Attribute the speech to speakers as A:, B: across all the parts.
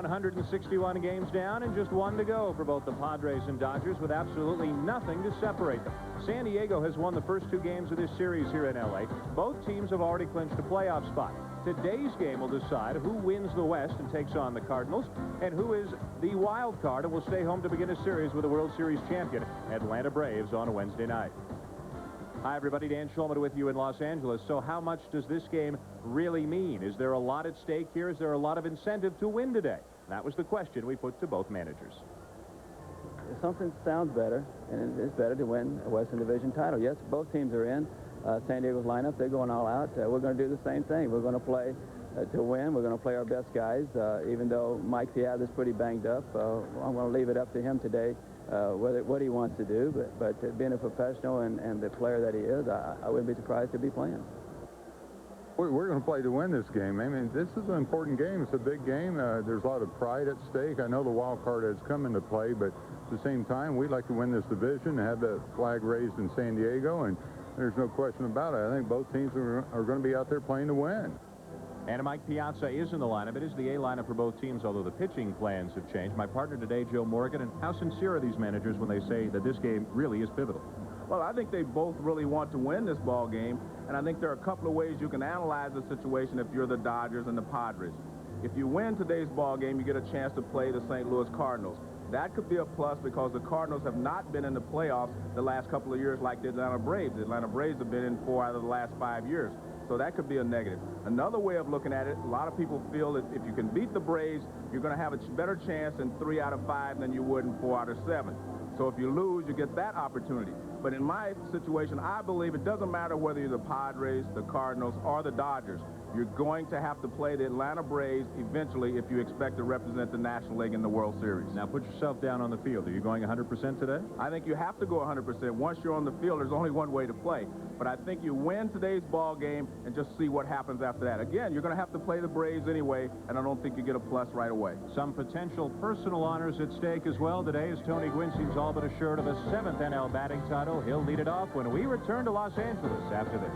A: 161 games down and just one to go for both the Padres and Dodgers, with absolutely nothing to separate them. San Diego has won the first 2 games of this series here in L.A. Both teams have already clinched a playoff spot. Today's game will decide who wins the West and takes on the Cardinals, and who is the wild card and will stay home to begin a series with the World Series champion Atlanta Braves on a Wednesday night. Hi, everybody. Dan Shulman with you in Los Angeles. So how much does this game really mean? Is there a lot at stake here? Is there a lot of incentive to win today? That was the question we put to both managers.
B: Something sounds better, and it's better to win a Western Division title. Yes, both teams are in. San Diego's lineup, they're going all out. We're going to do the same thing. We're going to play to win. We're going to play our best guys. Even though Mike Piazza is pretty banged up, I'm going to leave it up to him today what he wants to do. But being a professional and the player that he is, I wouldn't be surprised to be playing.
C: We're going to play to win this game. I mean, this is an important game. It's a big game. There's a lot of pride at stake. I know the wild card has come into play, but at the same time, we'd like to win this division and have the flag raised in San Diego, and there's no question about it. I think both teams are going to be out there playing to win.
A: And Mike Piazza is in the lineup. It is the A lineup for both teams, although the pitching plans have changed. My partner today, Joe Morgan. And how sincere are these managers when they say that this game really is pivotal?
D: Well, I think they both really want to win this ball game, and I think there are a couple of ways you can analyze the situation if you're the Dodgers and the Padres. If you win today's ball game, you get a chance to play the St. Louis Cardinals. That could be a plus because the Cardinals have not been in the playoffs the last couple of years like the Atlanta Braves. The Atlanta Braves have been in 4 out of the last 5 years. So that could be a negative. Another way of looking at it, a lot of people feel that if you can beat the Braves, you're going to have a better chance in 3 out of 5 than you would in 4 out of 7. So if you lose, you get that opportunity. But in my situation, I believe it doesn't matter whether you're the Padres, the Cardinals, or the Dodgers. You're going to have to play the Atlanta Braves eventually if you expect to represent the National League in the World Series.
A: Now put yourself down on the field. Are you going 100% today?
D: I think you have to go 100%. Once you're on the field, there's only one way to play. But I think you win today's ball game and just see what happens after that. Again, you're going to have to play the Braves anyway, and I don't think you get a plus right away.
A: Some potential personal honors at stake as well today, as Tony Gwynn seems all but assured of a 7th NL batting title. He'll lead it off when we return to Los Angeles after this.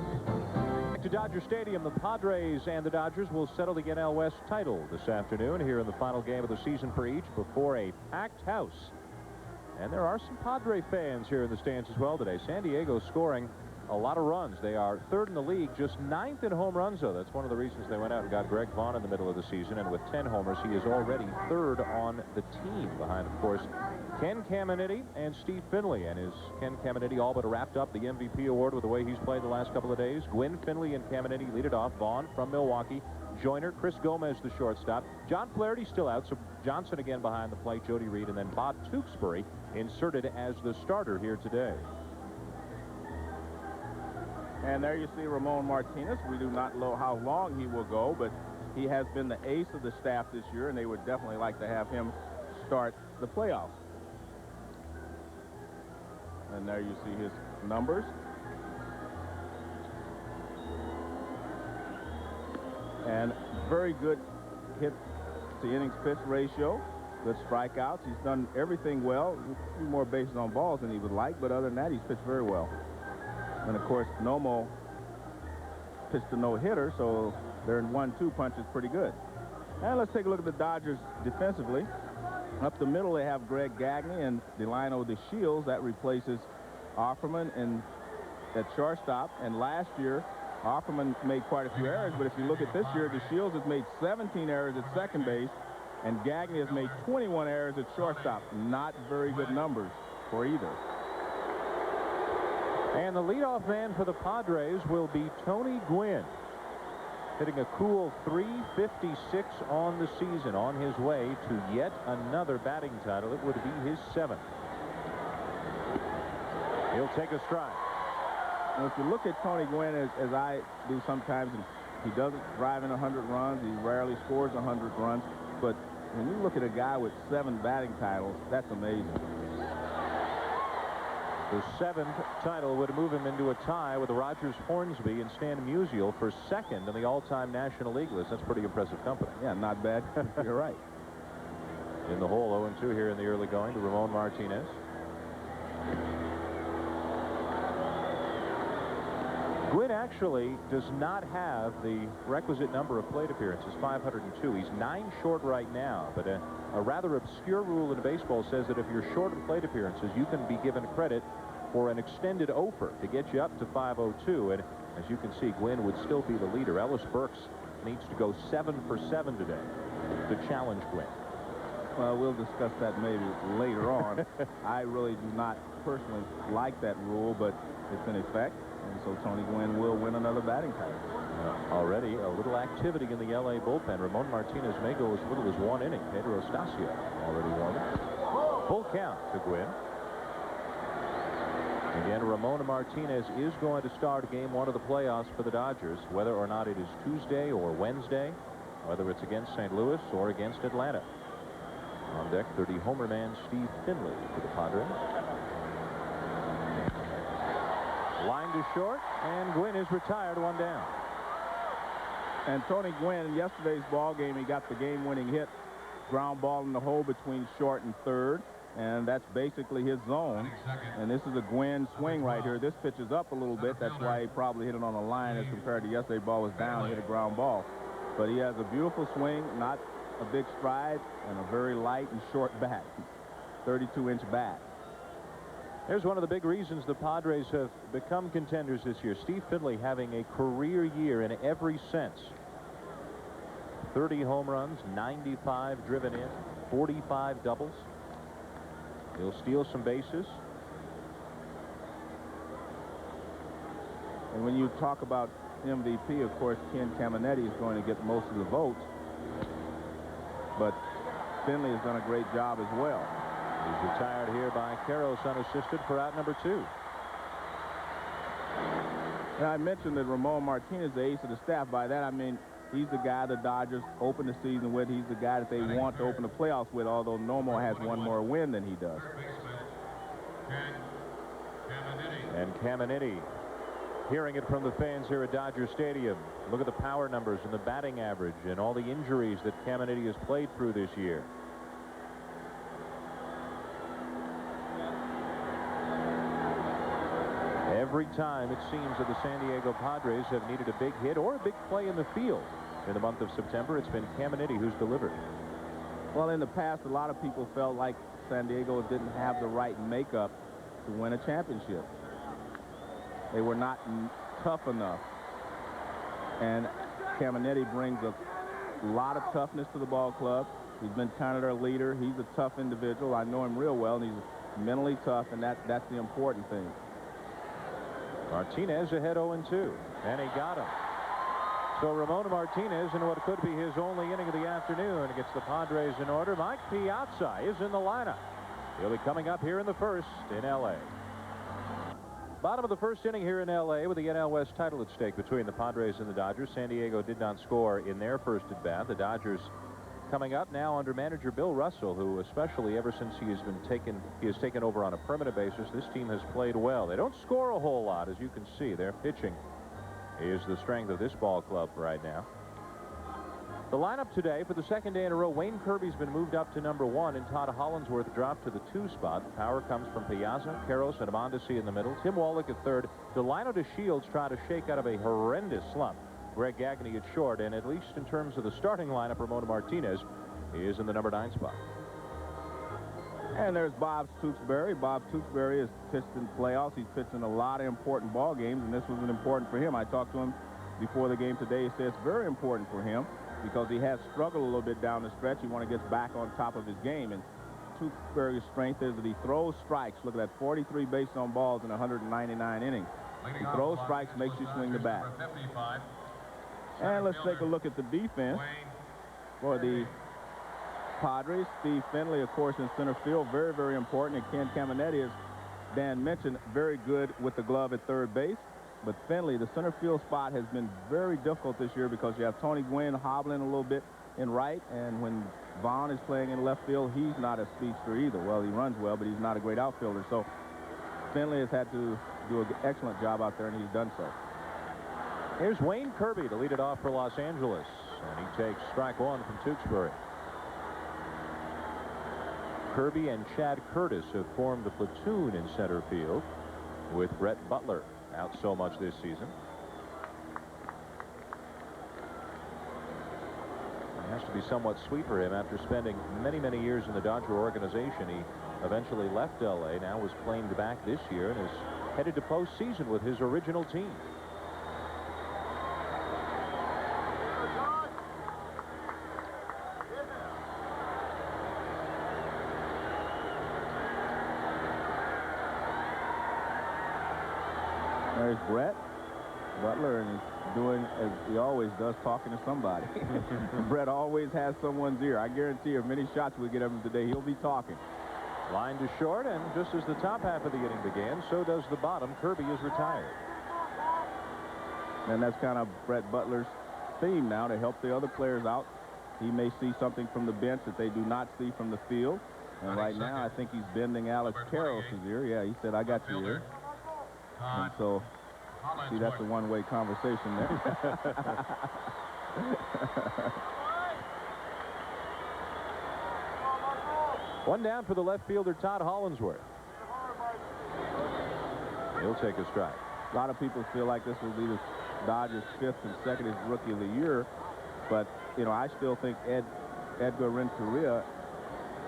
A: Back to Dodger Stadium, the Padres and the Dodgers will settle the NL West title this afternoon here in the final game of the season for each before a packed house. And there are some Padre fans here in the stands as well today. San Diego scoring a lot of runs. They are 3rd in the league, just 9th in home runs, though. That's one of the reasons they went out and got Greg Vaughn in the middle of the season, and with 10 homers, he is already 3rd on the team, behind, of course, Ken Caminiti and Steve Finley. And is Ken Caminiti all but wrapped up the MVP award with the way he's played the last couple of days? Gwynn, Finley, and Caminiti lead it off. Vaughn from Milwaukee. Joyner, Chris Gomez, the shortstop. John Flaherty still out, so Johnson again behind the plate, Jody Reed, and then Bob Tewksbury inserted as the starter here today.
D: And there you see Ramon Martinez. We do not know how long he will go, but he has been the ace of the staff this year, and they would definitely like to have him start the playoffs. And there you see his numbers. And very good hit to innings pitch ratio. Good strikeouts. He's done everything well. A few more bases on balls than he would like, but other than that, he's pitched very well. And, of course, Nomo pitched a no-hitter, so their 1-2 punch is pretty good. And let's take a look at the Dodgers defensively. Up the middle, they have Greg Gagne and Delino DeShields. That replaces Offerman at shortstop. And last year, Offerman made quite a few errors, but if you look at this year, DeShields has made 17 errors at second base, and Gagne has made 21 errors at shortstop. Not very good numbers for either.
A: And the leadoff man for the Padres will be Tony Gwynn, hitting a cool .356 on the season, on his way to yet another batting title. It would be his 7th. He'll take a strike.
D: Now, if you look at Tony Gwynn, as I do sometimes, he doesn't drive in 100 runs. He rarely scores 100 runs. But when you look at a guy with 7 batting titles, that's amazing.
A: The 7th title would move him into a tie with Rogers Hornsby and Stan Musial for 2nd in the all-time National League list. That's pretty impressive company.
D: Yeah, not bad. You're right.
A: In the hole, 0-2 here in the early going to Ramon Martinez. Gwynn actually does not have the requisite number of plate appearances, 502. He's 9 short right now, but a rather obscure rule in baseball says that if you're short of plate appearances, you can be given credit for an extended offer to get you up to 502. And as you can see, Gwynn would still be the leader. Ellis Burks needs to go 7 for 7 today to challenge Gwynn.
D: Well, we'll discuss that maybe later on. I really do not personally like that rule, but it's in effect. And so Tony Gwynn will win another batting title.
A: Already a little activity in the L.A. bullpen. Ramon Martinez may go as little as 1 inning. Pedro Estacio already warming. Full count to Gwynn. Again, Ramon Martinez is going to start game 1 of the playoffs for the Dodgers, whether or not it is Tuesday or Wednesday, whether it's against St. Louis or against Atlanta. On deck, 30-homer man Steve Finley for the Padres. Line to short, and Gwynn is retired, 1 down.
D: And Tony Gwynn, in yesterday's ball game, he got the game-winning hit, ground ball in the hole between short and third, and that's basically his zone. And this is a Gwynn swing right here. This pitch is up a little bit. That's why he probably hit it on the line as compared to yesterday's ball was down, hit a ground ball. But he has a beautiful swing, not a big stride, and a very light and short bat, 32-inch bat.
A: There's one of the big reasons the Padres have become contenders this year. Steve Finley having a career year in every sense. 30 home runs, 95 driven in, 45 doubles. He'll steal some bases.
D: And when you talk about MVP, of course, Ken Caminetti is going to get most of the votes. But Finley has done a great job as well.
A: He's retired here by Karros unassisted for out number 2.
D: And I mentioned that Ramon Martinez, the ace of the staff. By that I mean he's the guy the Dodgers open the season with. He's the guy that they want to open the playoffs with, although Nomo has 1 more win than he does.
A: And Caminetti, hearing it from the fans here at Dodger Stadium. Look at the power numbers and the batting average and all the injuries that Caminetti has played through this year. Every time it seems that the San Diego Padres have needed a big hit or a big play in the field in the month of September, it's been Caminetti who's delivered.
D: Well, in the past, a lot of people felt like San Diego didn't have the right makeup to win a championship. They were not tough enough. And Caminetti brings a lot of toughness to the ball club. He's been kind of their leader. He's a tough individual. I know him real well, and he's mentally tough, and that's the important thing.
A: Martinez ahead 0-2, and he got him. So Ramon Martinez in what could be his only inning of the afternoon gets the Padres in order. Mike Piazza is in the lineup. He'll be coming up here in the first in L.A. Bottom of the first inning here in L.A. with the NL West title at stake between the Padres and the Dodgers. San Diego did not score in their first at bat. The Dodgers coming up now under manager Bill Russell, who especially ever since he has taken over on a permanent basis, this team has played well. They don't score a whole lot, as you can see. Their pitching is the strength of this ball club right now. The lineup today for the second day in a row, Wayne Kirby's been moved up to number 1 and Todd Hollinsworth dropped to the 2 spot. The power comes from Piazza, Karros, and Mondesi in the middle. Tim Wallach at third. Delino DeShields trying to shake out of a horrendous slump. Greg Gagne at short, and at least in terms of the starting lineup, Ramon Martinez is in the number 9 spot.
D: And there's Bob Tewksbury. Bob Tewksbury has pitched in playoffs. He's pitched in a lot of important ball games, and this was important for him. I talked to him before the game today. He said it's very important for him because he has struggled a little bit down the stretch. He wants to get back on top of his game. And Tewksbury's strength is that he throws strikes. Look at that, 43 base on balls in 199 innings. He throws strikes, makes you swing the bat. And let's take a look at the defense for the Padres. Steve Finley, of course, in center field, very, very important. And Ken Caminetti, as Dan mentioned, very good with the glove at third base. But Finley, the center field spot has been very difficult this year because you have Tony Gwynn hobbling a little bit in right, and when Vaughn is playing in left field, he's not a speedster either. Well, he runs well, but he's not a great outfielder. So Finley has had to do an excellent job out there, and he's done so.
A: Here's Wayne Kirby to lead it off for Los Angeles, and he takes strike 1 from Tewksbury. Kirby and Chad Curtis have formed the platoon in center field with Brett Butler out so much this season. has to be somewhat sweet for him after spending many, many years in the Dodger organization. He eventually left L.A., now was claimed back this year, and is headed to postseason with his original team.
D: There's Brett Butler, and he's doing as he always does, talking to somebody. Brett always has someone's ear. I guarantee you, if many shots we get of him today, he'll be talking.
A: Line to short, and just as the top half of the inning began, so does the bottom. Kirby is retired.
D: And that's kind of Brett Butler's theme now, to help the other players out. He may see something from the bench that they do not see from the field. And right now, I think he's bending Alex Karros' ear. Yeah, he said, "I got your ear." And so, see, that's a one-way conversation there.
A: One down for the left fielder, Todd Hollinsworth. He'll take a strike.
D: A lot of people feel like this will be the Dodgers' 5th consecutive Rookie of the Year. But, you know, I still think Edgar Renteria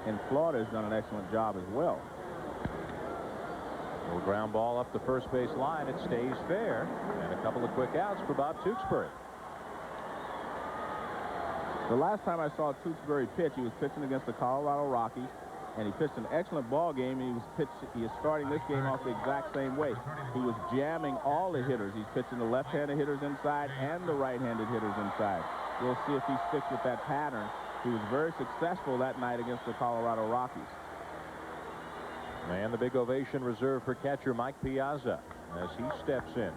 D: in Florida has done an excellent job as well.
A: Little ground ball up the first base line. It stays fair. And a couple of quick outs for Bob Tewksbury.
D: The last time I saw Tewksbury pitch, he was pitching against the Colorado Rockies, and he pitched an excellent ball game, and he is starting this game off the exact same way. He was jamming all the hitters. He's pitching the left-handed hitters inside and the right-handed hitters inside. We'll see if he sticks with that pattern. He was very successful that night against the Colorado Rockies.
A: And the big ovation reserved for catcher Mike Piazza as he steps in.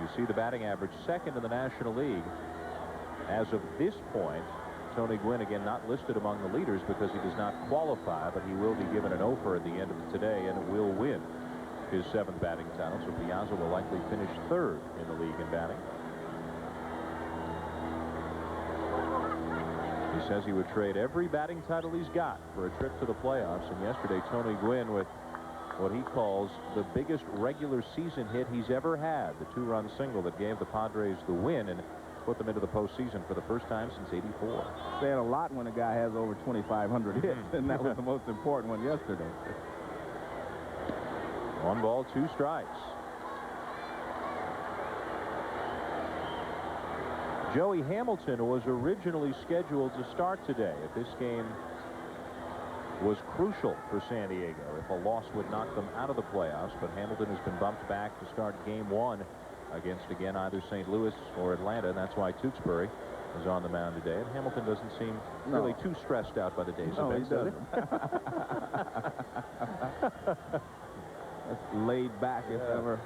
A: You see the batting average second in the National League. As of this point, Tony Gwynn again not listed among the leaders because he does not qualify, but he will be given an offer at the end of today and will win his 7th batting title. So Piazza will likely finish 3rd in the league in batting. He says he would trade every batting title he's got for a trip to the playoffs. And yesterday, Tony Gwynn with what he calls the biggest regular season hit he's ever had, the 2-run single that gave the Padres the win and put them into the postseason for the first time since '84.
D: Saying a lot when a guy has over 2,500 hits, and that was the most important one yesterday.
A: 1 ball, 2 strikes. Joey Hamilton was originally scheduled to start today. If this game was crucial for San Diego, if a loss would knock them out of the playoffs, but Hamilton has been bumped back to start Game 1 against, again, either St. Louis or Atlanta, and that's why Tewksbury is on the mound today. And Hamilton doesn't seem really too stressed out by the day's events, does he?
D: That's laid back, if ever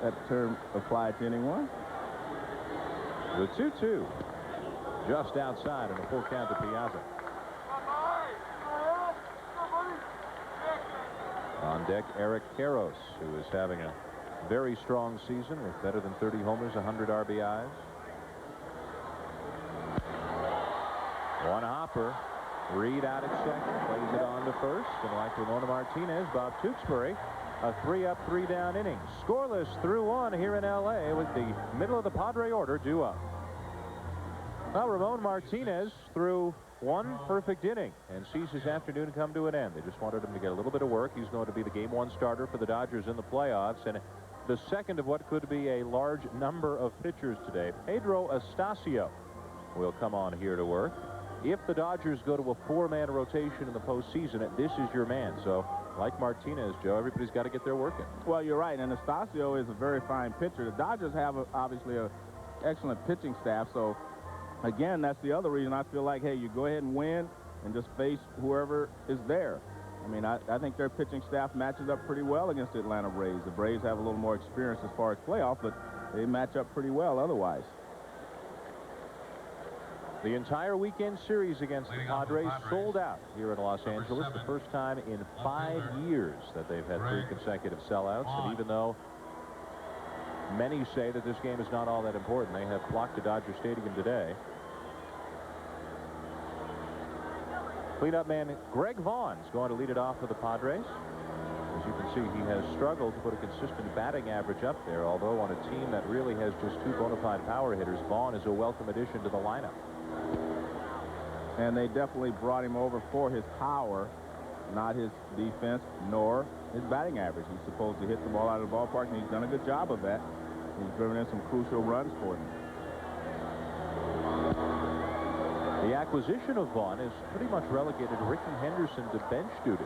D: that term applied to anyone.
A: The 2-2 just outside and a full count to Piazza. On deck, Eric Karros, who is having a very strong season with better than 30 homers, 100 RBIs. 1 hopper. Reed out at second, plays it on to first, and like Ramona Martinez, Bob Tewksbury, a 3-up, 3-down inning. Scoreless through 1 here in L.A. with the middle of the Padre order due up. Well, Ramon Martinez threw 1 perfect inning and sees his afternoon come to an end. They just wanted him to get a little bit of work. He's going to be the Game 1 starter for the Dodgers in the playoffs, and the second of what could be a large number of pitchers today. Pedro Astacio will come on here to work. If the Dodgers go to a 4-man rotation in the postseason, this is your man. So, like Martinez, Joe, everybody's got to get their work in.
D: Well, you're right, and Astacio is a very fine pitcher. The Dodgers have obviously an excellent pitching staff, so again, that's the other reason I feel like, hey, you go ahead and win and just face whoever is there. I mean, I think their pitching staff matches up pretty well against the Atlanta Braves. The Braves have a little more experience as far as playoff, but they match up pretty well otherwise.
A: The entire weekend series against the Padres sold out here in Los Angeles. The first time in 5 years that they've had 3 consecutive sellouts. And even though many say that this game is not all that important, they have flocked to Dodger Stadium today. Cleanup man Greg Vaughn's going to lead it off for the Padres. As you can see, he has struggled to put a consistent batting average up there, although on a team that really has just 2 bona fide power hitters, Vaughn is a welcome addition to the lineup.
D: And they definitely brought him over for his power, not his defense, nor his batting average. He's supposed to hit the ball out of the ballpark, and he's done a good job of that. He's driven in some crucial runs for them.
A: The acquisition of Vaughn has pretty much relegated Ricky Henderson to bench duty.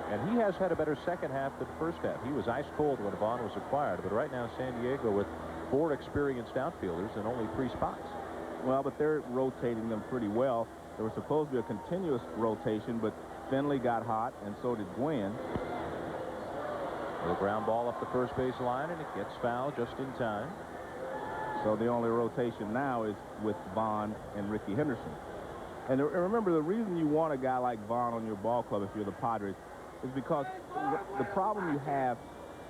A: And he has had a better second half than first half. He was ice cold when Vaughn was acquired, but right now San Diego with 4 experienced outfielders and only 3 spots.
D: Well, but they're rotating them pretty well. There was supposed to be a continuous rotation, but Finley got hot, and so did Gwynn.
A: A ground ball up the first base line, and it gets fouled just in time.
D: So the only rotation now is with Vaughn and Ricky Henderson. And remember, the reason you want a guy like Vaughn on your ball club if you're the Padres is because the problem you have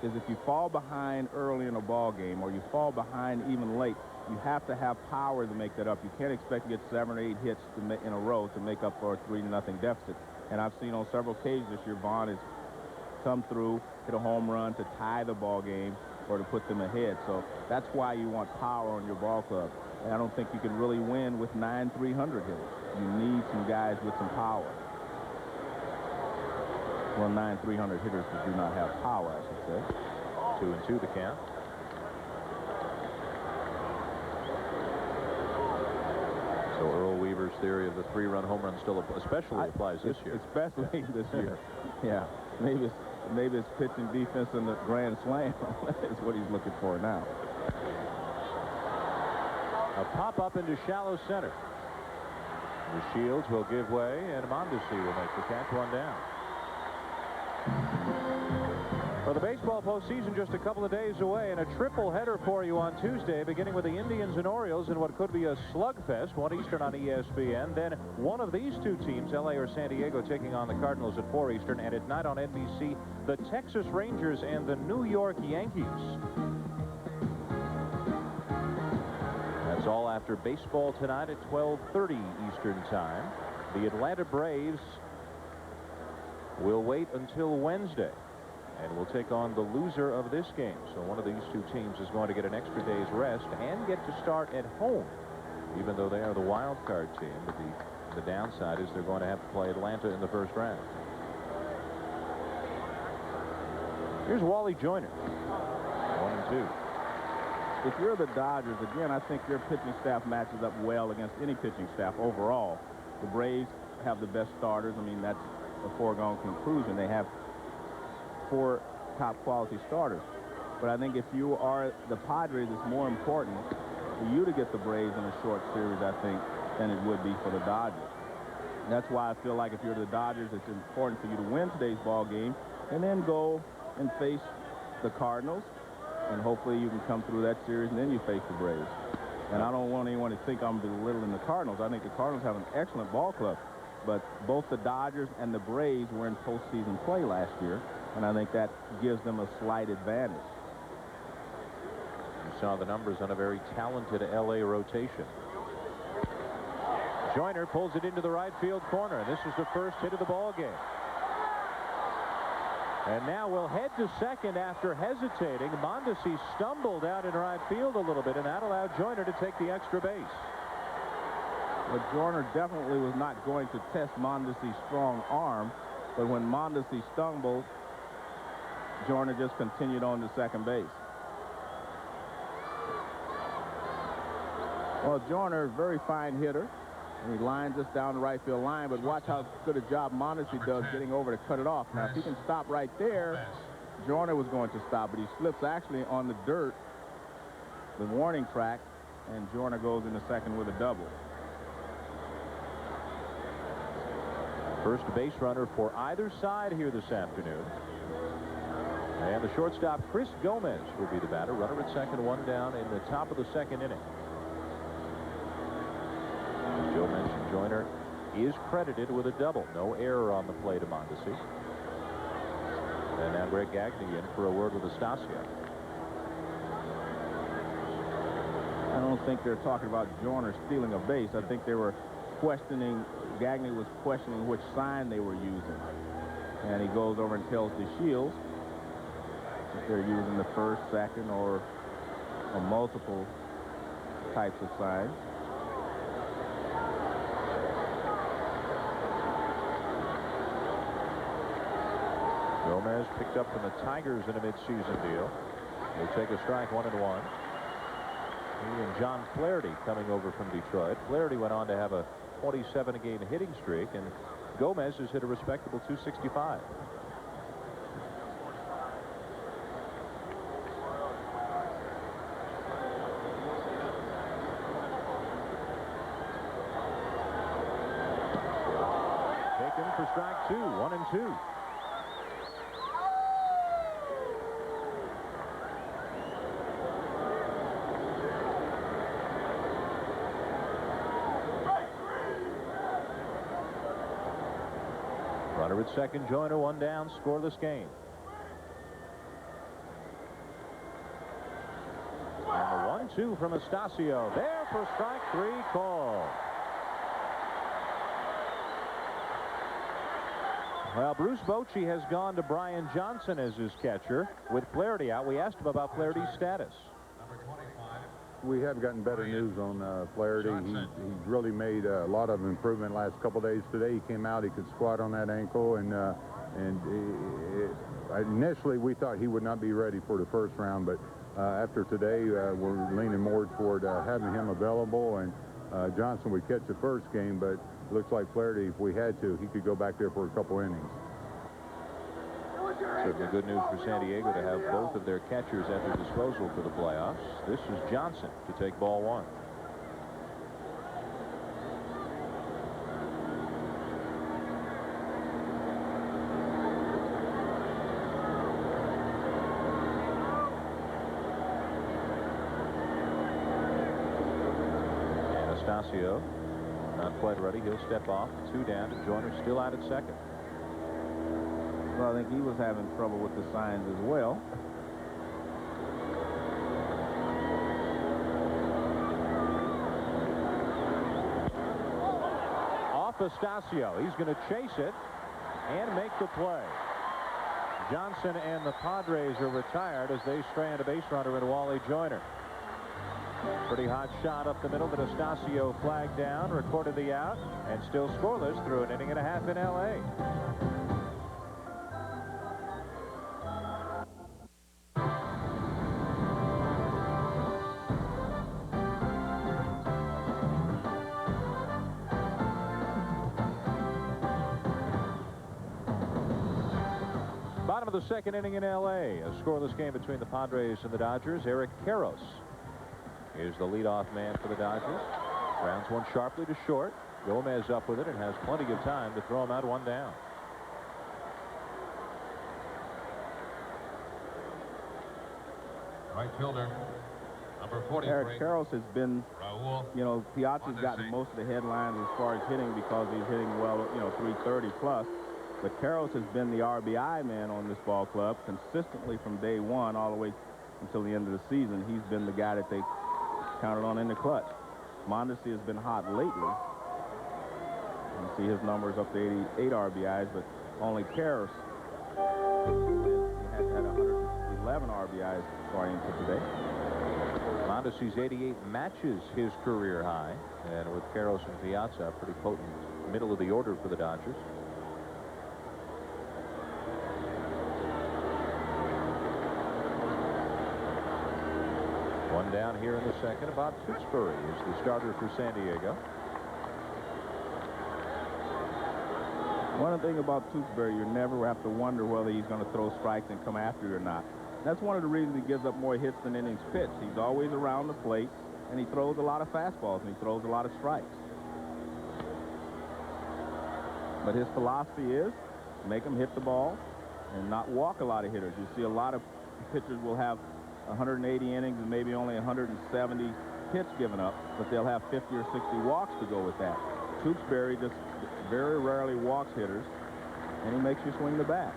D: is if you fall behind early in a ball game or you fall behind even late, you have to have power to make that up. You can't expect to get 7 or 8 hits in a row to make up for a 3-0 deficit. And I've seen on several occasions this year Vaughn has come through, hit a home run to tie the ball game or to put them ahead. So that's why you want power on your ball club. And I don't think you can really win with 9 300 hitters. You need some guys with some power. Well, 9 300 hitters that do not have power, I should say.
A: 2-2 the count. So Earl Weaver's theory of the 3-run home run still especially applies this year.
D: Especially this year. Yeah. Maybe it's pitching defense in the grand slam is what he's looking for now.
A: A pop-up into shallow center. The Shields will give way, and Mondesi will make the catch, 1 down. For the baseball postseason just a couple of days away, and a triple header for you on Tuesday, beginning with the Indians and Orioles in what could be a slugfest, 1 Eastern on ESPN. Then one of these 2 teams, LA or San Diego, taking on the Cardinals at 4 Eastern, and at night on NBC, the Texas Rangers and the New York Yankees. That's all after baseball tonight at 12:30 Eastern time. The Atlanta Braves will wait until Wednesday and will take on the loser of this game. So one of these 2 teams is going to get an extra day's rest and get to start at home, even though they are the wild card team. But the downside is they're going to have to play Atlanta in the first round. Here's Wally Joyner. 1-2.
D: If you're the Dodgers, again, I think your pitching staff matches up well against any pitching staff overall. The Braves have the best starters. I mean, that's a foregone conclusion. They have 4 top quality starters. But I think if you are the Padres, it's more important for you to get the Braves in a short series, I think, than it would be for the Dodgers. That's why I feel like if you're the Dodgers, it's important for you to win today's ball game and then go and face the Cardinals. And hopefully you can come through that series, and then you face the Braves. And I don't want anyone to think I'm belittling the Cardinals. I think the Cardinals have an excellent ball club. But both the Dodgers and the Braves were in postseason play last year, and I think that gives them a slight advantage.
A: You saw the numbers on a very talented LA rotation. Joyner pulls it into the right field corner. This is the first hit of the ball game. And now we'll head to second after hesitating. Mondesi stumbled out in right field a little bit, and that allowed Joyner to take the extra base.
D: But Joyner definitely was not going to test Mondesi's strong arm, but when Mondesi stumbled, Joyner just continued on to second base. Well, Joyner, very fine hitter, and he lines us down the right field line, but watch how good a job Mondesi does getting over to cut it off. Now, if he can stop right there, Joyner was going to stop, but he slips actually on the dirt, the warning track, and Joyner goes into second with a double.
A: First base runner for either side here this afternoon. And the shortstop, Chris Gomez, will be the batter. Runner at second, 1 down in the top of the second inning. As Joe mentioned, Joyner is credited with a double. No error on the play to Mondesi. And now Greg Gagne in for a word with Estacio.
D: I don't think they're talking about Joyner stealing a base. I think they were questioning, Gagne was questioning which sign they were using. And he goes over and tells the Shields if they're using the first, second, or multiple types of signs.
A: Gomez picked up from the Tigers in a midseason deal. Will take a strike, 1-1. He and John Flaherty coming over from Detroit. Flaherty went on to have a 27-game hitting streak, and Gomez has hit a respectable 265. Taken for strike 2, 1-2. Runner at second, Joyner, 1 down, scoreless game. And the 1-2 from Estacio. There for strike 3 call. Well, Bruce Bochy has gone to Brian Johnson as his catcher. With Flaherty out, we asked him about Flaherty's status.
C: We have gotten better news on Flaherty. He's really made a lot of improvement last couple days. Today he came out, he could squat on that ankle, and initially we thought he would not be ready for the first round, but after today we're leaning more toward having him available, and Johnson would catch the first game, but it looks like Flaherty, if we had to, he could go back there for a couple innings.
A: Certainly good news for San Diego to have both of their catchers at their disposal for the playoffs. This is Johnson to take ball 1. Anastacio not quite ready. He'll step off. 2 down. Joyner still out at second.
D: Well, I think he was having trouble with the signs as well.
A: Off Estacio. He's going to chase it and make the play. Johnson and the Padres are retired as they strand a base runner in Wally Joyner. Pretty hot shot up the middle, but Estacio flagged down, recorded the out, and still scoreless through an inning and a half in L.A. Bottom of the second inning in L.A. A scoreless game between the Padres and the Dodgers. Eric Karros is the leadoff man for the Dodgers. Grounds one sharply to short. Gomez up with it and has plenty of time to throw him out 1 down.
E: Right fielder, number 43.
D: Eric Karros has been, you know, Piazza's gotten most of the headlines as far as hitting because he's hitting well, you know, 330 plus. But Karros has been the RBI man on this ball club consistently from day 1 all the way until the end of the season. He's been the guy that they counted on in the clutch. Mondesi has been hot lately. You see his numbers up to 88 RBIs, but only Karros had 111 RBIs starting to today.
A: Mondesi's 88 matches his career high, and with Karros and Piazza, pretty potent middle of the order for the Dodgers. One down here in the second. Bob Tewksbury is the starter for San Diego.
D: One thing about Tewksbury, you never have to wonder whether he's going to throw strikes and come after you or not. That's one of the reasons he gives up more hits than innings pitched. He's always around the plate, and he throws a lot of fastballs, and he throws a lot of strikes. But his philosophy is make them hit the ball and not walk a lot of hitters. You see a lot of pitchers will have 180 innings and maybe only 170 hits given up, but they'll have 50 or 60 walks to go with that. Tewksbury just very rarely walks hitters, and he makes you swing the bat.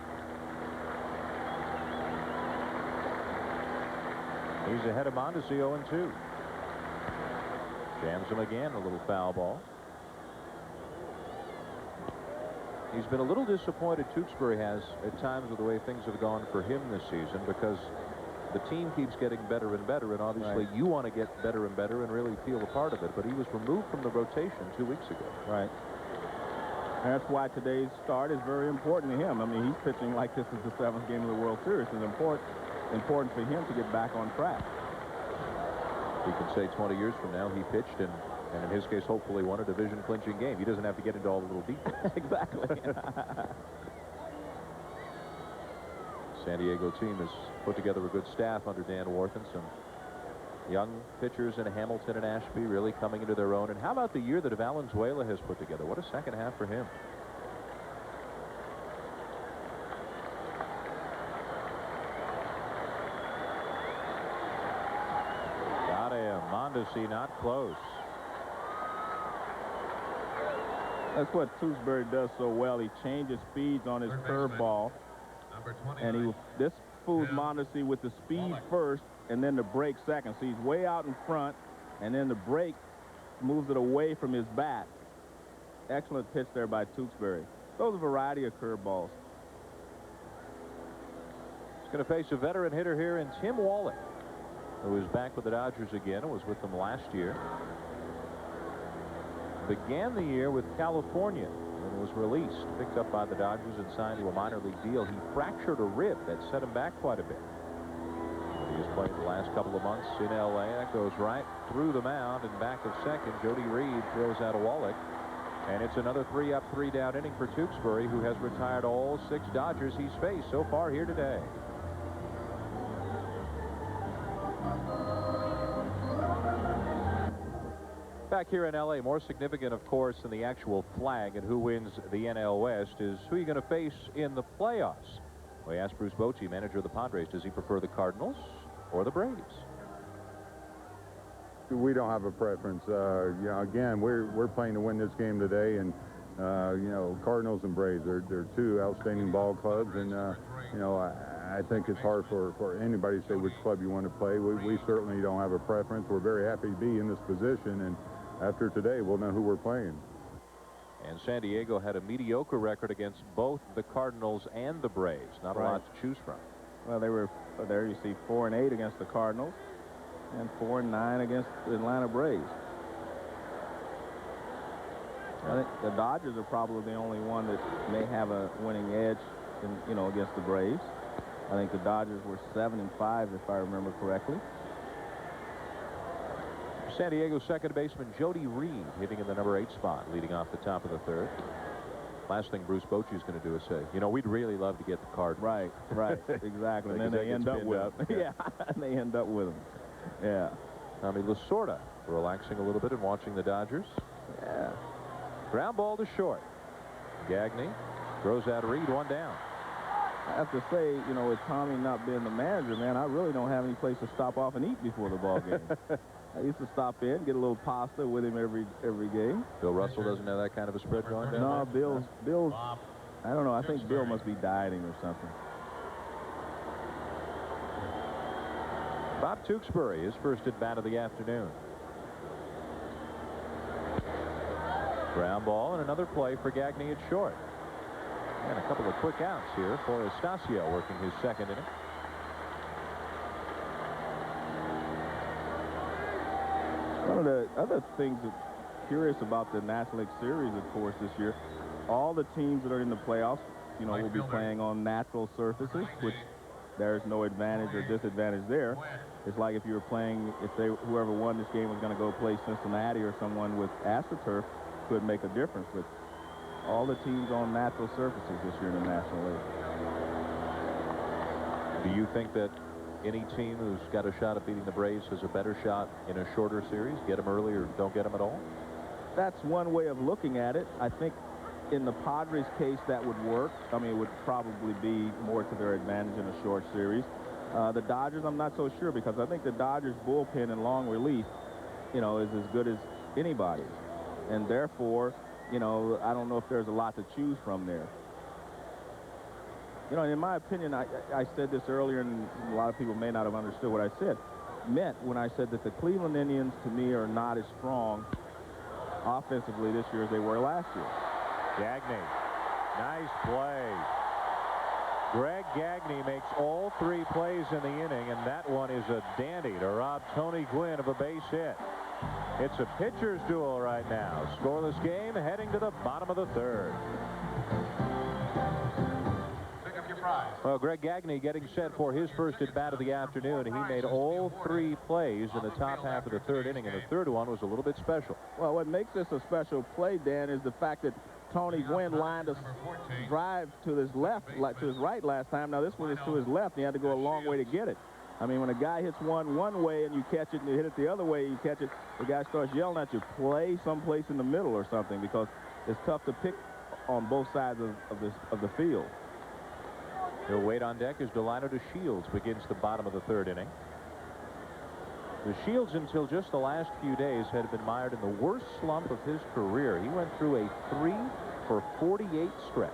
A: He's ahead of Mondesi, 0-2. Jams him again, a little foul ball. He's been a little disappointed, Tewksbury has, at times with the way things have gone for him this season, because the team keeps getting better and better, and obviously you want to get better and better and really feel a part of it. But he was removed from the rotation 2 weeks ago.
D: Right. That's why today's start is very important to him. I mean, he's pitching like this is the 7th game of the World Series. It's important for him to get back on track.
F: He could say 20 years from now he pitched and in his case hopefully won a division clinching game. He doesn't have to get into all the little details.
D: Exactly.
F: San Diego team has put together a good staff under Dan Warthen. Some young pitchers in Hamilton and Ashby really coming into their own. And how about the year that Valenzuela has put together? What a second half for him. Got him. Mondesi not close.
D: That's what Tewksbury does so well. He changes speeds on his curveball. And this fools Mondesi with the speed first and then the break second. So he's way out in front, and then the break moves it away from his bat. Excellent pitch there by Tewksbury. Those are a variety of curveballs.
F: He's going to face a veteran hitter here in Tim Wallach, who is back with the Dodgers again and was with them last year. Began the year with California and was released, picked up by the Dodgers and signed to a minor league deal. He fractured a rib that set him back quite a bit. He has played the last couple of months in L.A. That goes right through the mound, and back of second, Jody Reed throws out a Wallach. And it's another 3-up, 3-down inning for Tewksbury, who has retired all 6 Dodgers he's faced so far here today. Back here in L.A., more significant, of course, than the actual flag and who wins the NL West is who you're going to face in the playoffs. We asked Bruce Bochy, manager of the Padres, does he prefer the Cardinals or the Braves?
C: We don't have a preference. You know, again, we're playing to win this game today, and you know, Cardinals and Braves, they're 2 outstanding ball clubs, and you know, I think it's hard for anybody to say which club you want to play. We certainly don't have a preference. We're very happy to be in this position, and after today, we'll know who we're playing.
F: And San Diego had a mediocre record against both the Cardinals and the Braves. Not a lot to choose from.
D: Well, they were there. You see 4-8 against the Cardinals and 4-9 against the Atlanta Braves. I think the Dodgers are probably the only one that may have a winning edge, against the Braves. I think the Dodgers were 7-5, if I remember correctly.
F: San Diego second baseman Jody Reed hitting in the number 8 spot, leading off the top of the 3rd. Last thing Bruce Bochy is going to do is say, you know, we'd really love to get the Cardinals.
D: Right, exactly. And then they end up with them. Yeah, and they end up with them. Yeah.
F: Tommy Lasorda relaxing a little bit and watching the Dodgers.
D: Yeah.
F: Ground ball to short. Gagne throws out Reed, 1 down.
D: I have to say, with Tommy not being the manager, man, I really don't have any place to stop off and eat before the ball game. I used to stop in, get a little pasta with him every game.
F: Bill Russell doesn't have that kind of a spread going down?
D: No, Bill's, I don't know, I think Bill must be dieting or something.
F: Bob Tewksbury, his first at bat of the afternoon. Ground ball and another play for Gagne at short. And a couple of quick outs here for Estacio working his second inning.
D: One of the other things that's curious about the National League Series, of course, this year, all the teams that are in the playoffs, will be playing on natural surfaces, which there's no advantage or disadvantage there. It's like if you were playing, whoever won this game was going to go play Cincinnati or someone with AstroTurf, could make a difference. But all the teams on natural surfaces this year in the National League.
F: Do you think that any team who's got a shot at beating the Braves has a better shot in a shorter series? Get them early or don't get them at all?
D: That's one way of looking at it. I think in the Padres case that would work. I mean, it would probably be more to their advantage in a short series. The Dodgers, I'm not so sure, because I think the Dodgers bullpen in long relief, is as good as anybody's. And therefore, I don't know if there's a lot to choose from there. In my opinion, I said this earlier, and a lot of people may not have understood what I said. Meant when I said that the Cleveland Indians, to me, are not as strong offensively this year as they were last year.
F: Gagne, nice play. Greg Gagne makes all 3 plays in the inning, and that one is a dandy to rob Tony Gwynn of a base hit.
A: It's a pitcher's duel right now. Scoreless game heading to the bottom of the third.
E: Pick up your prize.
A: Well, Greg Gagne getting set for his first at bat of the afternoon. He made all 3 plays in the top half of the third inning, and the third one was a little bit special.
D: Well, what makes this a special play, Dan, is the fact that Tony Gwynn lined a drive to his left, to his right last time. Now this one is to his left. He had to go a long way to get it. I mean, when a guy hits one way and you catch it and you hit it the other way, you catch it, the guy starts yelling at you, play someplace in the middle or something, because it's tough to pick on both sides of the field.
A: He'll wait on deck as Delino to Shields begins the bottom of the third inning. The Shields, until just the last few days, had been mired in the worst slump of his career. He went through a 3-for-48 stretch.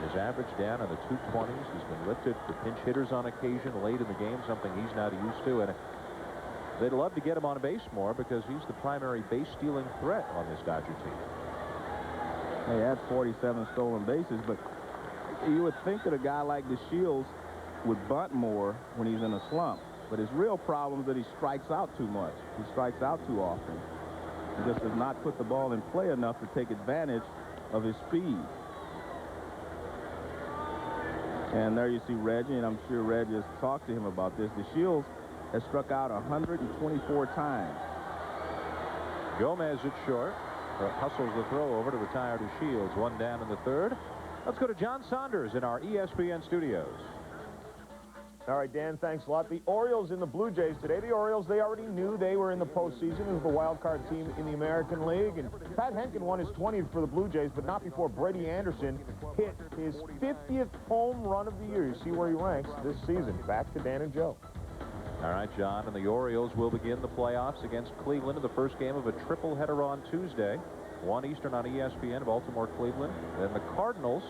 A: His average down in the 220s. He's been lifted for pinch hitters on occasion late in the game, something he's not used to. And they'd love to get him on base more because he's the primary base-stealing threat on this Dodger team.
D: He had 47 stolen bases, but you would think that a guy like DeShields would bunt more when he's in a slump. But his real problem is that he strikes out too much. He strikes out too often. He just does not put the ball in play enough to take advantage of his speed. And there you see Reggie, and I'm sure Reggie has talked to him about this. DeShields has struck out 124 times.
A: Gomez at short. Hustles the throw over to retire to Shields. 1 down in the third. Let's go to John Saunders in our ESPN studios.
G: All right, Dan, thanks a lot. The Orioles and the Blue Jays today. The Orioles, they already knew they were in the postseason as the wild card team in the American League. And Pat Henkin won his 20th for the Blue Jays, but not before Brady Anderson hit his 50th home run of the year. You see where he ranks this season. Back to Dan and Joe.
A: All right, John, and the Orioles will begin the playoffs against Cleveland in the first game of a triple header on Tuesday. 1 Eastern on ESPN, Baltimore, Cleveland. Then the Cardinals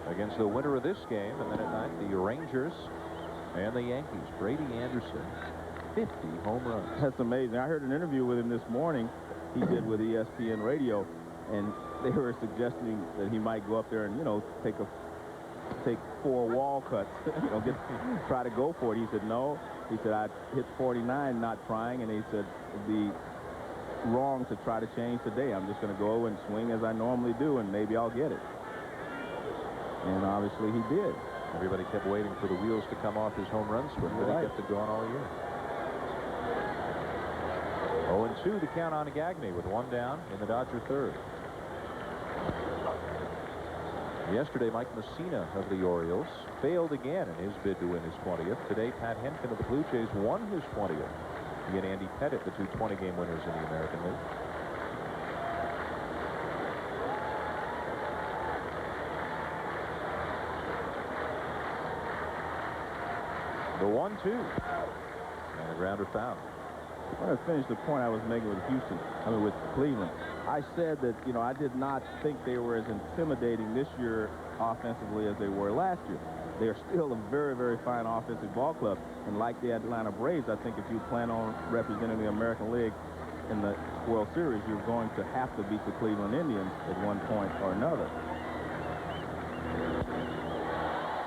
A: against the winner of this game. And then at night, the Rangers and the Yankees. Brady Anderson, 50 home runs.
D: That's amazing. I heard an interview with him this morning he did with ESPN Radio, and they were suggesting that he might go up there and, you know, take 4 wall cuts, you know, try to go for it. He said, no. He said, I hit 49 not trying, and he said, it'd be wrong to try to change today. I'm just going to go and swing as I normally do, and maybe I'll get it. And obviously he did.
A: Everybody kept waiting for the wheels to come off his home run swing, but he kept it going all year. 0-2 the count on Gagne with 1 down in the Dodger third. Yesterday, Mike Messina of the Orioles failed again in his bid to win his 20th. Today, Pat Henkin of the Blue Jays won his 20th. He and Andy Pettitte, the 2 20-game winners in the American League. The 1-2. And a grounder foul.
D: I want to finish the point I was making with with Cleveland. I said that, you know, I did not think they were as intimidating this year offensively as they were last year. They are still a very, very fine offensive ball club. And like the Atlanta Braves, I think if you plan on representing the American League in the World Series, you're going to have to beat the Cleveland Indians at one point or another.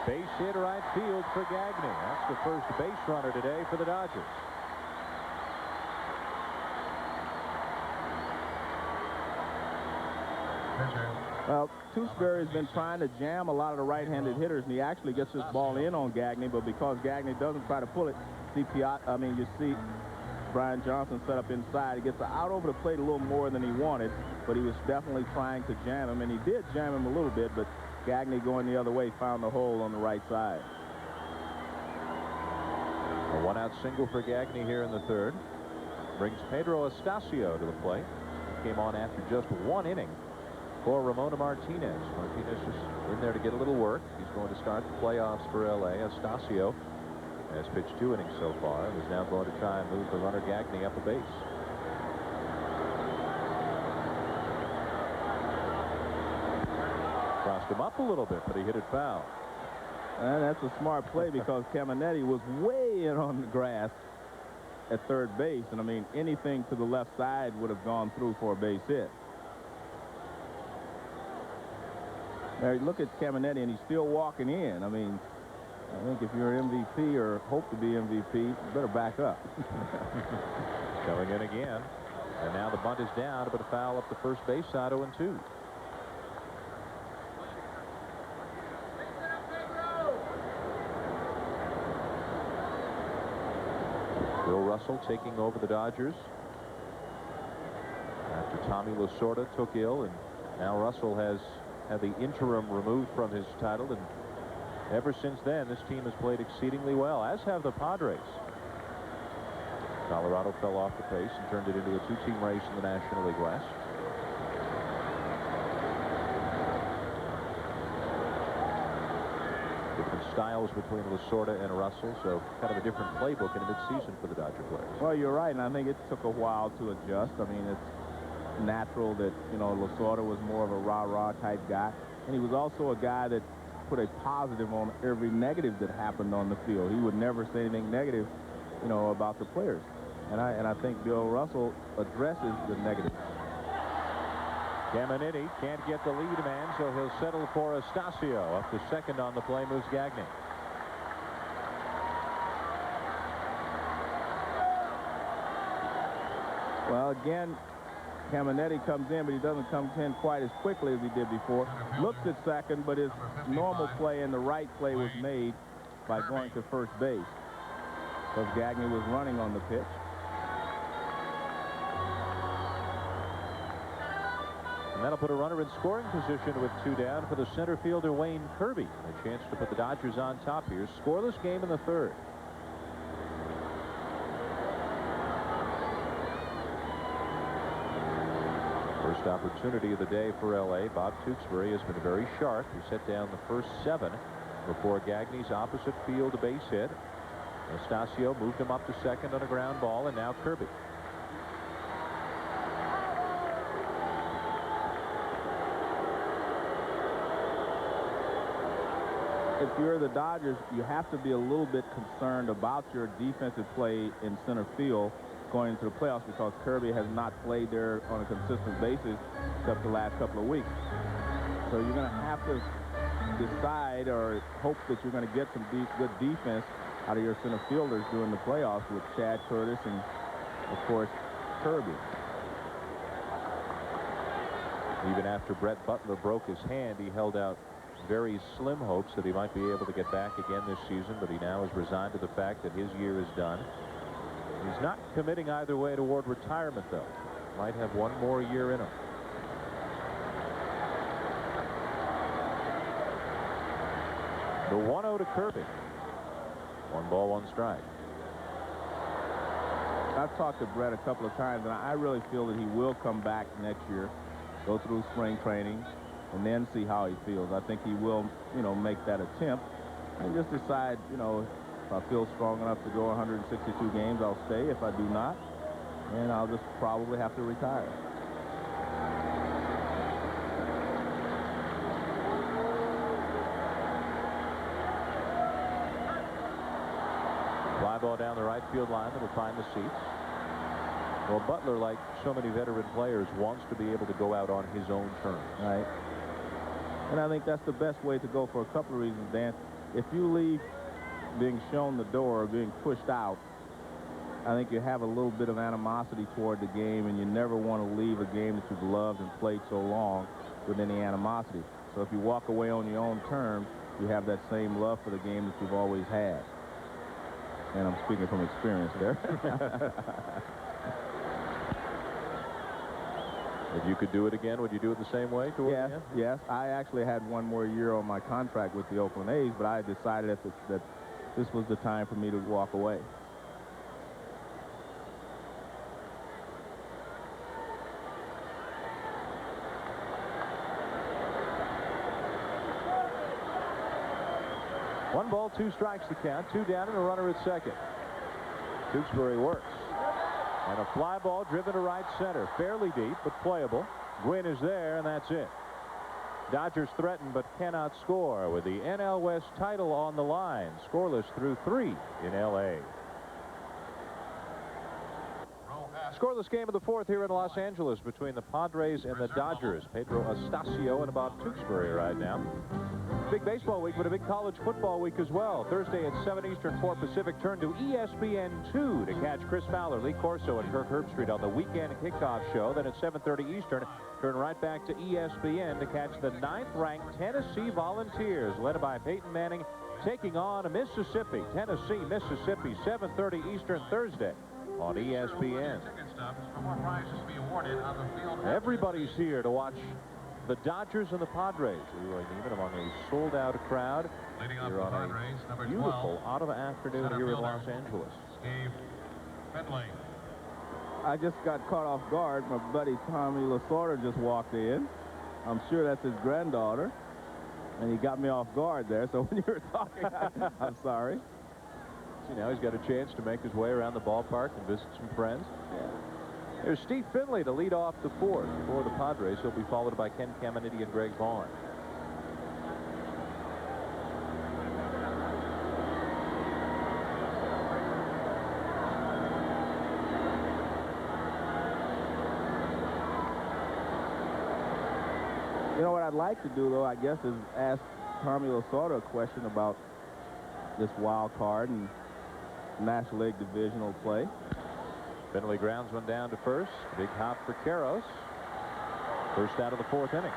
A: Base hit right field for Gagne. That's the first base runner today for the Dodgers.
D: Well, Tewksbury has been trying to jam a lot of the right-handed hitters, and he actually gets this ball in on Gagne, but because Gagne doesn't try to pull it, you see Brian Johnson set up inside. He gets out over the plate a little more than he wanted, but he was definitely trying to jam him, and he did jam him a little bit, but Gagne going the other way found the hole on the right side.
A: A 1-out single for Gagne here in the third. Brings Pedro Estacio to the plate. He came on after just 1 inning for Ramon Martinez. Martinez just in there to get a little work. He's going to start the playoffs for L.A. Estacio has pitched 2 innings so far and is now going to try and move the runner Gagne up a base. Crossed him up a little bit, but he hit it foul.
D: And that's a smart play because Caminetti was way in on the grass at third base. And, I mean, anything to the left side would have gone through for a base hit. Now, look at Caminetti, and he's still walking in. I mean, I think if you're MVP or hope to be MVP, you better back up.
F: Going in again. And now the bunt is down, but a foul up the first base side, 0-2. Bill Russell taking over the Dodgers after Tommy Lasorda took ill, and now Russell has had the interim removed from his title, and ever since then this team has played exceedingly well, as have the Padres. Colorado fell off the pace and turned it into a two-team race in the National League West. Different styles between Lasorda and Russell, so kind of a different playbook in a midseason for the Dodger players.
D: Well, you're right, and I think it took a while to adjust. I mean, it's natural that, you know, Lasorda was more of a rah-rah type guy, and he was also a guy that put a positive on every negative that happened on the field. He would never say anything negative, you know, about the players. And I think Bill Russell addresses the negative.
F: Caminiti can't get the lead man, so he'll settle for Estacio. Up to second on the play moves Gagne.
D: Well, again, Caminiti comes in, but he doesn't come in quite as quickly as he did before. Looks at second, but his normal play and the right play was made by going to first base, because Gagne was running on the pitch.
F: And that'll put a runner in scoring position with two down for the center fielder Wayne Kirby. A chance to put the Dodgers on top here. Scoreless game in the third. First opportunity of the day for L.A. Bob Tewksbury has been very sharp. He set down the first 7 before Gagne's opposite field base hit. Estacio moved him up to second on a ground ball, and now Kirby.
D: If you're the Dodgers, you have to be a little bit concerned about your defensive play in center field going into the playoffs, because Kirby has not played there on a consistent basis except the last couple of weeks. So you're going to have to decide or hope that you're going to get some good defense out of your center fielders during the playoffs with Chad Curtis and, of course, Kirby.
F: Even after Brett Butler broke his hand, he held out very slim hopes that he might be able to get back again this season, but he now is resigned to the fact that his year is done. He's not committing either way toward retirement, though. Might have one more year in him. The 1-0 to Kirby. 1 ball, 1 strike.
D: I've talked to Brett a couple of times, and I really feel that he will come back next year, go through spring training, and then see how he feels. I think he will, you know, make that attempt and just decide, you know, if I feel strong enough to go 162 games, I'll stay. If I do not, and I'll just probably have to retire.
F: Fly ball down the right field line that'll find the seats. Well, Butler, like so many veteran players, wants to be able to go out on his own terms.
D: Right. And I think that's the best way to go for a couple of reasons, Dan. If you leave being shown the door or being pushed out, I think you have a little bit of animosity toward the game, and you never want to leave a game that you've loved and played so long with any animosity. So if you walk away on your own terms, you have that same love for the game that you've always had. And I'm speaking from experience there.
F: If you could do it again, would you do it the same way?
D: Yes, yes. I actually had one more year on my contract with the Oakland A's, but I decided that this was the time for me to walk away.
F: One ball, 2 strikes the count. 2 down and a runner at second. Tewksbury works. And a fly ball driven to right center. Fairly deep, but playable. Gwynn is there, and that's it. Dodgers threaten but cannot score with the NL West title on the line. Scoreless through 3 in L.A. Scoreless game of the fourth here in Los Angeles between the Padres and the Dodgers. Pedro Astacio and Bob Tewksbury right now. Big baseball week, but a big college football week as well. Thursday at 7 Eastern, 4 Pacific. Turn to ESPN 2 to catch Chris Fowler, Lee Corso, and Kirk Herbstreit on the weekend kickoff show. Then at 7:30 Eastern, turn right back to ESPN to catch the 9th-ranked Tennessee Volunteers, led by Peyton Manning, taking on Mississippi. Tennessee, Mississippi, 7:30 Eastern Thursday on ESPN. Everybody's here to watch the Dodgers and the Padres. Leroy Neiman among a sold-out crowd here on a beautiful autumn afternoon here in Los Angeles.
D: I just got caught off guard. My buddy Tommy Lasorda just walked in. I'm sure that's his granddaughter. And he got me off guard there. So when you were talking, I'm sorry.
F: See, now he's got a chance to make his way around the ballpark and visit some friends.
D: Yeah.
F: There's Steve Finley to lead off the fourth for the Padres. He'll be followed by Ken Caminiti and Greg Vaughn.
D: You know what I'd like to do, though, I guess, is ask Tommy Lasorda a question about this wild card and National League divisional play.
F: Finley grounds one down to first. Big hop for Karros. First out of the fourth inning.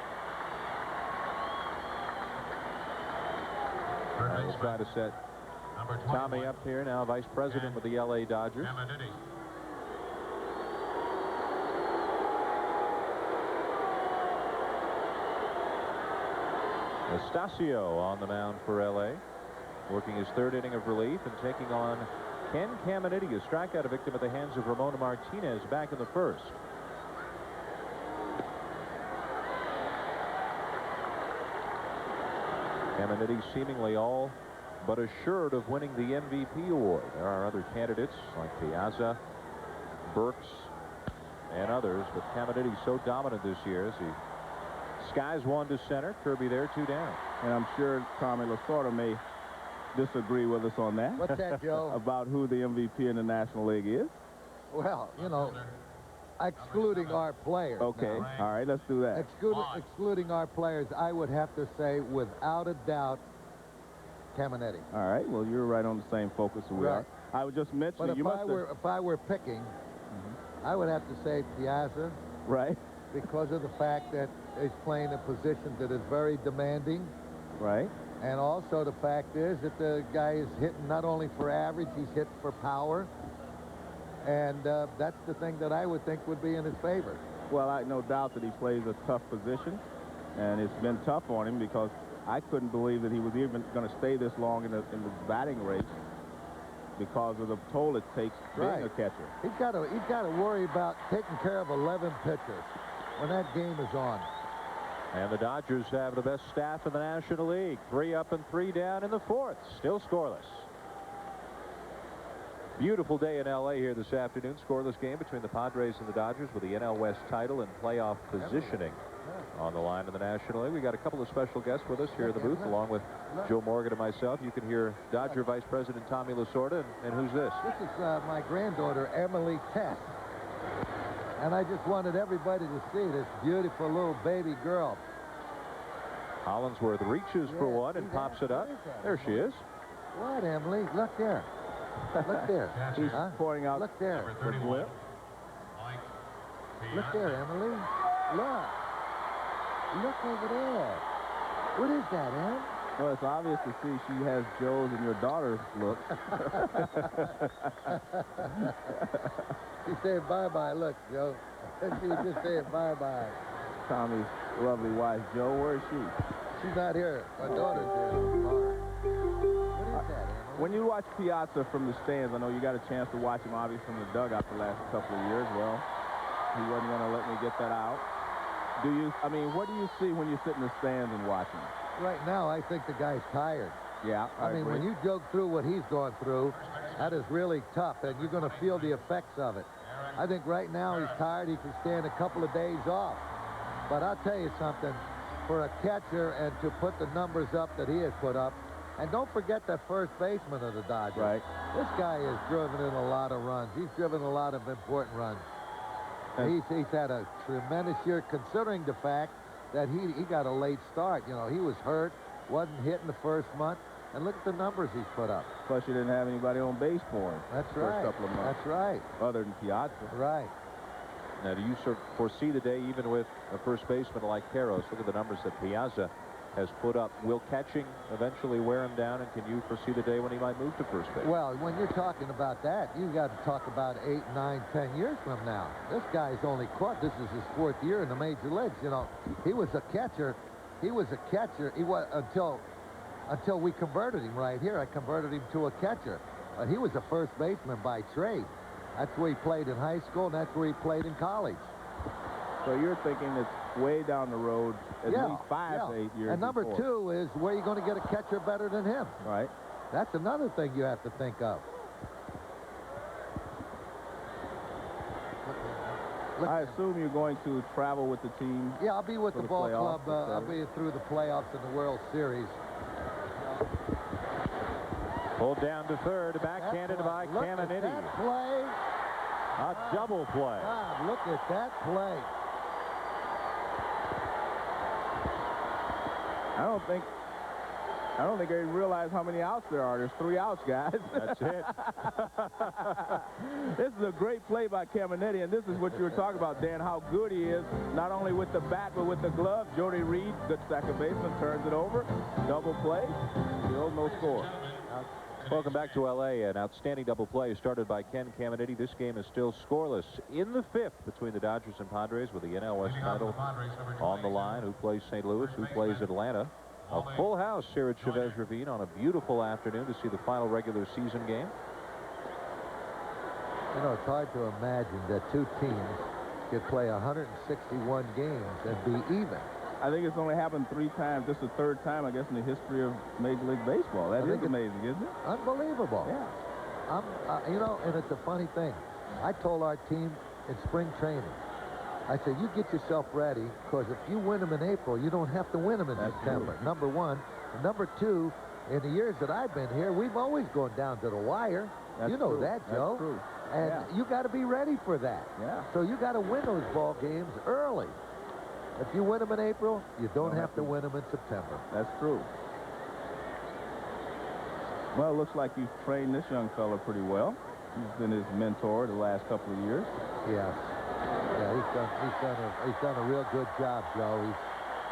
F: We'll try to set Tommy up here now, vice president with the LA Dodgers. Astacio on the mound for LA, working his third inning of relief and taking on Ken Caminiti, a strikeout victim at the hands of Ramon Martinez back in the first. Caminiti seemingly all but assured of winning the MVP award. There are other candidates like Piazza, Burks, and others, but Caminiti so dominant this year as he skies one to center. Kirby there, 2 down.
D: And I'm sure Tommy Lasorda may disagree with us on that.
H: What's that, Joe?
D: About who the MVP in the National League is.
H: Well, you know, excluding our players.
D: Okay,
H: now.
D: all right, let's do that.
H: Excluding our players, I would have to say, without a doubt, Caminiti.
D: All right, well, you're right on the same focus we are. I would just mention,
H: but if I were picking, I would have to say Piazza.
D: Right.
H: Because of the fact that he's playing a position that is very demanding.
D: Right.
H: And also the fact is that the guy is hitting not only for average, he's hitting for power. And that's the thing that I would think would be in his favor.
D: Well, I no doubt that he plays a tough position. And it's been tough on him because I couldn't believe that he was even going to stay this long in the batting race because of the toll it takes being a catcher.
H: He's got to worry about taking care of 11 pitchers when that game is on.
F: And the Dodgers have the best staff in the National League. 3 up and 3 down in the fourth. Still scoreless. Beautiful day in LA here this afternoon. Scoreless game between the Padres and the Dodgers with the NL West title and playoff positioning on the line in the National League. We got a couple of special guests with us here in the booth, along with Joe Morgan and myself. You can hear Dodger Vice President Tommy Lasorda. And who's this?
H: This is my granddaughter, Emily Tess. And I just wanted everybody to see this beautiful little baby girl.
F: Hollinsworth reaches for one and pops it up. There she is.
H: What, Emily? Look there. Look there.
D: He's pouring out.
H: Look there.
D: The blip.
H: Look there, Emily. Look. Look over there. What is that, Em?
D: Well, it's obvious to see she has Joe's and your daughter's look.
H: She's saying bye-bye. Look, Joe. She was just saying bye-bye.
D: Tommy's lovely wife, Joe. Where is she?
H: She's not here. My daughter's here. What is that, Emily?
D: When you watch Piazza from the stands, I know you got a chance to watch him, obviously, from the dugout the last couple of years. Well, he wasn't going to let me get that out. What do you see when you sit in the stands and watch him?
H: Right now, I think the guy's tired.
D: Yeah,
H: I mean, when you go through what he's going through, that is really tough, and you're going to feel the effects of it. I think right now he's tired. He can stand a couple of days off. But I'll tell you something, for a catcher and to put the numbers up that he has put up, and don't forget that first baseman of the Dodgers.
D: Right.
H: This guy has driven in a lot of runs. He's driven a lot of important runs. He's had a tremendous year, considering the fact that he got a late start. You know, he was hurt, wasn't hitting the first month, and look at the numbers he's put up.
D: Plus, you didn't have anybody on base for him.
H: That's
D: the
H: right.
D: First couple of months.
H: That's right.
D: Other than Piazza.
H: Right.
F: Now, do you foresee the day, even with a first baseman like Queiroz? Look at the numbers that Piazza has put up. Will catching eventually wear him down, and can you foresee the day when he might move to first base?
H: Well, when you're talking about that, you got to talk about 8, 9, 10 years from now. This guy's only caught. This is his 4th year in the major leagues. You know, he was a catcher. He was a catcher. He was until we converted him right here. I converted him to a catcher. But he was a first baseman by trade. That's where he played in high school, and that's where he played in college.
D: So you're thinking it's way down the road, at least 5 to 8 years.
H: And number
D: before.
H: 2 is where you're going to get a catcher better than him.
D: Right.
H: That's another thing you have to think of.
D: I assume you're going to travel with the team.
H: Yeah, I'll be with the ball
D: playoffs,
H: club. I'll be through the playoffs and the World Series.
F: Pulled down to third, backhanded by Caminiti.
H: That play.
F: A double play.
H: God, look at that play.
D: I don't think they realize how many outs there are. There's 3 outs, guys.
F: That's it.
D: This is a great play by Caminiti, and this is what you were talking about, Dan, how good he is, not only with the bat, but with the glove. Jody Reed, good second baseman, turns it over. Double play. Still no score.
F: Welcome back to L.A. An outstanding double play started by Ken Caminiti. This game is still scoreless in the 5th between the Dodgers and Padres, with the NL West title on the line. Who plays St. Louis? Who plays Atlanta? A full house here at Chavez Ravine on a beautiful afternoon to see the final regular season game.
H: You know, it's hard to imagine that 2 teams could play 161 games and be even.
D: I think it's only happened 3 times. This is the 3rd time, I guess, in the history of Major League Baseball. That is amazing, isn't it?
H: Unbelievable.
D: Yeah.
H: You know, and it's a funny thing. I told our team in spring training, I said, you get yourself ready, because if you win them in April, you don't have to win them in September. True. Number 1. And number 2, in the years that I've been here, we've always gone down to the wire. You know that, Joe.
D: That's true.
H: And you got to be ready for that.
D: Yeah.
H: So you got to win those ball games early. If you win them in April, you don't have to win them in September.
D: That's true. Well, it looks like you've trained this young fella pretty well. He's been his mentor the last couple of years.
H: Yes. Yeah, he's done a real good job, Joe.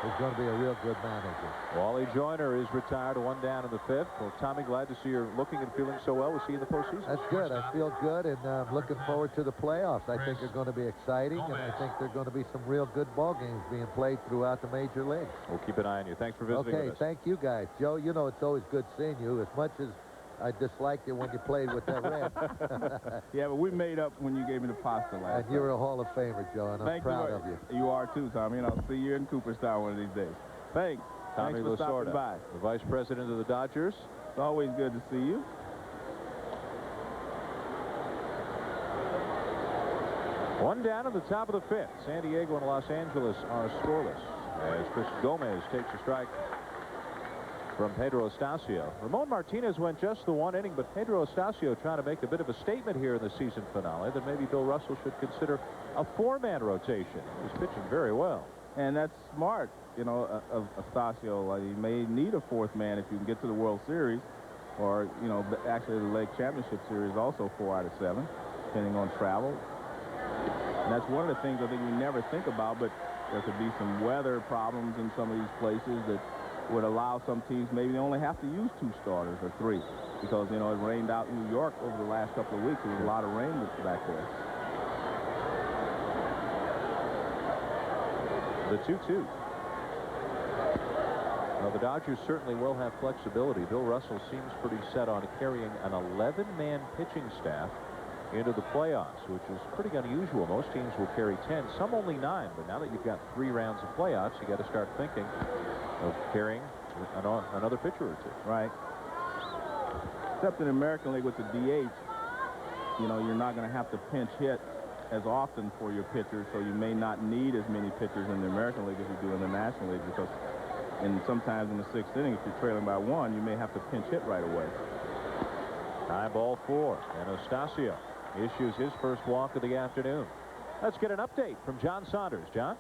H: He's going to be a real good manager.
F: Wally Joyner is retired, 1 down in the 5th. Well, Tommy, glad to see you're looking and feeling so well. We'll see you in the postseason.
H: That's good. I feel good, and I'm looking forward to the playoffs. I think they're going to be exciting, and I think there are going to be some real good ball games being played throughout the major leagues.
F: We'll keep an eye on you. Thanks for visiting with us.
H: Okay, thank you, guys. Joe, you know it's always good seeing you, as much as I disliked you when you played with that red.
D: Yeah, but we made up when you gave me the pasta last
H: And you're a Hall of Famer, Joe, and I'm proud of you.
D: You are too, Tommy, and I'll see you in Cooperstown one of these days. Thanks.
F: Tommy
D: Thanks for stopping by.
F: the vice president of the Dodgers.
D: It's always good to see you.
F: One down at the top of the 5th. San Diego and Los Angeles are scoreless as Chris Gomez takes a strike from Pedro Estacio. Ramon Martinez went just the 1 inning, but Pedro Estacio trying to make a bit of a statement here in the season finale that maybe Bill Russell should consider a 4-man rotation. He's pitching very well.
D: And that's smart, you know, of Estacio. He may need a 4th man if you can get to the World Series, or, you know, actually the League Championship Series also 4 out of 7, depending on travel. And that's one of the things I think we never think about, but there could be some weather problems in some of these places that would allow some teams maybe they only have to use 2 starters or 3, because, you know, it rained out in New York over the last couple of weeks. There was a lot of rain back there.
F: The 2-2. Well, the Dodgers certainly will have flexibility. Bill Russell seems pretty set on carrying an 11-man pitching staff into the playoffs, which is pretty unusual. Most teams will carry 10, some only 9. But now that you've got 3 rounds of playoffs, you got to start thinking of carrying another pitcher or 2.
D: Right. Except in the American League with the DH, you know, you're not going to have to pinch hit as often for your pitchers, so you may not need as many pitchers in the American League as you do in the National League, because sometimes in the 6th inning, if you're trailing by 1, you may have to pinch hit right away.
F: High ball 4, and Estacio issues his first walk of the afternoon. Let's get an update from John Saunders. John?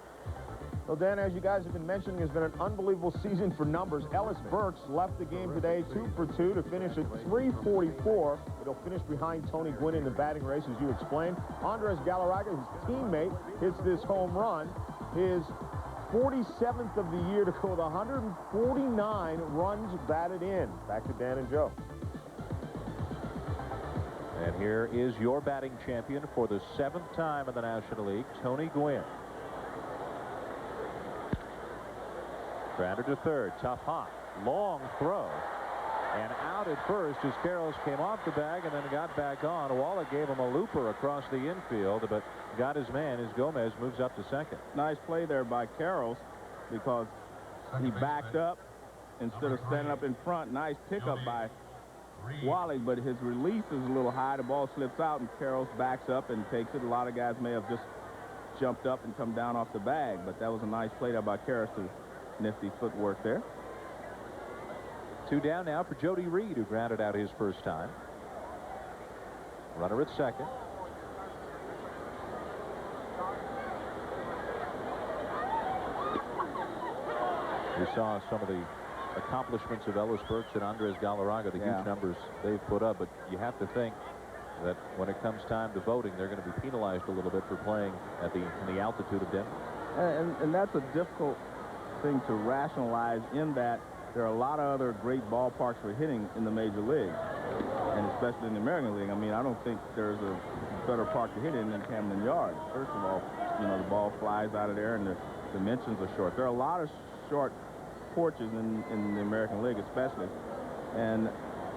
G: Well, Dan, as you guys have been mentioning, it's been an unbelievable season for numbers. Ellis Burks left the game today 2 for 2 to finish at 344. He'll finish behind Tony Gwynn in the batting race, as you explained. Andres Galarraga, his teammate, hits this home run. His 47th of the year to go with 149 runs batted in. Back to Dan and Joe.
F: And here is your batting champion for the 7th time in the National League, Tony Gwynn. Grounded to third, tough hop, long throw, and out at first as Karros came off the bag and then got back on. Wallach gave him a looper across the infield, but got his man as Gomez moves up to second.
D: Nice play there by Karros because he backed up instead of standing up in front. Nice pickup by Wallach, but his release is a little high. The ball slips out and Karros backs up and takes it. A lot of guys may have just jumped up and come down off the bag, but that was a nice play there by Karros. Nifty footwork there.
F: 2 down now for Jody Reed, who grounded out his first time. Runner at second. We saw some of the accomplishments of Ellis Burks and Andres Galarraga, the huge numbers they've put up, but you have to think that when it comes time to voting, they're going to be penalized a little bit for playing at in the altitude of Denver.
D: And that's a difficult thing to rationalize, in that there are a lot of other great ballparks for hitting in the major leagues, and especially in the American League. I mean, I don't think there's a better park to hit in than Camden Yards. First of all, you know, the ball flies out of there and the dimensions are short. There are a lot of short porches in the American League especially. And,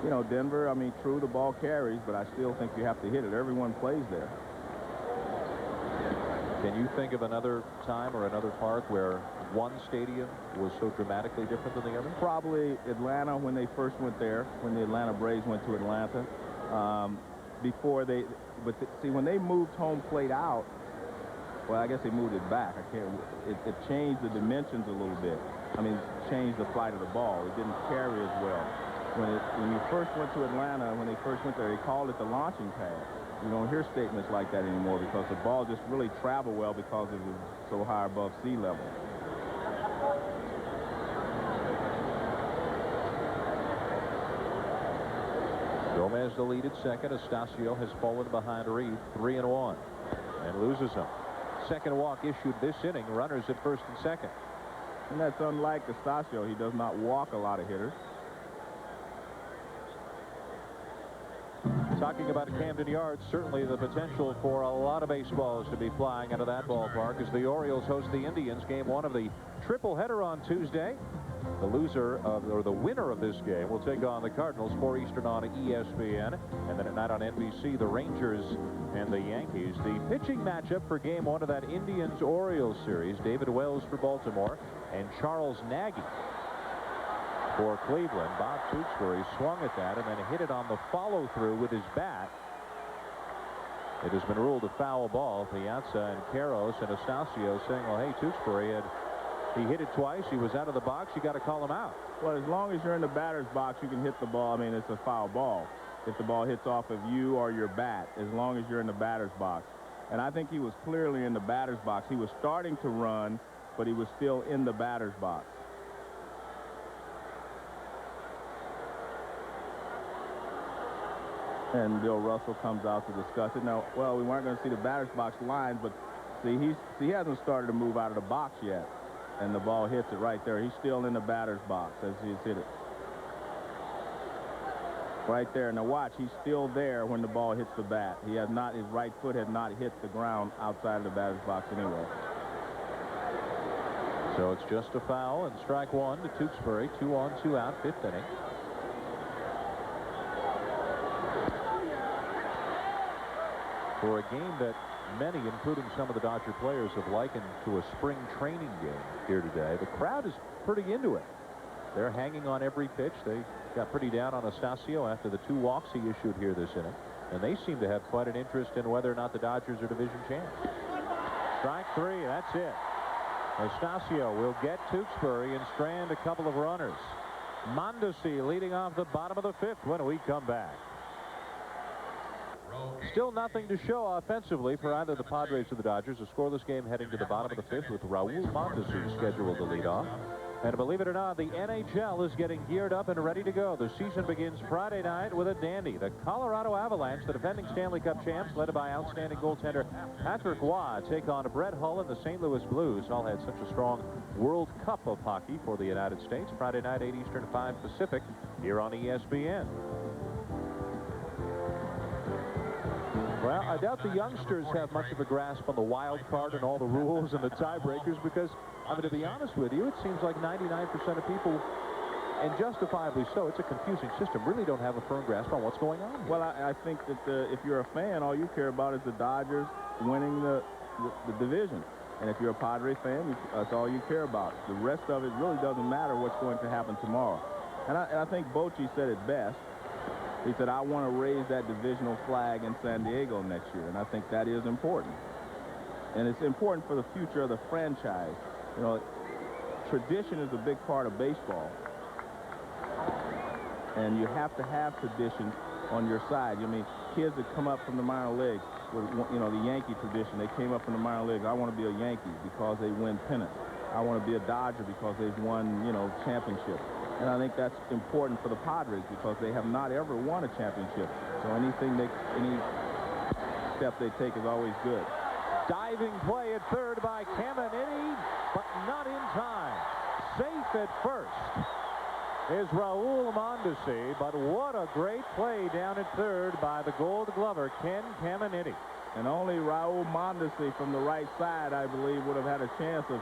D: you know, Denver, I mean, true, the ball carries, but I still think you have to hit it. Everyone plays there.
F: Can you think of another time or another park where one stadium was so dramatically different than the other?
D: Probably Atlanta when they first went there, when the Atlanta Braves went to Atlanta. See, when they moved home plate out, well, I guess they moved it back. It changed the dimensions a little bit. I mean, changed the flight of the ball. It didn't carry as well. When you first went to Atlanta, when they first went there, they called it the launching pad. You don't hear statements like that anymore because the ball just really traveled well because it was so high above sea level.
F: Gomez the lead at second. Estacio has fallen behind Reed, 3-1, and loses him. Second walk issued this inning. Runners at first and second.
D: And that's unlike Estacio. He does not walk a lot of hitters.
F: Talking about Camden Yards, certainly the potential for a lot of baseballs to be flying out of that ballpark as the Orioles host the Indians. Game 1 of the triple-header on Tuesday. The winner of this game will take on the Cardinals, 4 Eastern on ESPN. And then at night on NBC, the Rangers and the Yankees. The pitching matchup for Game 1 of that Indians-Orioles series, David Wells for Baltimore and Charles Nagy for Cleveland. Bob Tewksbury swung at that and then hit it on the follow-through with his bat. It has been ruled a foul ball. Piazza and Karros and Estacio saying, well, hey, Tewksbury he hit it twice. He was out of the box. You got to call him out.
D: Well, as long as you're in the batter's box, you can hit the ball. I mean, it's a foul ball if the ball hits off of you or your bat, as long as you're in the batter's box. And I think he was clearly in the batter's box. He was starting to run, but he was still in the batter's box. And Bill Russell comes out to discuss it. Now, well, we weren't going to see the batter's box lines, but see, he hasn't started to move out of the box yet. And the ball hits it right there. He's still in the batter's box as he's hit it. Right there. Now watch, he's still there when the ball hits the bat. He has not, his right foot had not hit the ground outside of the batter's box anyway.
F: So it's just a foul and strike 1 to Tewksbury. 2 on, 2 out, 5th inning. For a game that many, including some of the Dodger players, have likened to a spring training game here today, the crowd is pretty into it. They're hanging on every pitch. They got pretty down on Estacio after the 2 walks he issued here this inning. And they seem to have quite an interest in whether or not the Dodgers are division champs. Strike 3, that's it. Estacio will get Tewksbury and strand a couple of runners. Mondesi leading off the bottom of the 5th when we come back. Still nothing to show offensively for either the Padres or the Dodgers. A scoreless game heading to the bottom of the fifth with Raul Mondesi scheduled to lead off. And believe it or not, the NHL is getting geared up and ready to go. The season begins Friday night with a dandy. The Colorado Avalanche, the defending Stanley Cup champs, led by outstanding goaltender Patrick Roy, take on Brett Hull and the St. Louis Blues. All had such a strong World Cup of hockey for the United States. Friday night, 8 Eastern, 5 Pacific, here on ESPN. Well, I doubt the youngsters have much of a grasp on the wild card and all the rules and the tiebreakers because, I mean, to be honest with you, it seems like 99% of people, and justifiably so, it's a confusing system, really don't have a firm grasp on what's going on here.
D: Well, I think that if you're a fan, all you care about is the Dodgers winning the division. And if you're a Padres fan, that's all you care about. The rest of it really doesn't matter what's going to happen tomorrow. And I think Bochy said it best. He said, I want to raise that divisional flag in San Diego next year, and I think that is important. And it's important for the future of the franchise. You know, tradition is a big part of baseball. And you have to have tradition on your side. I mean, kids that come up from the minor leagues with, you know, the Yankee tradition. They came up from the minor leagues. I want to be a Yankee because they win pennants. I want to be a Dodger because they've won, you know, championships. And I think that's important for the Padres because they have not ever won a championship. So any step they take is always good.
F: Diving play at third by Caminiti, but not in time. Safe at first is Raul Mondesi, but what a great play down at third by the Gold Glover, Ken Caminiti.
D: And only Raul Mondesi from the right side, I believe, would have had a chance of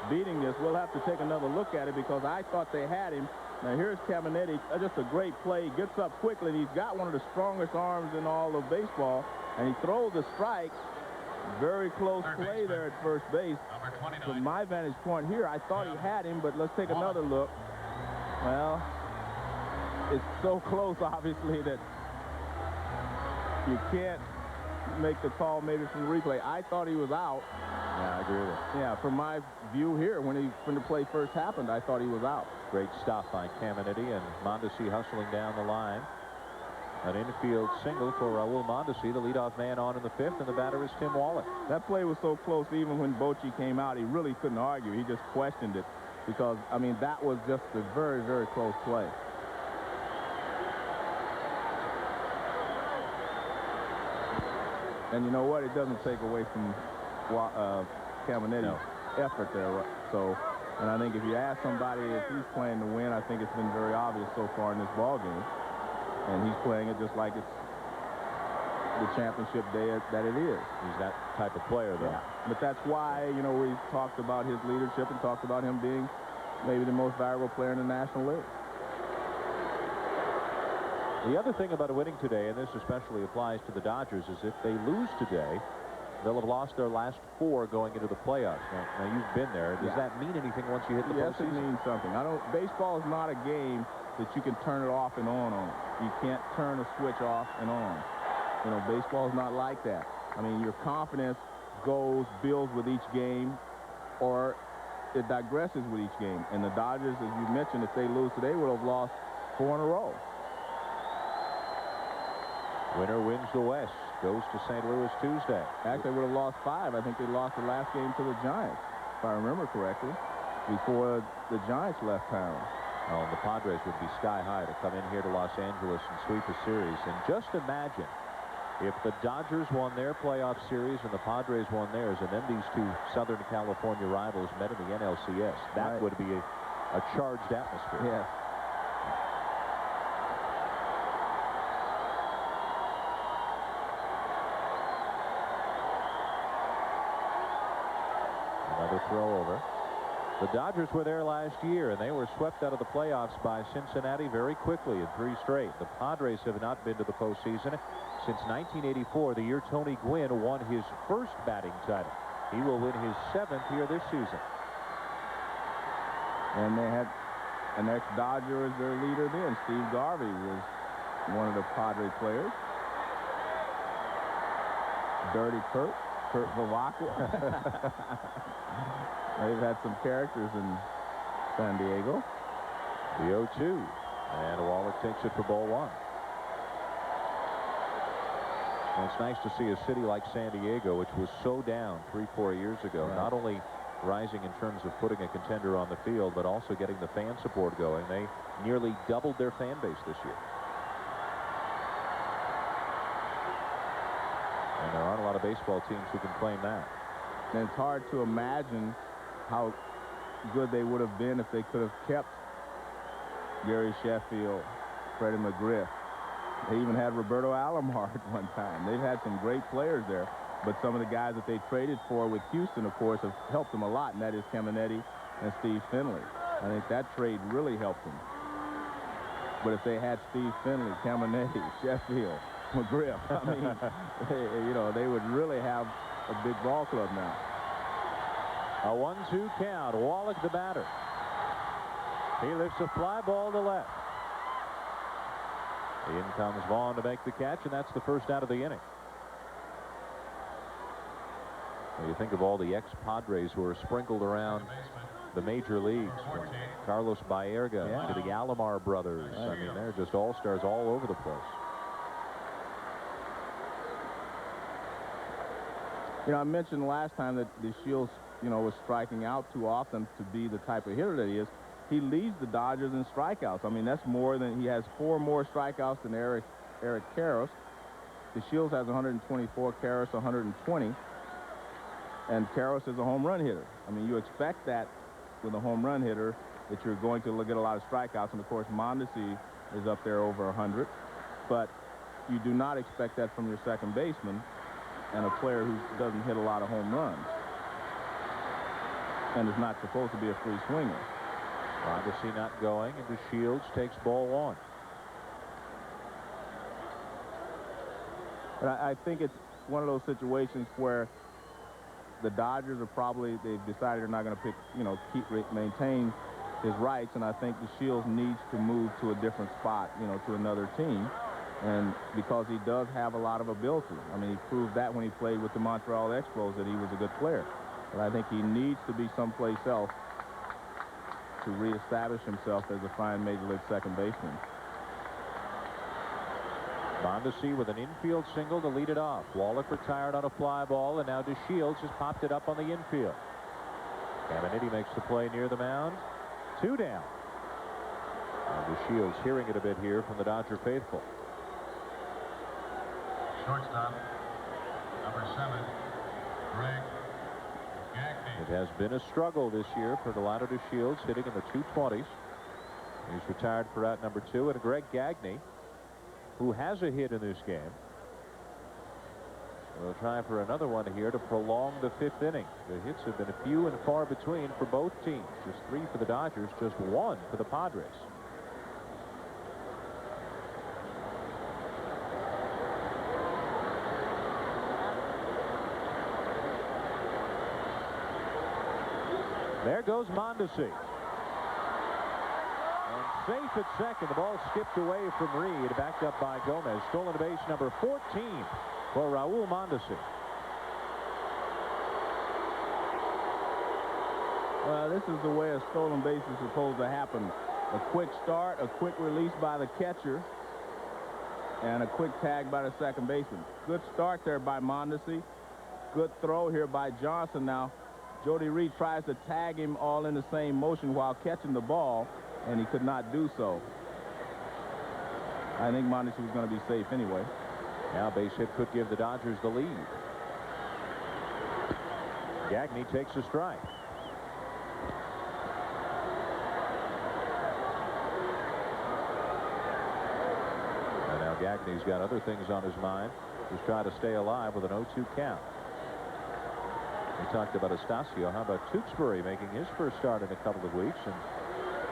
D: beating this. We'll have to take another look at it because I thought they had him. Now here's Caminiti, just a great play. He gets up quickly. He's got one of the strongest arms in all of baseball, and he throws a strike. Very close play there at first base. From my vantage point here, I thought he had him, but let's take another look. Well, it's so close, obviously, that you can't make the call maybe from the replay. I thought he was out.
F: Yeah, I agree with it.
D: Yeah, from my view here, when the play first happened, I thought he was out.
F: Great stop by Caminiti, and Mondesi hustling down the line. An infield single for Raul Mondesi, the leadoff man on in the fifth, and the batter is Tim Wallach.
D: That play was so close, even when Bochy came out, he really couldn't argue. He just questioned it because, I mean, that was just a very, very close play. And you know what? It doesn't take away from Caminiti's effort there. So, and I think if you ask somebody if he's playing to win, I think it's been very obvious so far in this ball game. And he's playing it just like it's the championship day that it is.
F: He's that type of player, though.
D: Yeah. But that's why, you know, we talked about his leadership and talked about him being maybe the most valuable player in the National League.
F: The other thing about winning today, and this especially applies to the Dodgers, is if they lose today, they'll have lost their last 4 going into the playoffs. Now you've been there. Does that mean anything once you hit the postseason?
D: Yes, it means something. Baseball is not a game that you can turn it off and on. You can't turn a switch off and on. You know, baseball is not like that. I mean, your confidence builds with each game, or it digresses with each game. And the Dodgers, as you mentioned, if they lose today, would have lost 4 in a row.
F: Winner wins the West. Goes to St. Louis Tuesday.
D: Actually, they would have lost 5. I think they lost the last game to the Giants, if I remember correctly, before the Giants left town.
F: Oh, and the Padres would be sky high to come in here to Los Angeles and sweep a series. And just imagine if the Dodgers won their playoff series and the Padres won theirs, and then these two Southern California rivals met in the NLCS. That would be a charged atmosphere.
D: Yes.
F: Another throw over. The Dodgers were there last year, and they were swept out of the playoffs by Cincinnati very quickly in 3 straight. The Padres have not been to the postseason since 1984, the year Tony Gwynn won his first batting title. He will win his 7th here this season.
D: And they had an ex-Dodger as their leader then. Steve Garvey was one of the Padre players. Dirty Kurt Vavaka. They've had some characters in San Diego.
F: The 0-2. And Wallach takes it for ball 1. And it's nice to see a city like San Diego, which was so down 3-4 years ago, not only rising in terms of putting a contender on the field, but also getting the fan support going. They nearly doubled their fan base this year. And there aren't a lot of baseball teams who can claim that.
D: And it's hard to imagine how good they would have been if they could have kept Gary Sheffield, Freddie McGriff. They even had Roberto Alomar at one time. They've had some great players there, but some of the guys that they traded for with Houston, of course, have helped them a lot, and that is Caminetti and Steve Finley. I think that trade really helped them. But if they had Steve Finley, Caminetti, Sheffield, McGriff, I mean, you know, they would really have a big ball club now.
F: A 1-2 count. Wallach the batter. He lifts a fly ball to left. In comes Vaughn to make the catch, and that's the first out of the inning. Well, you think of all the ex-Padres who are sprinkled around the major leagues, from Carlos Baerga to the Alomar brothers. I mean, they're just all-stars all over the place.
D: You know, I mentioned last time that the Shields, you know, was striking out too often to be the type of hitter that he is. He leads the Dodgers in strikeouts. I mean, that's more than, he has 4 more strikeouts than Eric Karros. The Shields has 124, Karros 120. And Karros is a home run hitter. I mean, you expect that with a home run hitter, that you're going to get a lot of strikeouts. And, of course, Mondesi is up there over 100. But you do not expect that from your second baseman and a player who doesn't hit a lot of home runs and is not supposed to be a free swinger.
F: Mondesi not going, and DeShields takes ball 1.
D: But I think it's one of those situations where the Dodgers are probably, they've decided they're not going to pick, you know, maintain his rights, and I think DeShields needs to move to a different spot, you know, to another team, and because he does have a lot of ability. I mean, he proved that when he played with the Montreal Expos that he was a good player. But I think he needs to be someplace else to reestablish himself as a fine major league second baseman.
F: Mondesi with an infield single to lead it off. Wallach retired on a fly ball, and now DeShields has popped it up on the infield. Caminetti makes the play near the mound. 2 down. And DeShields hearing it a bit here from the Dodger faithful.
E: Shortstop, number 7, Greg Gagne.
F: It has been a struggle this year for Delano DeShields, hitting in the 220s. He's retired for out number 2, and Greg Gagne, who has a hit in this game, will try for another one here to prolong the 5th inning. The hits have been few and far between for both teams. Just 3 for the Dodgers, just 1 for the Padres. There goes Mondesi. And safe at second. The ball skipped away from Reed, backed up by Gomez. Stolen base number 14 for Raul Mondesi.
D: Well, this is the way a stolen base is supposed to happen. A quick start, a quick release by the catcher, and a quick tag by the second baseman. Good start there by Mondesi. Good throw here by Johnson. Now, Jody Reed tries to tag him all in the same motion while catching the ball, and he could not do so. I think Mondesi was going to be safe anyway.
F: Now base hit could give the Dodgers the lead. Gagne takes a strike. And now Gagne's got other things on his mind. He's trying to stay alive with an 0-2 count. We talked about Estacio. How about Tewksbury making his first start in a couple of weeks and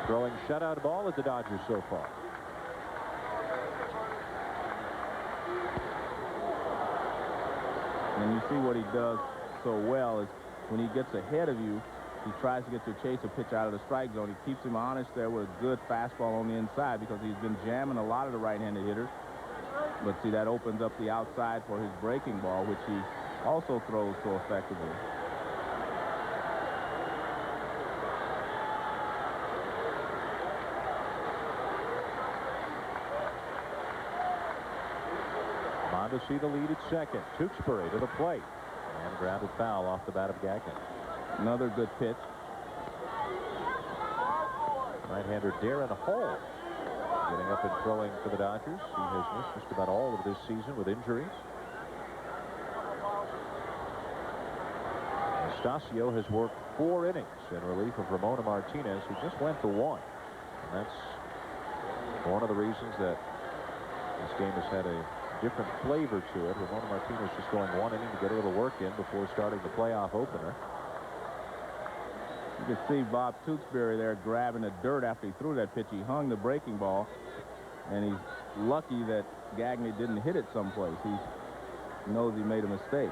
F: throwing shutout ball at the Dodgers so far?
D: And you see what he does so well is when he gets ahead of you, he tries to get to chase a pitch out of the strike zone. He keeps him honest there with a good fastball on the inside because he's been jamming a lot of the right-handed hitters. But see, that opens up the outside for his breaking ball, which he also throws so effectively.
F: Mondesi the lead at second. Tewksbury to the plate. And grounded foul off the bat of Gagnon.
D: Another good pitch.
F: Right-hander Darren Hall getting up and throwing for the Dodgers. He has missed just about all of this season with injuries. Estacio has worked 4 innings in relief of Ramon Martinez, who just went to 1. And that's one of the reasons that this game has had a different flavor to it. Ramon Martinez just going 1 inning to get a little work in before starting the playoff opener.
D: You can see Bob Tewksbury there grabbing the dirt after he threw that pitch. He hung the breaking ball, and he's lucky that Gagne didn't hit it someplace. He knows he made a mistake.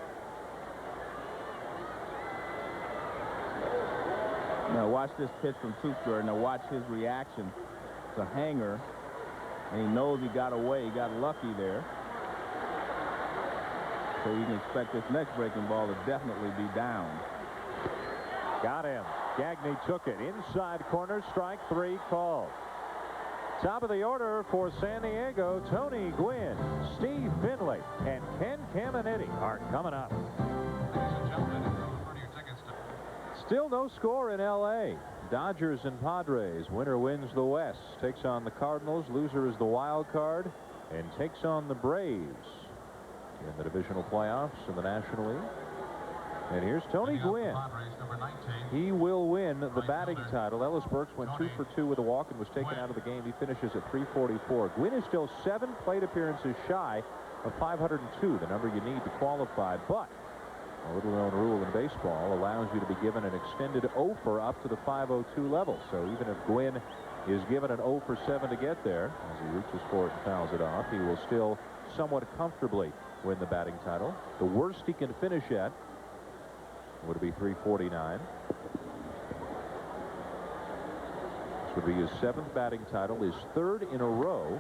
D: Now watch this pitch from Tewksbury. Now watch his reaction to Hanger, and he knows he got away. He got lucky there. So you can expect this next breaking ball to definitely be down.
F: Got him. Gagne took it. Inside corner, strike 3 called. Top of the order for San Diego, Tony Gwynn, Steve Finley, and Ken Caminiti are coming up. Still no score in L.A. Dodgers and Padres. Winner wins the West. Takes on the Cardinals. Loser is the wild card and takes on the Braves in the divisional playoffs in the National League. And here's Tony Gwynn. He will win the batting title. Ellis Burks went 2 for 2 with a walk and was taken out of the game. He finishes at 344. Gwynn is still 7 plate appearances shy of 502, the number you need to qualify. But a little-known rule in baseball allows you to be given an extended 0 for up to the 502 level. So even if Gwynn is given an 0 for 7 to get there, as he reaches for it and fouls it off, he will still somewhat comfortably win the batting title. The worst he can finish at would be 349. This would be his 7th batting title, his 3rd in a row.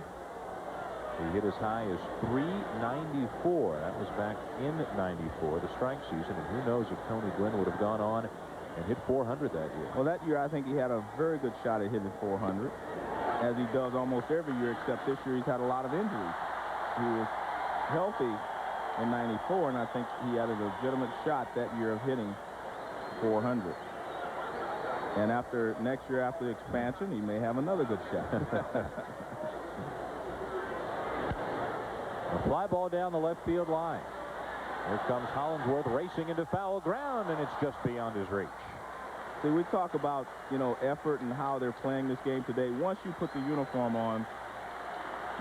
F: He hit as high as 394. That was back in '94, the strike season. And who knows if Tony Gwynn would have gone on and hit 400 that year.
D: Well, that year I think he had a very good shot at hitting 400, as he does almost every year, except this year he's had a lot of injuries. He was healthy in '94, and I think he had a legitimate shot that year of hitting 400. And after next year, after the expansion, he may have another good shot.
F: A fly ball down the left field line. Here comes Hollingsworth racing into foul ground, and it's just beyond his reach.
D: See, we talk about, you know, effort and how they're playing this game today. Once you put the uniform on,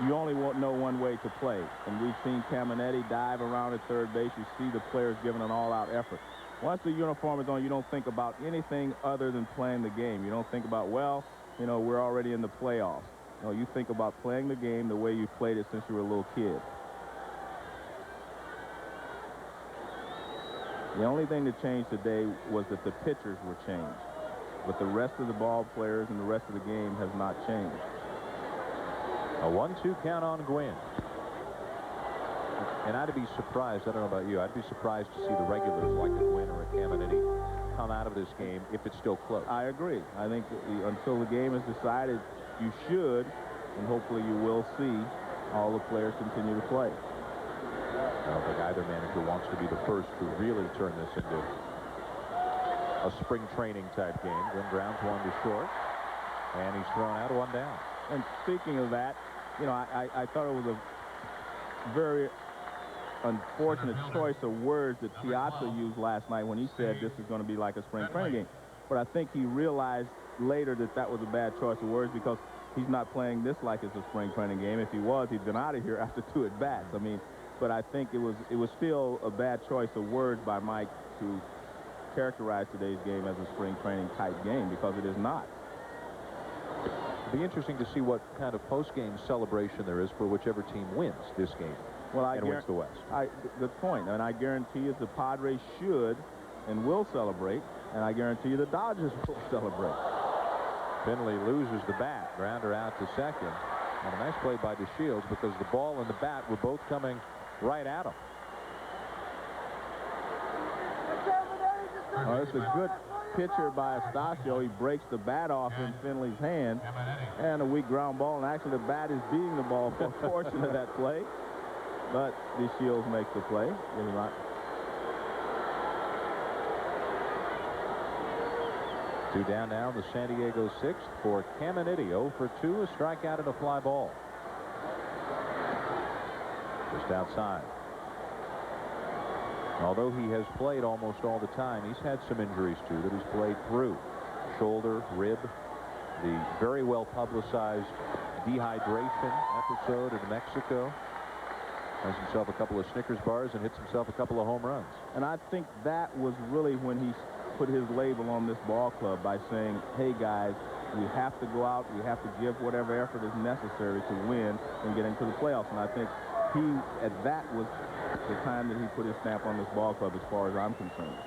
D: you only know one way to play. And we've seen Caminiti dive around at third base. You see the players giving an all-out effort. Once the uniform is on, you don't think about anything other than playing the game. You don't think about, well, you know, we're already in the playoffs. No, you think about playing the game the way you played it since you were a little kid. The only thing that changed today was that the pitchers were changed. But the rest of the ball players and the rest of the game has not changed.
F: A 1-2 count on Gwynn. And I'd be surprised, I don't know about you, I'd be surprised to see the regulars like a Gwynn or a Caminiti come out of this game if it's still close.
D: I agree. I think until the game is decided, you should, and hopefully you will see all the players continue to play.
F: I don't think either manager wants to be the first to really turn this into a spring training type game. Gwynn grounds 1 to short, and he's thrown out 1 down.
D: And speaking of that, you know, I thought it was a very unfortunate choice of words that Piazza used last night when he said this is going to be like a spring training game. But I think he realized later that that was a bad choice of words, because he's not playing this like it's a spring training game. If he was, he'd been out of here after 2 at-bats. I mean, but I think it was still a bad choice of words by Mike to characterize today's game as a spring training type game, because it is not.
F: It'll be interesting to see what kind of post-game celebration there is for whichever team wins this game.
D: Well,
F: and wins the West.
D: Good point. And I guarantee you the Padres should and will celebrate, and I guarantee you the Dodgers will celebrate.
F: Finley loses the bat. Grounder out to second. And a nice play by DeShields, because the ball and the bat were both coming right at him.
D: Oh, it's a good pitcher by Estacio. He breaks the bat off in Finley's hand, and a weak ground ball. And actually, the bat is beating the ball for a portion of that play. But the Shields make the play.
F: Two down now, the San Diego sixth for Caminiti. 0 for 2, a strikeout and a fly ball. Just outside. Although he has played almost all the time, he's had some injuries too that he's played through. Shoulder, rib, the very well publicized dehydration episode in Mexico. Has himself a couple of Snickers bars and hits himself a couple of home runs.
D: And I think that was really when he put his label on this ball club by saying, hey guys, we have to go out, we have to give whatever effort is necessary to win and get into the playoffs. And I think that was the time that he put his stamp on this ball club as far as I'm concerned.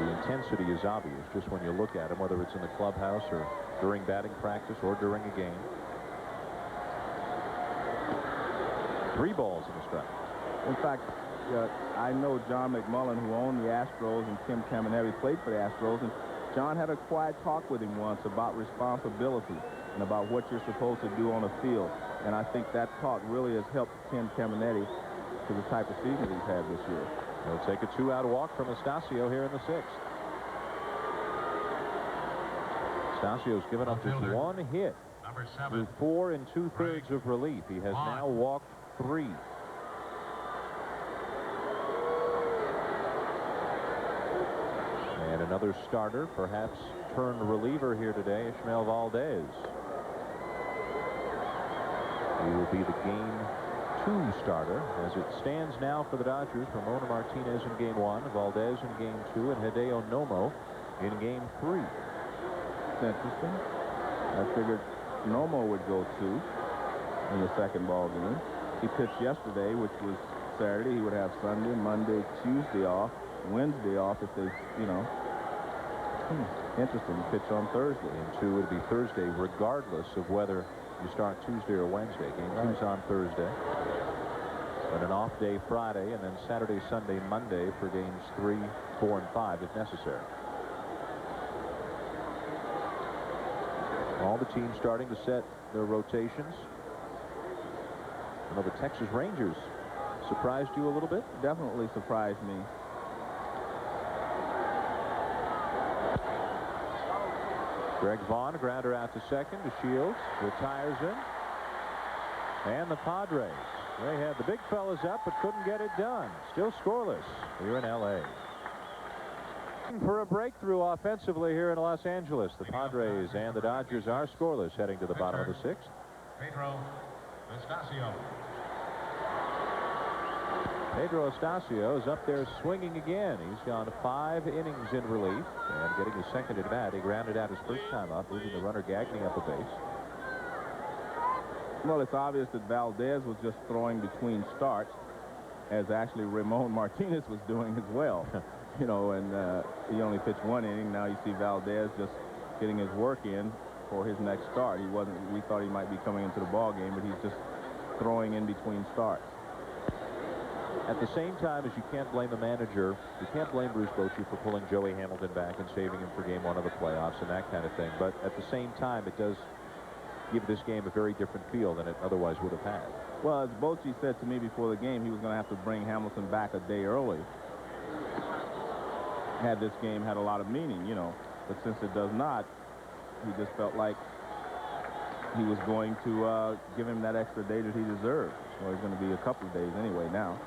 F: The intensity is obvious just when you look at him, whether it's in the clubhouse or during batting practice or during a game. 3 balls and a strike.
D: In fact, I know John McMullen, who owned the Astros, and Tim Caminiti played for the Astros, and John had a quiet talk with him once about responsibility and about what you're supposed to do on the field. And I think that talk really has helped Tim Caminiti to the type of season he's had this year.
F: He'll take a 2-out walk from Estacio here in the 6th. Estacios given up just 1 hit through 4 2/3 of relief. He has now walked 3. And another starter, perhaps turned reliever here today, Ishmael Valdez. He will be the Game 2 starter as it stands now for the Dodgers. Ramona Martinez in Game 1, Valdez in Game 2, and Hideo Nomo in Game 3.
D: It's interesting. I figured Nomo would go 2 in the second ball game. He pitched yesterday, which was Saturday. He would have Sunday, Monday, Tuesday off, Wednesday off if they, interesting. Pitch on Thursday.
F: Game 2 would be Thursday, regardless of whether you start Tuesday or Wednesday. Game 2's on Thursday. But an off day Friday, and then Saturday, Sunday, Monday for games 3, 4, and 5 if necessary. All the teams starting to set their rotations. I know the Texas Rangers surprised you a little bit?
D: Definitely surprised me.
F: Greg Vaughn, grounder out to second to Shields, retires him. And the Padres, they had the big fellas up but couldn't get it done. Still scoreless here in L.A. For a breakthrough offensively here in Los Angeles. The Padres and the Dodgers are scoreless heading to the bottom of the 6th.
E: Pedro Estacio.
F: Pedro Estacio is up there swinging again. He's gone 5 innings in relief and getting his second at bat. He grounded out his first time up, moving the runner Gagne up a base.
D: Well, it's obvious that Valdez was just throwing between starts, as actually Ramon Martinez was doing as well. And he only pitched 1 inning. Now you see Valdez just getting his work in for his next start. We thought he might be coming into the ball game, but he's just throwing in between starts.
F: At the same time as you can't blame the manager, you can't blame Bruce Bochy for pulling Joey Hamilton back and saving him for Game 1 of the playoffs and that kind of thing. But at the same time, it does give this game a very different feel than it otherwise would have had.
D: Well, as Bochy said to me before the game, he was going to have to bring Hamilton back a day early. Had this game had a lot of meaning, But since it does not, he just felt like he was going to give him that extra day that he deserved. Well, it's going to be a couple of days anyway now.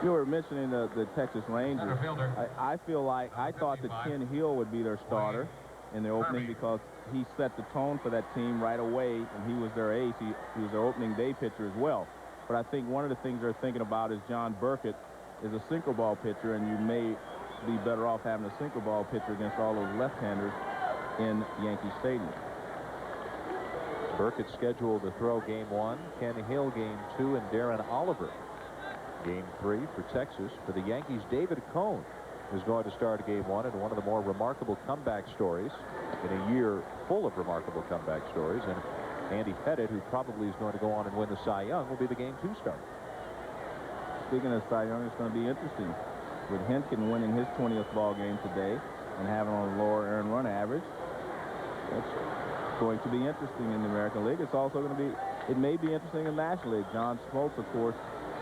D: You were mentioning the Texas Rangers. I feel like I thought that Ken Hill would be their starter in their opening because he set the tone for that team right away, and he was their ace. He was their opening day pitcher as well. But I think one of the things they're thinking about is John Burkett is a sinker ball pitcher, and you may be better off having a sinker ball pitcher against all those left-handers in Yankee Stadium.
F: Burkett scheduled to throw Game 1, Ken Hill Game 2, and Darren Oliver Game 3 for Texas. For the Yankees, David Cone is going to start Game 1 in one of the more remarkable comeback stories in a year full of remarkable comeback stories. And Andy Pettit, who probably is going to go on and win the Cy Young, will be the Game 2 starter.
D: Speaking of Cy Young, it's going to be interesting. With Henkin winning his 20th ball game today and having a lower earned run average, That's going to be interesting in the American League. It's also going to be, it may be interesting in the National League. John Smoltz, of course,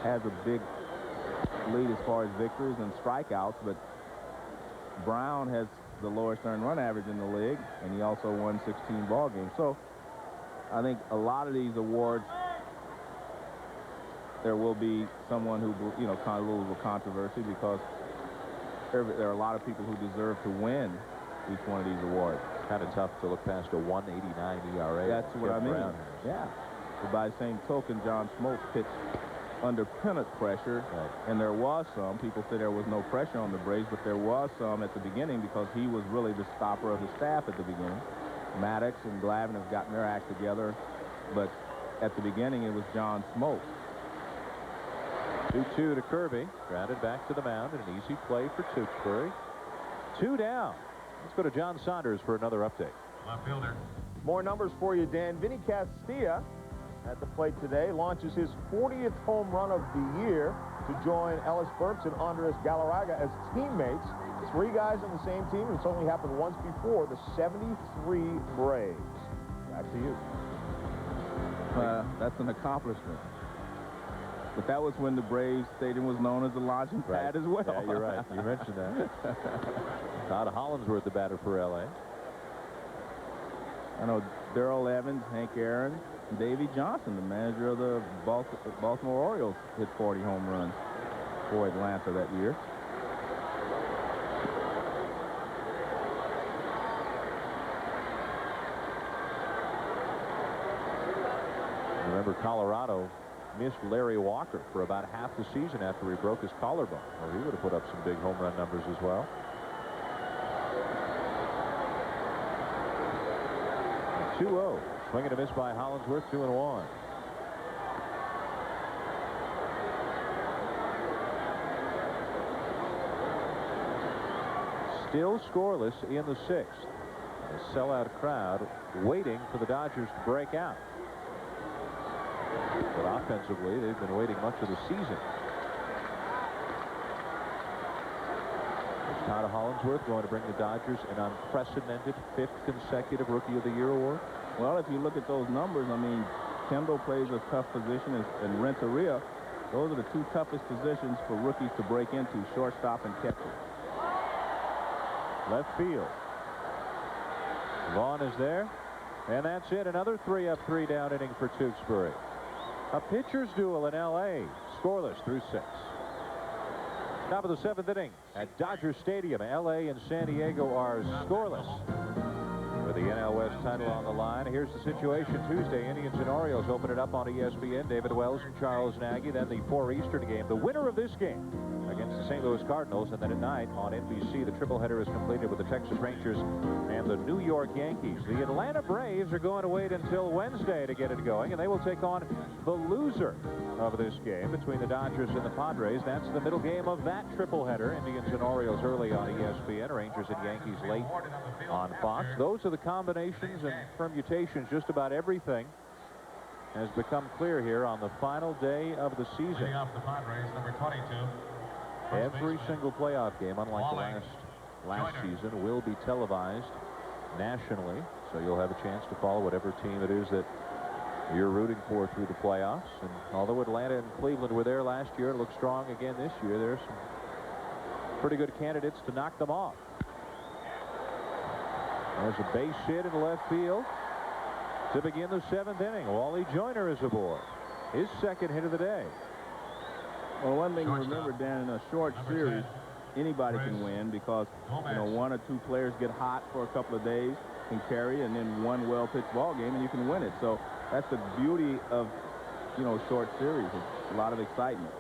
D: has a big lead as far as victories and strikeouts, but Brown has the lowest earned run average in the league, and he also won 16 ball games. So I think a lot of these awards, there will be someone who, you know, kind of a little controversy, because there are a lot of people who deserve to win each one of these awards.
F: Kind of tough to look past a 1.89 ERA.
D: That's what I mean.
F: Brown.
D: Yeah. But by the same token, John Smoltz pitched under pennant pressure,
F: right.
D: And there was some. People say there was no pressure on the Braves, but there was some at the beginning, because he was really the stopper of the staff at the beginning. Maddox and Glavine have gotten their act together, but at the beginning it was John Smoltz.
F: 2-2 to Kirby. Grounded back to the mound. An easy play for Tewksbury. 2 down. Let's go to John Saunders for another update.
E: Left fielder.
G: More numbers for you, Dan. Vinny Castilla at the plate today launches his 40th home run of the year to join Ellis Burks and Andres Galarraga as teammates. 3 guys on the same team. It's only happened once before. The 73 Braves. Back to you.
D: That's an accomplishment. But that was when the Braves Stadium was known as the launching pad as well.
F: Yeah, you're right. You mentioned that. Todd Hollinsworth, the batter for L.A.
D: I know Darrell Evans, Hank Aaron, and Davey Johnson, the manager of the Baltimore Orioles, hit 40 home runs for Atlanta that year.
F: Remember, Colorado missed Larry Walker for about half the season after he broke his collarbone, or he would have put up some big home run numbers as well. 2-0. Swing and a miss by Hollinsworth. 2-1. Still scoreless in the 6th. A sellout crowd waiting for the Dodgers to break out. But offensively, they've been waiting much of the season. Is Todd Hollinsworth going to bring the Dodgers an unprecedented 5th consecutive Rookie of the Year award?
D: Well, if you look at those numbers, I mean, Kendall plays a tough position, and Renteria, those are the 2 toughest positions for rookies to break into, shortstop and catcher.
F: Left field. Vaughn is there, and that's it. Another 3-up, 3-down inning for Tewksbury. A pitcher's duel in L.A. Scoreless through 6. Top of the 7th inning at Dodger Stadium. L.A. and San Diego are scoreless. With the NL West title on the line, here's the situation Tuesday. Indians and Orioles open it up on ESPN. David Wells and Charles Nagy. Then the 4 Eastern game. The winner of this game against the St. Louis Cardinals, and then at night on NBC, the tripleheader is completed with the Texas Rangers and the New York Yankees. The Atlanta Braves are going to wait until Wednesday to get it going, and they will take on the loser of this game between the Dodgers and the Padres. That's the middle game of that tripleheader. Indians and Orioles early on ESPN, Rangers and Yankees late on Fox. Those are the combinations and permutations. Just about everything has become clear here on the final day of the season.
E: Leading off the Padres, number 22.
F: Every single playoff game, unlike the last season, will be televised nationally, so you'll have a chance to follow whatever team it is that you're rooting for through the playoffs. And although Atlanta and Cleveland were there last year and look strong again this year, there's some pretty good candidates to knock them off. There's a base hit in left field to begin the 7th inning. Wally Joyner is aboard. His 2nd hit of the day.
D: Well, one thing to remember, Dan, in a short series, anybody can win, because, you know, 1 or 2 players get hot for a couple of days, can carry, and then 1 well-pitched ball game, and you can win it. So that's the beauty of, you know, short series. It's a lot of excitement.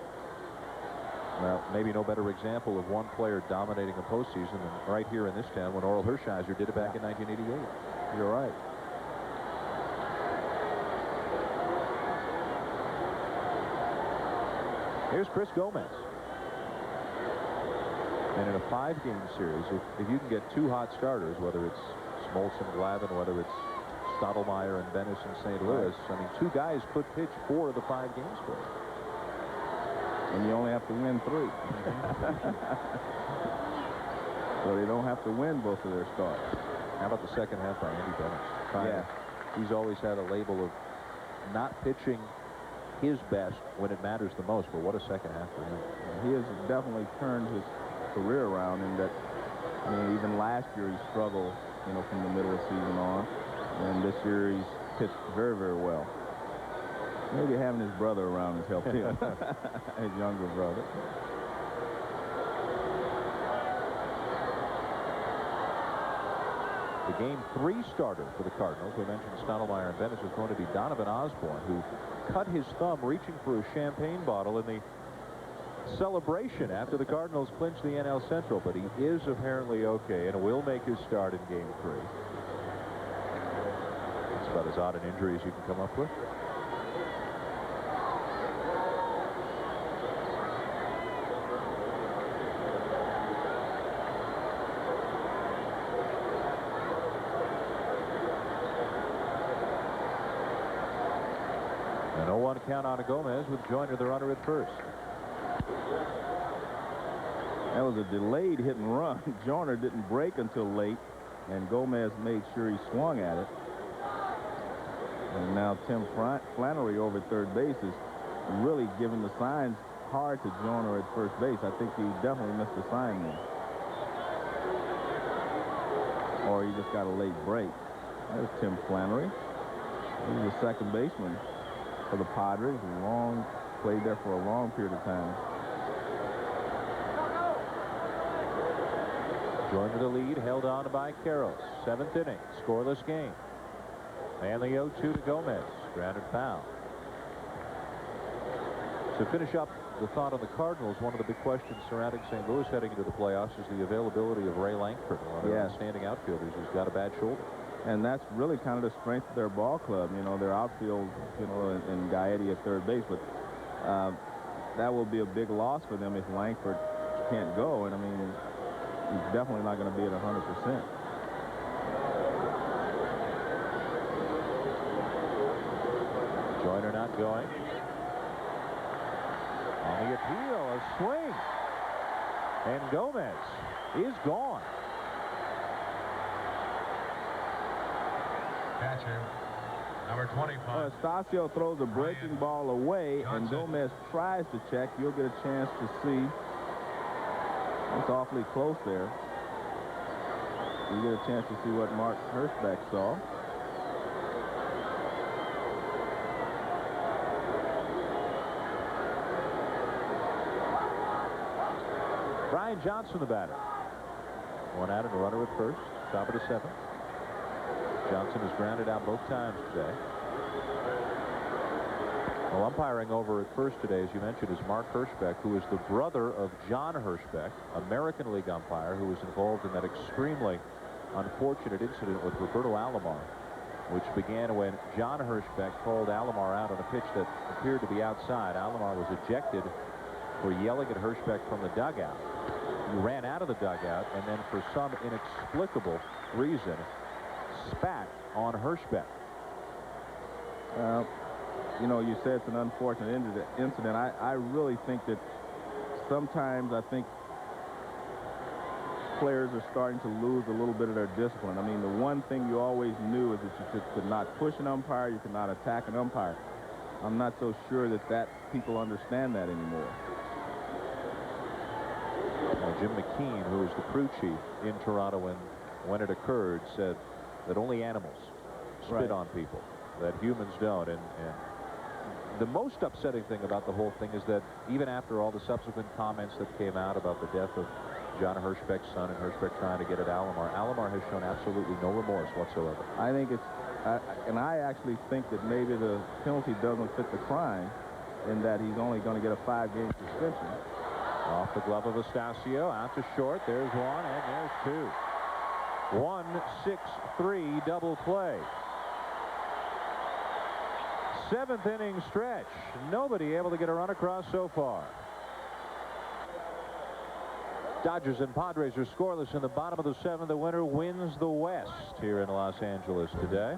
F: Well, maybe no better example of one player dominating a postseason than right here in this town when Orel Hershiser did it back in 1988. You're right. Here's Chris Gomez. And in a 5-game series, if you can get 2 hot starters, whether it's Smoltz and Glavine, whether it's Stottlemyre and Bennis in St. Louis, I mean, 2 guys could pitch 4 of the 5 games for you.
D: And you only have to win 3. So they don't have to win both of their starts.
F: How about the second half by Andy Bennett? He's always had a label of not pitching his best when it matters the most, but what a second half for him.
D: He has definitely turned his career around in that, I mean, even last year he struggled, you know, from the middle of the season on, and this year he's pitched very, very well. Maybe having his brother around has helped him, his younger brother.
F: The Game 3 starter for the Cardinals, we mentioned Stottlemyre and Bennett, is going to be Donovan Osborne, who cut his thumb reaching for a champagne bottle in the celebration after the Cardinals clinched the NL Central, but he is apparently okay and will make his start in Game 3. That's about as odd an injury as you can come up with. An 0-1 count on Gomez with Joyner the runner at first.
D: That was a delayed hit and run. Joyner didn't break until late, and Gomez made sure he swung at it. And now Tim Flannery over at third base is really giving the signs hard to Joyner at first base. I think he definitely missed the sign there. Or he just got a late break. There's Tim Flannery. He's the second baseman for the Padres. Played there for a long period of time.
F: Joyner the lead, held on by Karros. 7th inning, scoreless game. And the 0-2 to Gomez. Grounded foul. To finish up the thought on the Cardinals, one of the big questions surrounding St. Louis heading into the playoffs is the availability of Ray Lankford, one of their outstanding outfielders who's got a bad shoulder.
D: And that's really kind of the strength of their ball club. You know, their outfield, you know, and Gaetti at third base. But that will be a big loss for them if Lankford can't go. And, I mean, he's definitely not going to be at 100%.
F: Joyner not going. On the appeal, a swing. And Gomez is gone.
E: Catcher, number 25.
D: Estacio throws a breaking ball away, and Gomez tries to check. You'll get a chance to see. It's awfully close there. You get a chance to see what Mark Hirschbeck saw.
F: Brian Johnson, the batter. One out and a runner at first. Top of the 7th. Johnson has grounded out both times today. Well, umpiring over at first today, as you mentioned, is Mark Hirschbeck, who is the brother of John Hirschbeck, American League umpire, who was involved in that extremely unfortunate incident with Roberto Alomar, which began when John Hirschbeck called Alomar out on a pitch that appeared to be outside. Alomar was ejected for yelling at Hirschbeck from the dugout. He ran out of the dugout and then, for some inexplicable reason, spat on Hirschbeck.
D: You know, you said it's an unfortunate incident. I really think that sometimes I think players are starting to lose a little bit of their discipline. I mean, the one thing you always knew is that you could not push an umpire, you could not attack an umpire. I'm not so sure that people understand that anymore.
F: Jim McKean, who was the crew chief in Toronto when it occurred, said that only animals spit on people, that humans don't. And the most upsetting thing about the whole thing is that even after all the subsequent comments that came out about the death of John Hirschbeck's son and Hirschbeck trying to get at Alomar, Alomar has shown absolutely no remorse whatsoever.
D: I think it's, and I actually think that maybe the penalty doesn't fit the crime in that he's only going to get a 5-game suspension.
F: Off the glove of Estacio, out to short. There's one, and there's 2. 1-6-3 double play. 7th inning stretch. Nobody able to get a run across so far. Dodgers and Padres are scoreless in the bottom of the 7th. The winner wins the West here in Los Angeles today.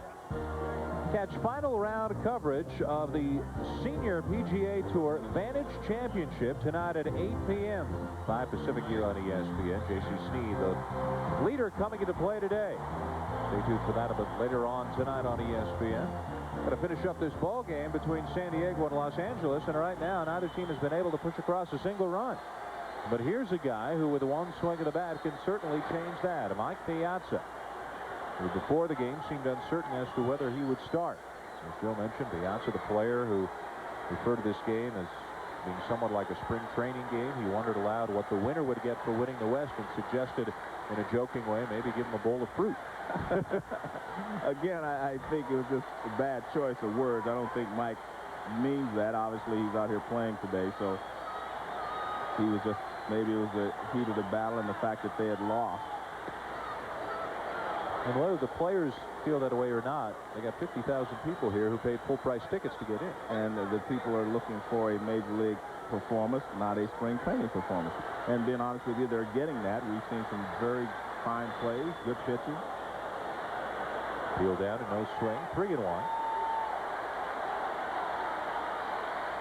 F: Catch final round coverage of the Senior PGA Tour Vantage Championship tonight at 8 p.m. 5 Pacific here on ESPN. J.C. Sneed, the leader, coming into play today. Stay tuned for that a bit later on tonight on ESPN. Going to finish up this ball game between San Diego and Los Angeles, and right now neither team has been able to push across a single run. But here's a guy who with one swing of the bat can certainly change that. Mike Piazza, who before the game seemed uncertain as to whether he would start. As Joe mentioned, Piazza, the player who referred to this game as being somewhat like a spring training game. He wondered aloud what the winner would get for winning the West and suggested in a joking way maybe give him a bowl of fruit.
D: Again, I think it was just a bad choice of words. I don't think Mike means that. Obviously, he's out here playing today, so he was just, maybe it was the heat of the battle and the fact that they had lost.
F: And whether the players feel that way or not, they got 50,000 people here who paid full-price tickets to get in.
D: And the people are looking for a major league performance, not a spring training performance. And being honest with you, they're getting that. We've seen some very fine plays, good pitching.
F: Peel down and no swing, 3-1.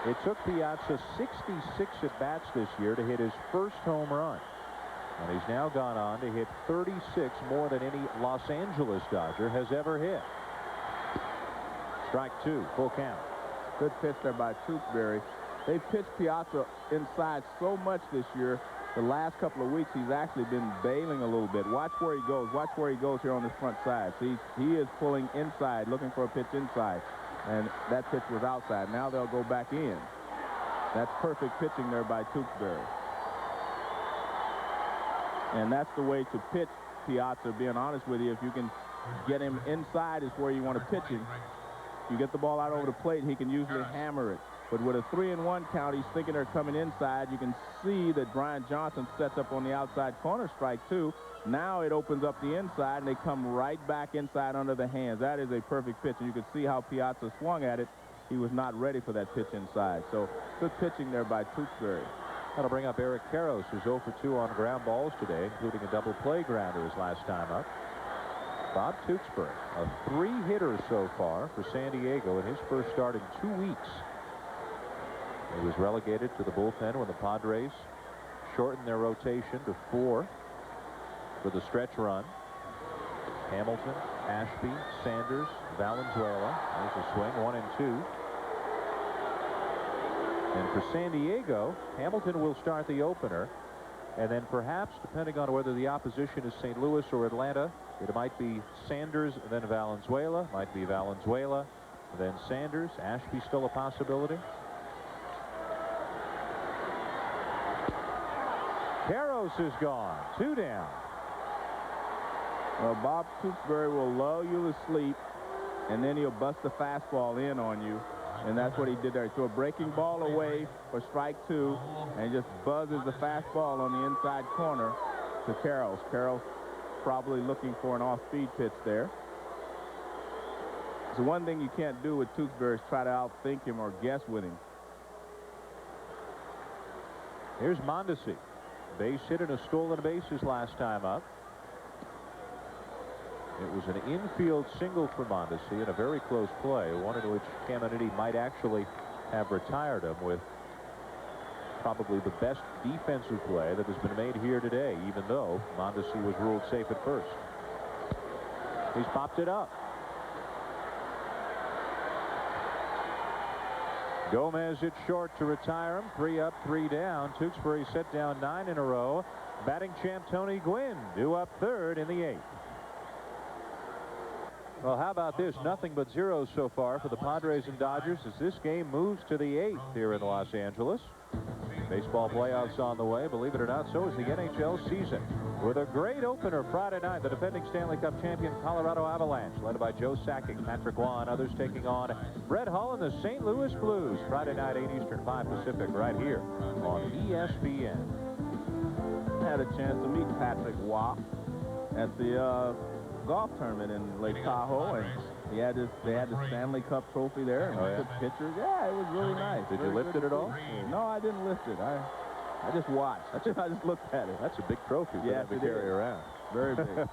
F: It took Piazza 66 at-bats this year to hit his first home run. And he's now gone on to hit 36 more than any Los Angeles Dodger has ever hit. Strike 2, full count.
D: Good pitch there by Tewksbury. They pitched Piazza inside so much this year. The last couple of weeks, he's actually been bailing a little bit. Watch where he goes. Watch where he goes here on this front side. See, he is pulling inside, looking for a pitch inside. And that pitch was outside. Now they'll go back in. That's perfect pitching there by Tewksbury. And that's the way to pitch Piazza, being honest with you. If you can get him inside is where you want to pitch him. You get the ball out over the plate, he can usually hammer it. But with a 3-1 count, he's thinking they're coming inside. You can see that Brian Johnson sets up on the outside corner, strike 2. Now it opens up the inside, and they come right back inside under the hands. That is a perfect pitch, and you can see how Piazza swung at it. He was not ready for that pitch inside. So good pitching there by Tewksbury.
F: That'll bring up Eric Karros, who's 0 for 2 on ground balls today, including a double play grounder his last time up. Bob Tewksbury, a 3-hitter so far for San Diego in his first start in 2 weeks. He was relegated to the bullpen when the Padres shortened their rotation to 4 for the stretch run. Hamilton, Ashby, Sanders, Valenzuela. There's a swing, 1 and 2. And for San Diego, Hamilton will start the opener. And then perhaps, depending on whether the opposition is St. Louis or Atlanta, it might be Sanders, then Valenzuela. Might be Valenzuela, then Sanders. Ashby still a possibility. Karros is gone. 2 down.
D: Well, Bob Tewksbury will lull you to sleep, and then he'll bust the fastball in on you. And that's what he did there. He threw a breaking ball away for strike 2, and just buzzes the fastball on the inside corner to Karros. Karros probably looking for an off-speed pitch there. So one thing you can't do with Tewksbury is try to outthink him or guess with him.
F: Here's Mondesi. Base hit and a stolen base his last time up. It was an infield single for Mondesi in a very close play, one in which Caminiti might actually have retired him, with probably the best defensive play that has been made here today, even though Mondesi was ruled safe at first. He's popped it up. Gomez hit short to retire him. 3 up, 3 down. Tewksbury set down 9 in a row. Batting champ Tony Gwynn due up 3rd in the 8th. Well, how about this? Nothing but zeros so far for the Padres and Dodgers as this game moves to the 8th here in Los Angeles. Baseball playoffs on the way. Believe it or not, so is the NHL season. With a great opener Friday night, the defending Stanley Cup champion Colorado Avalanche, led by Joe Sakic, Patrick Waugh, and others, taking on Brett Hull and the St. Louis Blues. Friday night, 8 Eastern, 5 Pacific, right here on ESPN.
D: I had a chance to meet Patrick Waugh at the golf tournament in Lake Tahoe, and they had the Stanley Cup trophy there, and took pictures. Yeah, it was really nice.
F: Did you lift it at all?
D: No, I didn't lift it. I just watched. I just looked at it.
F: That's a big trophy for them to carry around.
D: Very big.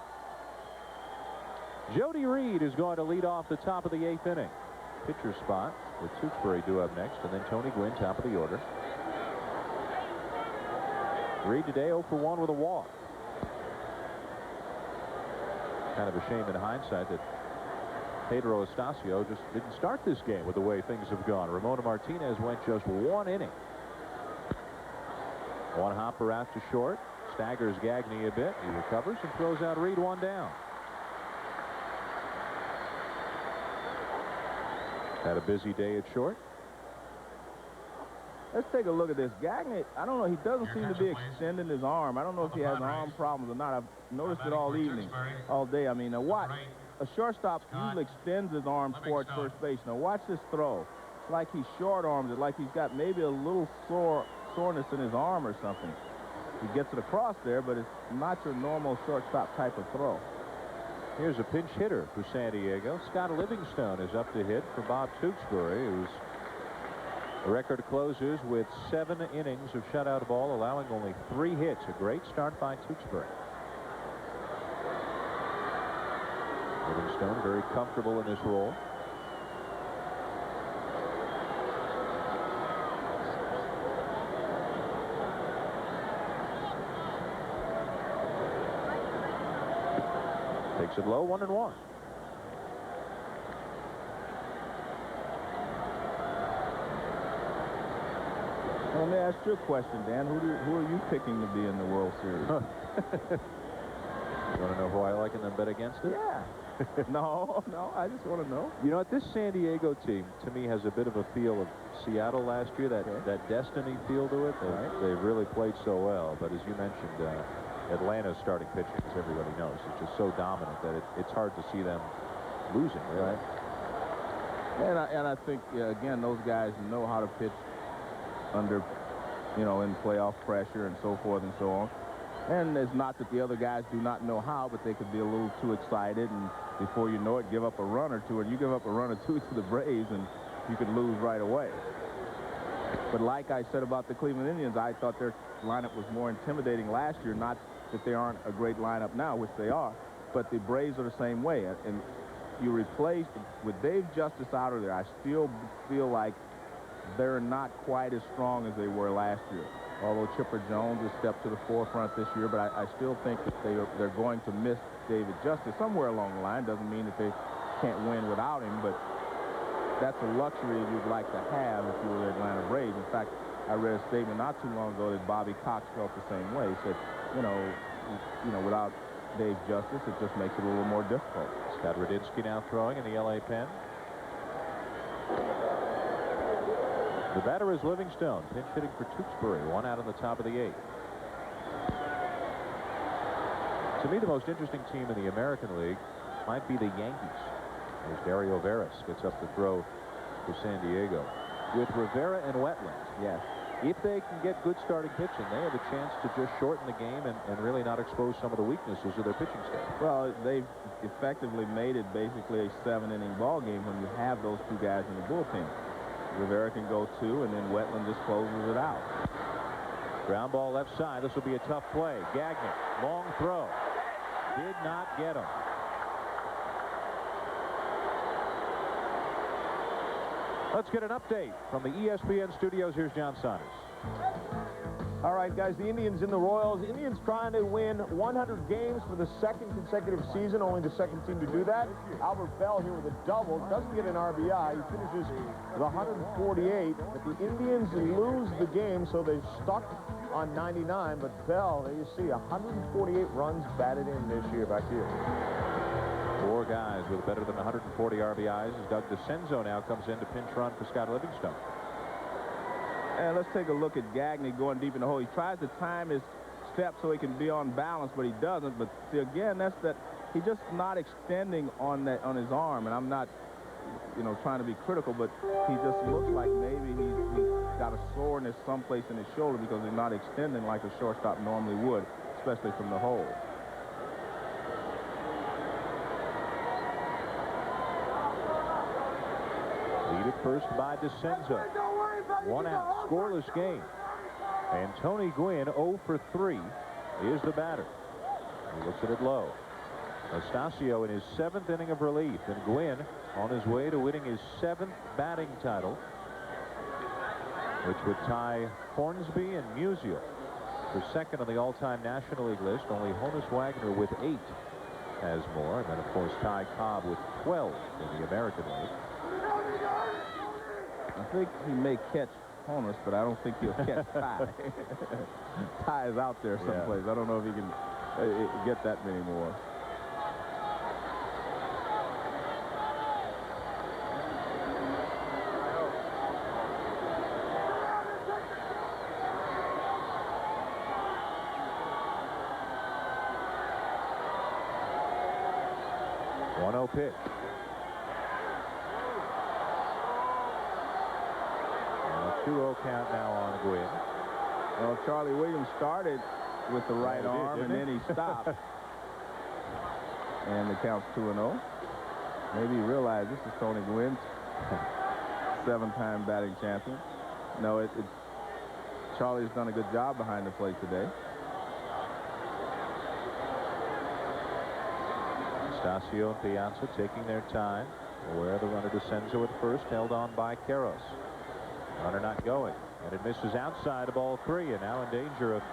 F: Jody Reed is going to lead off the top of the 8th inning. Pitcher spot with Tewksbury due up next, and then Tony Gwynn top of the order. Reed today 0 for 1 with a walk. kind of a shame in hindsight that Pedro Estacio just didn't start this game with the way things have gone. Ramona Martinez went just 1 inning. One hopper out to short. Staggers Gagne a bit. He recovers and throws out Reed 1 down. Had a busy day at short.
D: Let's take a look at this. Gagne, I don't know, he doesn't seem to be extending his arm. I don't know if he has arm problems or not. I've noticed it all evening, all day. I mean, now watch. A shortstop usually extends his arm towards first base. Now watch this throw. It's like he short arms it, like he's got maybe a little soreness in his arm or something. He gets it across there, but it's not your normal shortstop type of throw.
F: Here's a pinch hitter for San Diego. Scott Livingstone is up to hit for Bob Tewksbury, who's a record closes with 7 innings of shutout ball, allowing only 3 hits. A great start by Tewksbury. Livingstone very comfortable in this role. Takes it low, 1-1.
D: Well, let me ask you a question, Dan. Who are you picking to be in the World Series?
F: You want to know who I like and then bet against it?
D: Yeah. No, I just want to know.
F: You know what, this San Diego team, to me, has a bit of a feel of Seattle last year, that destiny feel to it. They really played so well, but as you mentioned, Atlanta's starting pitching, as everybody knows, is just so dominant that it's hard to see them losing, really.
D: And I think, again, those guys know how to pitch under, in playoff pressure and so forth and so on. And it's not that the other guys do not know how, but they could be a little too excited, and before you know it, give up a run or two, and you give up a run or two to the Braves, and you could lose right away. But like I said about the Cleveland Indians, I thought their lineup was more intimidating last year. Not that they aren't a great lineup now, which they are, but the Braves are the same way. And you replace with Dave Justice out of there, I still feel like they're not quite as strong as they were last year. Although Chipper Jones has stepped to the forefront this year, but I still think that they're going to miss David Justice somewhere along the line. Doesn't mean that they can't win without him, but that's a luxury you'd like to have if you were the Atlanta Braves. In fact, I read a statement not too long ago that Bobby Cox felt the same way. He said, without Dave Justice, it just makes it a little more difficult.
F: Scott Radinsky now throwing in the LA pen. The batter is Livingstone, pinch hitting for Tewksbury, 1 out on the top of the 8th. To me, the most interesting team in the American League might be the Yankees, as Dario Veras gets up to throw for San Diego. With Rivera and Wetland,
D: yes,
F: if they can get good starting pitching, they have a chance to just shorten the game and really not expose some of the weaknesses of their pitching staff.
D: Well, they've effectively made it basically a 7-inning ball game when you have those 2 guys in the bullpen. Rivera can go 2, and then Wetland just closes it out.
F: Ground ball left side. This will be a tough play. Gagne, long throw. Did not get him. Let's get an update from the ESPN studios. Here's John Saunders.
G: All right, guys, the Indians and the Royals. Indians trying to win 100 games for the 2nd consecutive season, only the 2nd team to do that. Albert Bell here with a double, doesn't get an RBI. He finishes with 148, but the Indians lose the game, so they've stuck on 99. But Bell, there you see, 148 runs batted in this year. Back to you.
F: 4 guys with better than 140 RBIs as Doug DeCenzo now comes in to pinch run for Scott Livingstone.
D: And let's take a look at Gagne going deep in the hole. He tries to time his step so he can be on balance, but he doesn't. But see, again, that's that he's just not extending on his arm. And I'm not, trying to be critical, but he just looks like maybe he's got a soreness someplace in his shoulder because he's not extending like a shortstop normally would, especially from the hole.
F: Lead at first by DeCenzo. 1 out, scoreless game. And Tony Gwynn, 0 for 3, is the batter. He looks at it low. Estacio in his 7th inning of relief, and Gwynn on his way to winning his 7th batting title, which would tie Hornsby and Musial for 2nd on the all-time National League list. Only Honus Wagner with 8. has more. And then, of course, Ty Cobb with 12 in the American League.
D: I think he may catch Honus, but I don't think he'll catch Ty. Ty is out there someplace. I don't know if he can get that many more.
F: Pitch. And a 2-0 count now on Gwynn.
D: Well, Charlie Williams started with the right arm, and then he stopped. And the count's 2-0. Maybe he realized this is Tony Gwynn, 7-time batting champion. No, Charlie's done a good job behind the plate today.
F: Stasio and Piazza taking their time. Where the runner DeCenzo at first, held on by Karros. Runner not going, and it misses outside of ball 3, and now in danger of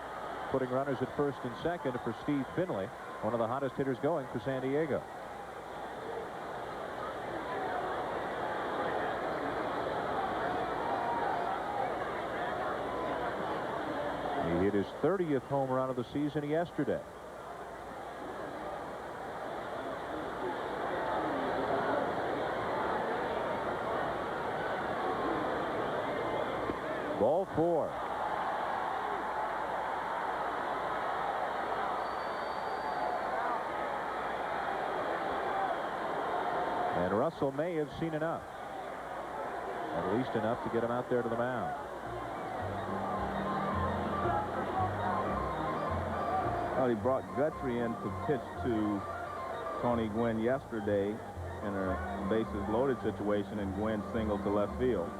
F: putting runners at first and second for Steve Finley, one of the hottest hitters going for San Diego. He hit his 30th home run of the season yesterday. Ball 4. And Russell may have seen enough. At least enough to get him out there to the mound.
D: Well, he brought Guthrie in to pitch to Tony Gwynn yesterday in a bases loaded situation, and Gwynn singled to left field.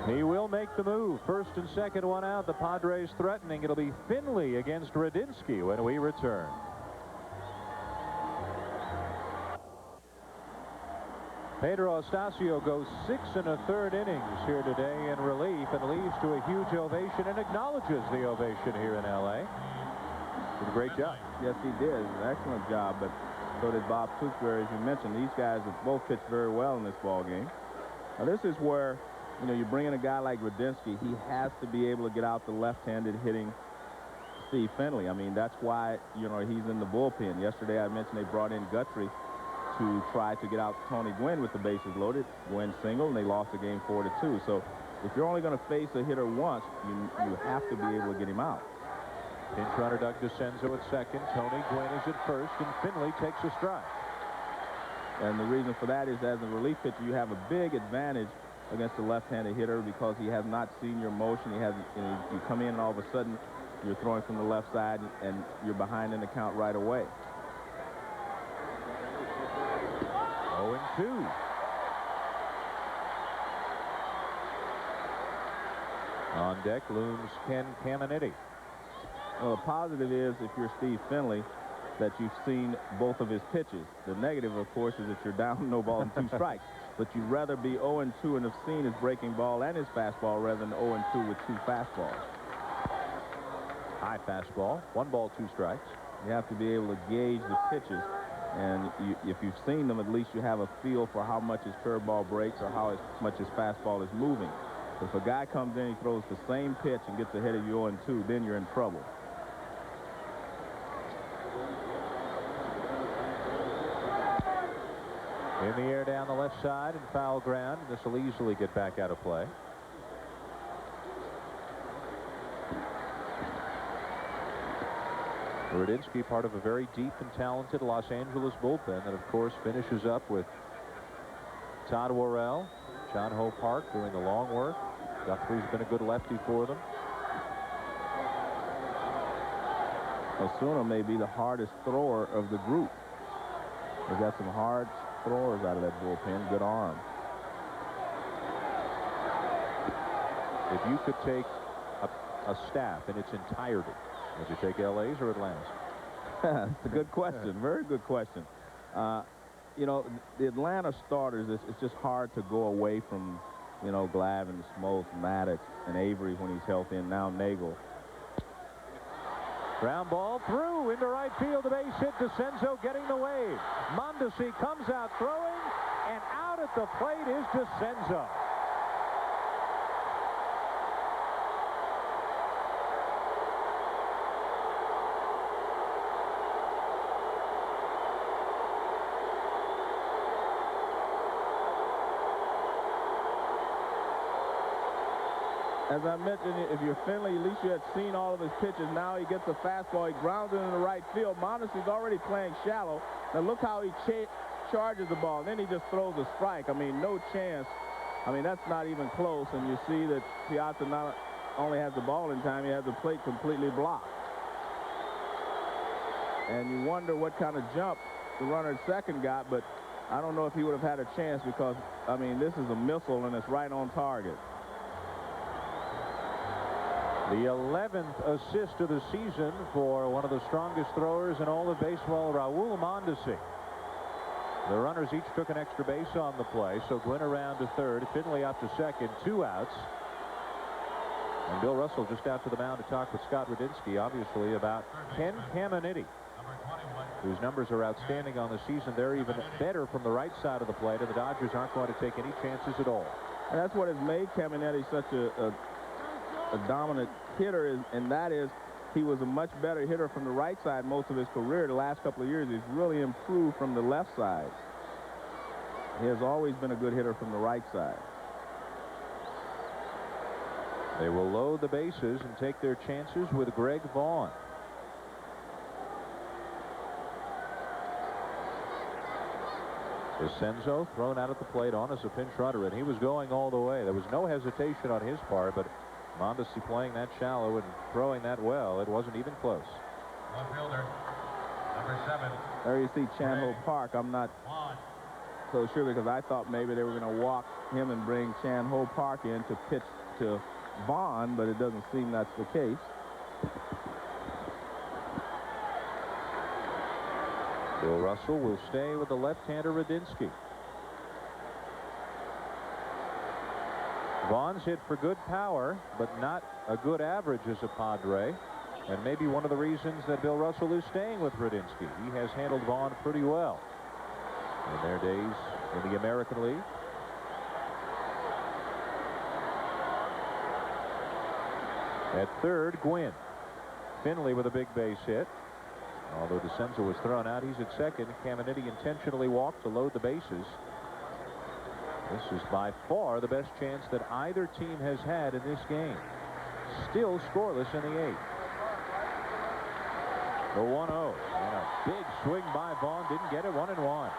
F: He will make the move. First and second, one out. The Padres threatening. It'll be Finley against Radinsky when we return. Pedro Astacio goes 6 1/3 innings here today in relief and leads to a huge ovation and acknowledges the ovation here in L.A. Did a great job.
D: Yes, he did. An excellent job, but so did Bob Tewksbury, as you mentioned. These guys have both pitched very well in this ball game. Now, this is where, you know, you bring in a guy like Radinsky, he has to be able to get out the left-handed hitting Steve Finley. I mean, that's why, you know, he's in the bullpen. Yesterday I mentioned they brought in Guthrie to try to get out Tony Gwynn with the bases loaded. Gwynn singled, and they lost the game 4-2. So if you're only going to face a hitter once, you have to be able to get him out.
F: Pinch runner Doug DeCenzo at second. Tony Gwynn is at first, and Finley takes a strike.
D: And the reason for that is, as a relief pitcher, you have a big advantage against a left-handed hitter because he has not seen your motion. He hasn't, you know, you come in and all of a sudden you're throwing from the left side and you're behind in the count right away.
F: 0-2. On deck looms Ken Caminiti.
D: Well, the positive is, if you're Steve Finley, that you've seen both of his pitches. The negative, of course, is that you're down no ball and 2 strikes. But you'd rather be 0-2 and have seen his breaking ball and his fastball rather than 0-2 with 2 fastballs.
F: High fastball, 1 ball, 2 strikes.
D: You have to be able to gauge the pitches. And if you've seen them, at least you have a feel for how much his curveball breaks or how much his fastball is moving. If a guy comes in, he throws the same pitch and gets ahead of you 0-2, then you're in trouble.
F: In the air down the left side and foul ground. This will easily get back out of play. Radinsky, part of a very deep and talented Los Angeles bullpen that, of course, finishes up with Todd Worrell, John Ho Park doing the long work. Guthrie's been a good lefty for them.
D: Osuna may be the hardest thrower of the group. They've got some hard throwers out of that bullpen. Good arm.
F: If you could take a staff in its entirety, would you take LA's or Atlanta's?
D: That's a good question. Very good question. You know, the Atlanta starters, it's just hard to go away from, you know, Glavine, Smoltz, Maddox, and Avery when he's healthy, and now Nagel.
F: Ground ball through into right field. The base hit. DeCenzo getting the wave. Mondesi comes out throwing, and out at the plate is DeCenzo.
D: As I mentioned, if you're Finley, at least you had seen all of his pitches. Now he gets a fastball. He grounds it into right field. Mondesi's already playing shallow. Now look how he charges the ball. Then he just throws a strike. I mean, no chance. I mean, that's not even close. And you see that Piazza not only has the ball in time, he has the plate completely blocked. And you wonder what kind of jump the runner at second got, but I don't know if he would have had a chance because, I mean, this is a missile and it's right on target.
F: The 11th assist of the season for one of the strongest throwers in all of baseball, Raul Mondesi. The runners each took an extra base on the play, so Gwynn around to third, Finley out to second, 2 outs. And Bill Russell just out to the mound to talk with Scott Radinsky, obviously, about Ken Caminiti, whose numbers are outstanding on the season. They're even better from the right side of the plate, and the Dodgers aren't going to take any chances at all.
D: And that's what has made Caminiti such a dominant hitter, and that is he was a much better hitter from the right side most of his career. The last couple of years, he's really improved from the left side. He has always been a good hitter from the right side.
F: They will load the bases and take their chances with Greg Vaughn. DeCenzo thrown out at the plate on as a pinch runner, and he was going all the way. There was no hesitation on his part, but Mondesi playing that shallow and throwing that well, it wasn't even close.
E: Left fielder, number 7.
D: There you see Chan-Ho Park. I'm not so sure because I thought maybe they were going to walk him and bring Chan-Ho Park in to pitch to Vaughn, but it doesn't seem that's the case.
F: Bill Russell will stay with the left-hander Radinsky. Vaughn's hit for good power, but not a good average as a Padre, and maybe one of the reasons that Bill Russell is staying with Radinsky. He has handled Vaughn pretty well in their days in the American League. At third, Gwynn. Finley with a big base hit. Although DeCenzo was thrown out, he's at second. Caminiti intentionally walked to load the bases. This is by far the best chance that either team has had in this game. Still scoreless in the 8th. The 1-0. And a big swing by Vaughn. Didn't get it. 1-1.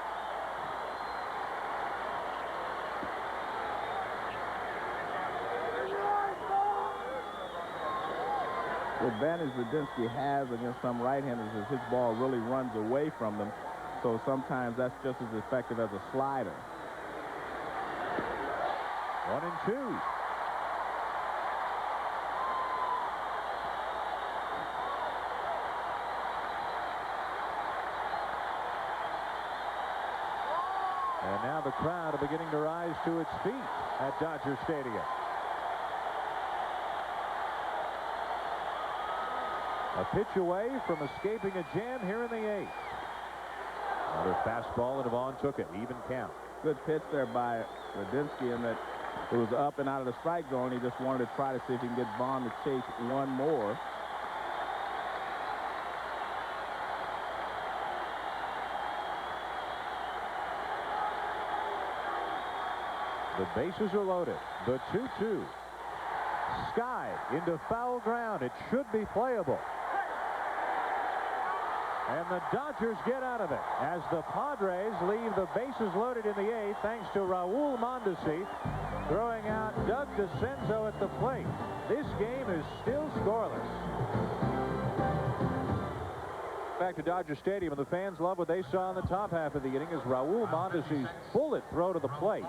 D: The advantage Radinsky has against some right-handers is his ball really runs away from them. So sometimes that's just as effective as a slider.
F: 1-2. And now the crowd are beginning to rise to its feet at Dodger Stadium. A pitch away from escaping a jam here in the 8th. Another fastball, and Vaughn took it. Even count.
D: Good pitch there by Radinsky in that it was up and out of the strike zone. He just wanted to try to see if he can get Vaughn to chase one more.
F: The bases are loaded. The 2-2. Sky into foul ground. It should be playable. And the Dodgers get out of it as the Padres leave the bases loaded in the 8th thanks to Raul Mondesi throwing out Doug DeCenzo at the plate. This game is still scoreless. Back to Dodger Stadium, and the fans love what they saw in the top half of the inning as Raul Mondesi's bullet throw to the plate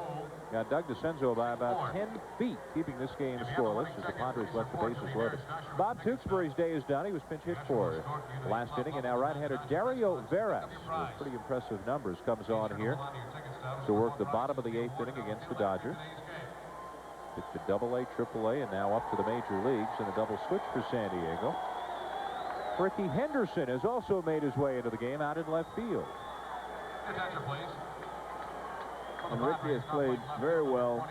F: got Doug DeCenzo by about 10 feet, keeping this game scoreless as the Padres left the bases loaded. Bob Tewksbury's day is done. He was pinch hit for last inning, and now right-hander Dario Veras, with pretty impressive numbers, comes on here to work the bottom of the 8th inning against the Dodgers. Pitched to Double-A, Triple-A, and now up to the major leagues in a double switch for San Diego. Ricky Henderson has also made his way into the game out in left field.
E: Attention, please.
D: And Ricky has played very well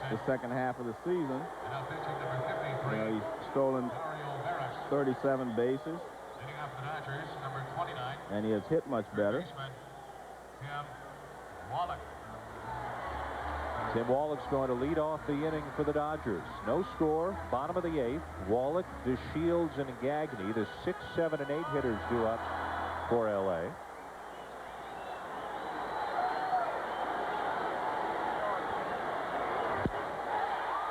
D: the second half of the season. You know, he's stolen 37 bases. And he has hit much better.
F: Tim Wallach's going to lead off the inning for the Dodgers. No score, bottom of the 8th. Wallach, DeShields, and Gagne, the 6, 7, and 8 hitters due up for L.A.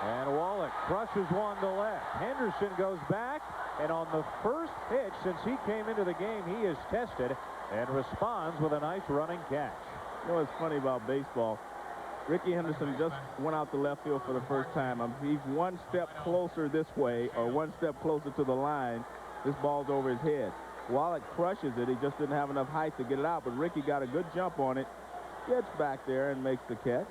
F: And Wallach crushes one to left. Henderson goes back, and on the first pitch since he came into the game, he is tested and responds with a nice running catch.
D: You know what's funny about baseball? Ricky Henderson just went out to left field for the first time. He's one step closer this way or one step closer to the line. This ball's over his head. Wallach crushes it. He just didn't have enough height to get it out, but Ricky got a good jump on it, gets back there and makes the catch.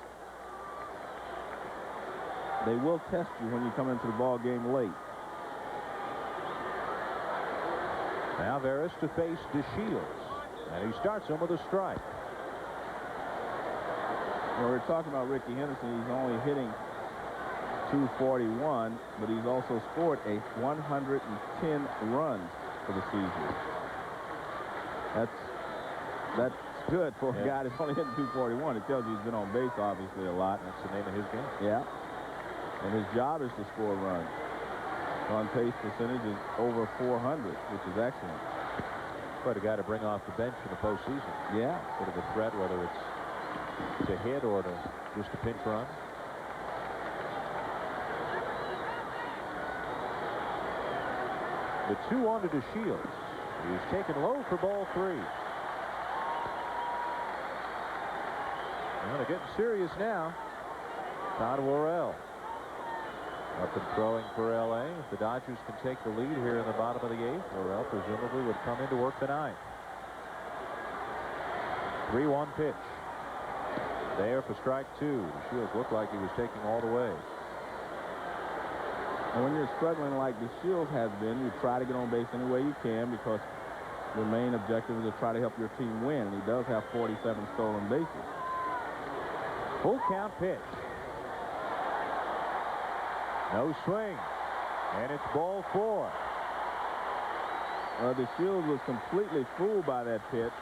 D: They will test you when you come into the ball game late.
F: Now Veras to face DeShields, and he starts him with a strike.
D: Well, we're talking about Ricky Henderson. He's only hitting .241, but he's also scored 110 runs for the season. That's good for a guy that's only hitting .241. It tells you he's been on base, obviously, a lot.
F: That's the name of his game.
D: Yeah. And his job is to score runs. On-pace percentage is over 400, which is excellent.
F: Quite a guy to bring off the bench in the postseason.
D: Yeah.
F: Sort of a threat, whether it's to hit or to just a pinch run. The 2-1 to DeShields. He's taken low for ball 3. Well, they're getting serious now. Todd Worrell up and throwing for L.A. If the Dodgers can take the lead here in the bottom of the 8th, Worrell presumably would come into work the 9th. 3-1 pitch. There for strike 2. DeShields looked like he was taking all the way.
D: And when you're struggling like DeShields has been, you try to get on base any way you can because your main objective is to try to help your team win. And he does have 47 stolen bases.
F: Full count pitch. No swing. And it's ball 4.
D: DeShields was completely fooled by that pitch.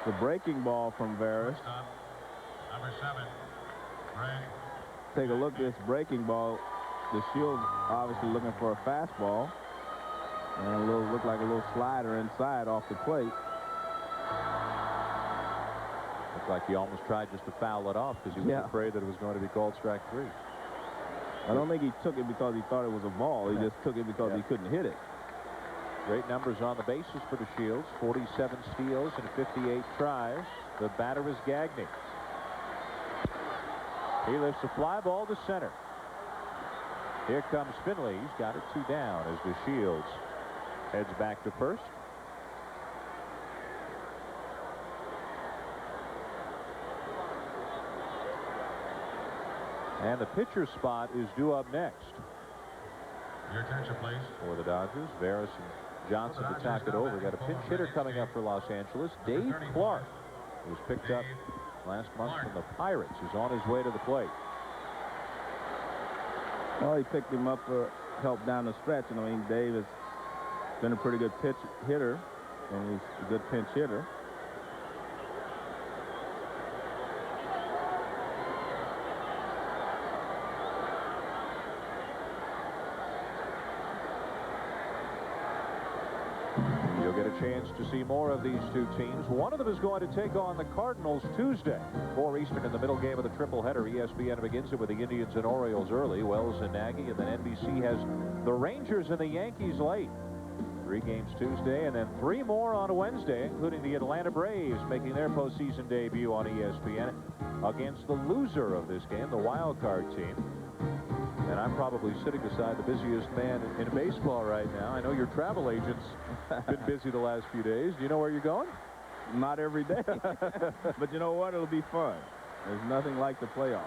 D: The breaking ball from Veras.
E: Number 7, Greg.
D: Take a look at this breaking ball. DeShields obviously looking for a fastball. And looked like a little slider inside off the plate.
F: Looked like he almost tried just to foul it off because he was afraid that it was going to be called strike 3.
D: I don't think he took it because he thought it was a ball. He just took it because he couldn't hit it.
F: Great numbers on the bases for DeShields. 47 steals and 58 tries. The batter is Gagne. He lifts a fly ball to center. Here comes Finley. He's got it 2 down as DeShields heads back to first. And the pitcher spot is due up next.
E: Your attention, please.
F: For the Dodgers, Veras and Johnson to talk it over. Got a pinch hitter coming up for Los Angeles. Dave Clark, who was picked up last month from the Pirates, is on his way to the plate.
D: Well, he picked him up for help down the stretch. And I mean, Dave has been a pretty good pitch hitter, and he's a good pinch hitter.
F: You'll get a chance to see more of these two teams. One of them is going to take on the Cardinals Tuesday. 4 Eastern in the middle game of the triple-header. ESPN begins it with the Indians and Orioles early. Wells and Nagy, and then NBC has the Rangers and the Yankees late. 3 games Tuesday, and then 3 more on Wednesday, including the Atlanta Braves making their postseason debut on ESPN against the loser of this game, the wild card team. And I'm probably sitting beside the busiest man in baseball right now. I know your travel agent's been busy the last few days. Do you know where you're going?
D: Not every day. But you know what? It'll be fun. There's nothing like the playoffs.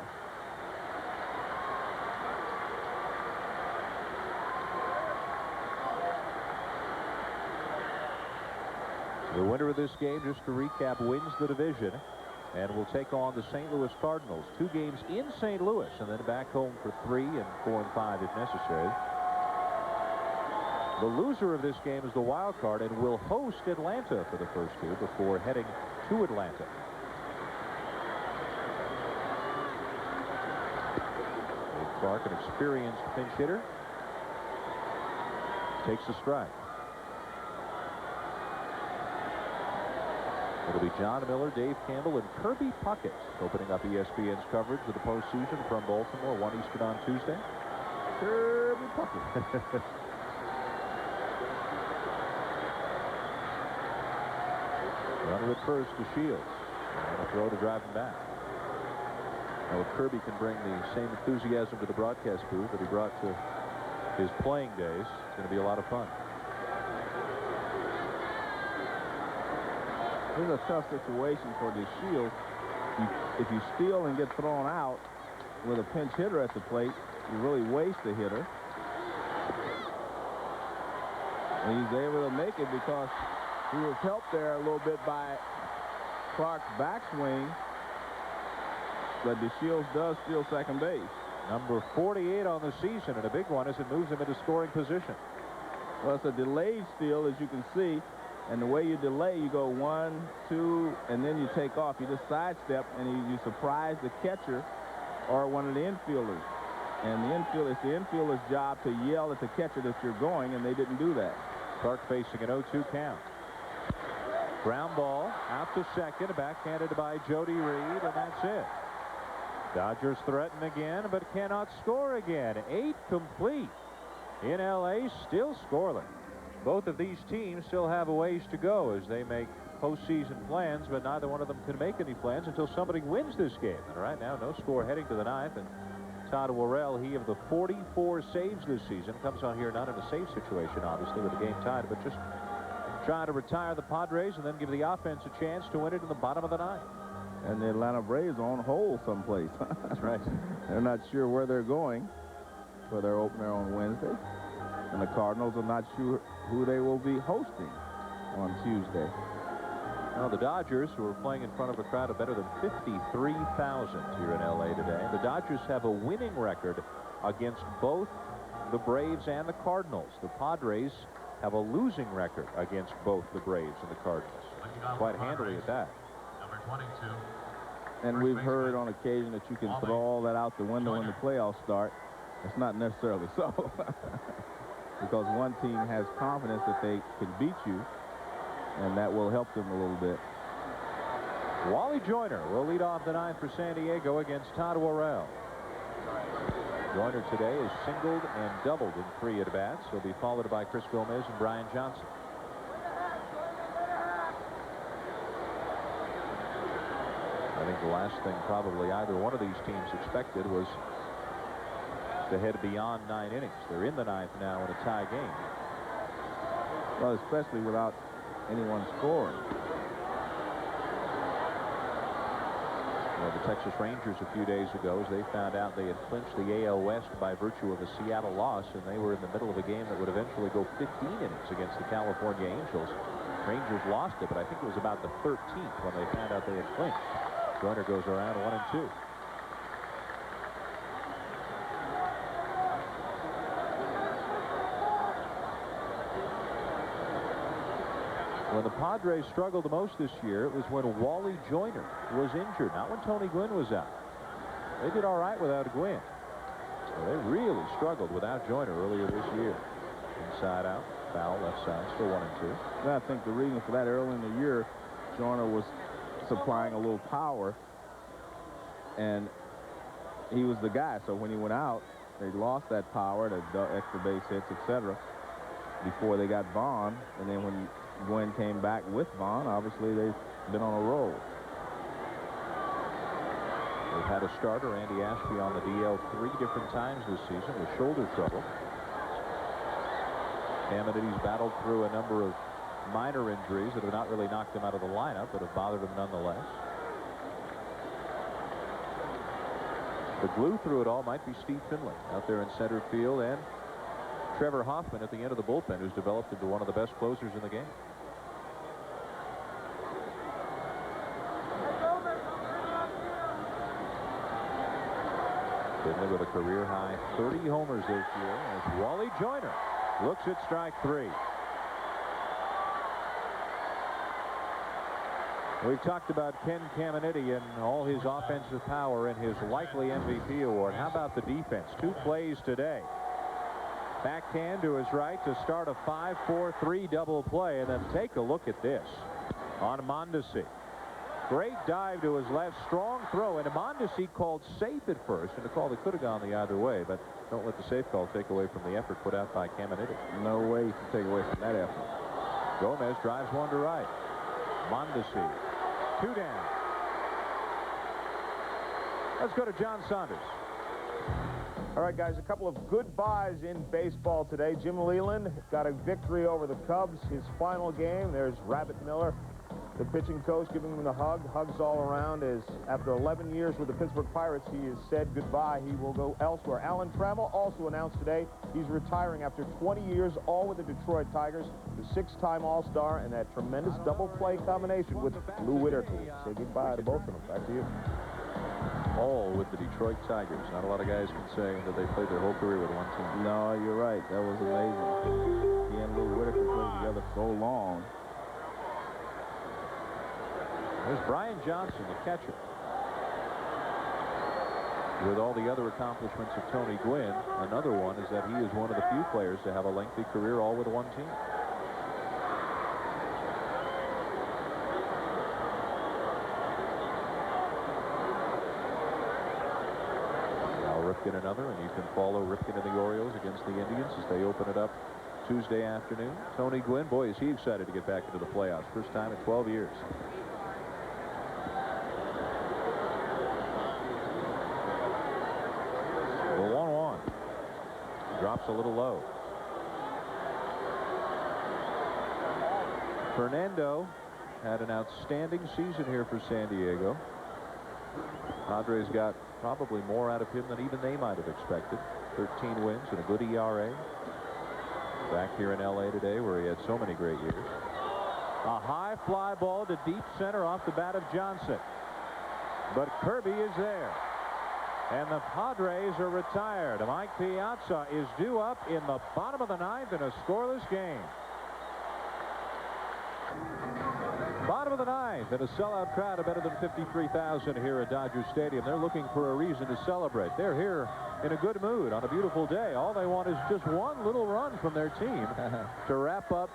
F: The winner of this game, just to recap, wins the division and will take on the St. Louis Cardinals. 2 games in St. Louis and then back home for 3 and 4 and 5 if necessary. The loser of this game is the wild card and will host Atlanta for the first 2 before heading to Atlanta. Dave Clark, an experienced pinch hitter, takes a strike. It'll be John Miller, Dave Campbell, and Kirby Puckett opening up ESPN's coverage of the postseason from Baltimore, 1 Eastern on Tuesday.
D: Kirby Puckett.
F: Runner at first to Shields. And a throw to drive him back. Now, if Kirby can bring the same enthusiasm to the broadcast booth that he brought to his playing days, it's going to be a lot of fun.
D: This is a tough situation for the Shields. If you steal and get thrown out with a pinch hitter at the plate, you really waste a hitter. And he's able to make it because he was helped there a little bit by Clark's backswing. But the Shields does steal second base.
F: Number 48 on the season, and a big one as it moves him into scoring position.
D: Well, it's a delayed steal, as you can see. And the way you delay, you go 1, 2, and then you take off. You just sidestep, and you surprise the catcher or one of the infielders. And it's the infielder's job to yell at the catcher that you're going, and they didn't do that.
F: Clark facing an 0-2 count. Ground ball out to second, backhanded by Jody Reed, and that's it. Dodgers threaten again, but cannot score again. 8 complete. In L.A., still scoreless. Both of these teams still have a ways to go as they make postseason plans, but neither one of them can make any plans until somebody wins this game. And right now, no score heading to the 9th. And Todd Worrell, he of the 44 saves this season, comes on here not in a save situation, obviously, with the game tied, but just trying to retire the Padres and then give the offense a chance to win it in the bottom of the 9th.
D: And the Atlanta Braves are on hold someplace.
F: That's right.
D: They're not sure where they're going for their opener on Wednesday. And the Cardinals are not sure who they will be hosting on Tuesday.
F: Well, the Dodgers, who are playing in front of a crowd of better than 53,000 here in L.A. today. The Dodgers have a winning record against both the Braves and the Cardinals. The Padres have a losing record against both the Braves and the Cardinals. Quite handily at that.
E: Number 22.
D: And we've heard on occasion that you can throw all that out the window when the playoffs start. It's not necessarily so. Because one team has confidence that they can beat you, and that will help them a little bit.
F: Wally Joyner will lead off the 9th for San Diego against Todd Worrell. Joyner today is singled and doubled in 3 at-bats. He'll be followed by Chris Gomez and Brian Johnson. I think the last thing probably either one of these teams expected was to head beyond 9 innings. They're in the 9th now in a tie game.
D: Well, especially without anyone scoring.
F: Well, the Texas Rangers a few days ago, as they found out they had clinched the AL West by virtue of a Seattle loss, and they were in the middle of a game that would eventually go 15 innings against the California Angels. Rangers lost it, but I think it was about the 13th when they found out they had clinched. Joyner goes around 1-2. When the Padres struggled the most this year, it was when Wally Joyner was injured, not when Tony Gwynn was out. They did all right without Gwynn. So they really struggled without Joyner earlier this year. Inside out, foul, left side, still 1-2.
D: And I think the reason for that early in the year, Joyner was supplying a little power, and he was the guy. So when he went out, they lost that power, the extra base hits, etc. before they got Vaughn, and then when Gwynn came back with Vaughn, obviously they've been on a roll.
F: They've had a starter, Andy Ashby, on the DL 3 different times this season with shoulder trouble. Hamadi's battled through a number of minor injuries that have not really knocked him out of the lineup, but have bothered him nonetheless. The glue through it all might be Steve Finley out there in center field, and Trevor Hoffman at the end of the bullpen, who's developed into one of the best closers in the game. Finley with a career-high 30 homers this year as Wally Joyner looks at strike 3. We've talked about Ken Caminiti and all his offensive power and his likely MVP award. How about the defense? 2 plays today. Backhand to his right to start a 5-4-3 double play, and then take a look at this on Mondesi. Great dive to his left, strong throw, and Mondesi called safe at first, and a call that could have gone the other way, but don't let the safe call take away from the effort put out by Caminiti.
D: No way you can take away from that effort.
F: Gomez drives one to right. Mondesi, 2 down. Let's go to John Saunders.
G: All right, guys, a couple of goodbyes in baseball today. Jim Leland got a victory over the Cubs. His final game, there's Rabbit Miller, the pitching coach, giving him the hug. Hugs all around as after 11 years with the Pittsburgh Pirates, he has said goodbye. He will go elsewhere. Alan Trammell also announced today he's retiring after 20 years, all with the Detroit Tigers, the 6-time All-Star, and that tremendous double play combination with Lou Whitaker. Say goodbye to both of them. Back to you.
F: All with the Detroit Tigers. Not a lot of guys can say that they played their whole career with one team.
D: No, you're right. That was amazing. He and Lou Whitaker played together so long.
F: There's Brian Johnson, the catcher. With all the other accomplishments of Tony Gwynn, another one is that he is one of the few players to have a lengthy career all with one team. Ripken another, and you can follow Ripken and the Orioles against the Indians as they open it up Tuesday afternoon. Tony Gwynn, boy, is he excited to get back into the playoffs. First time in 12 years. The 1-1 drops a little low. Fernando had an outstanding season here for San Diego. Padres got probably more out of him than even they might have expected. 13 wins and a good ERA. Back here in L.A. today where he had so many great years. A high fly ball to deep center off the bat of Johnson. But Kirby is there. And the Padres are retired. Mike Piazza is due up in the bottom of the 9th in a scoreless game. Bottom of the 9th, and a sellout crowd of better than 53,000 here at Dodger Stadium. They're looking for a reason to celebrate. They're here in a good mood on a beautiful day. All they want is just one little run from their team to wrap up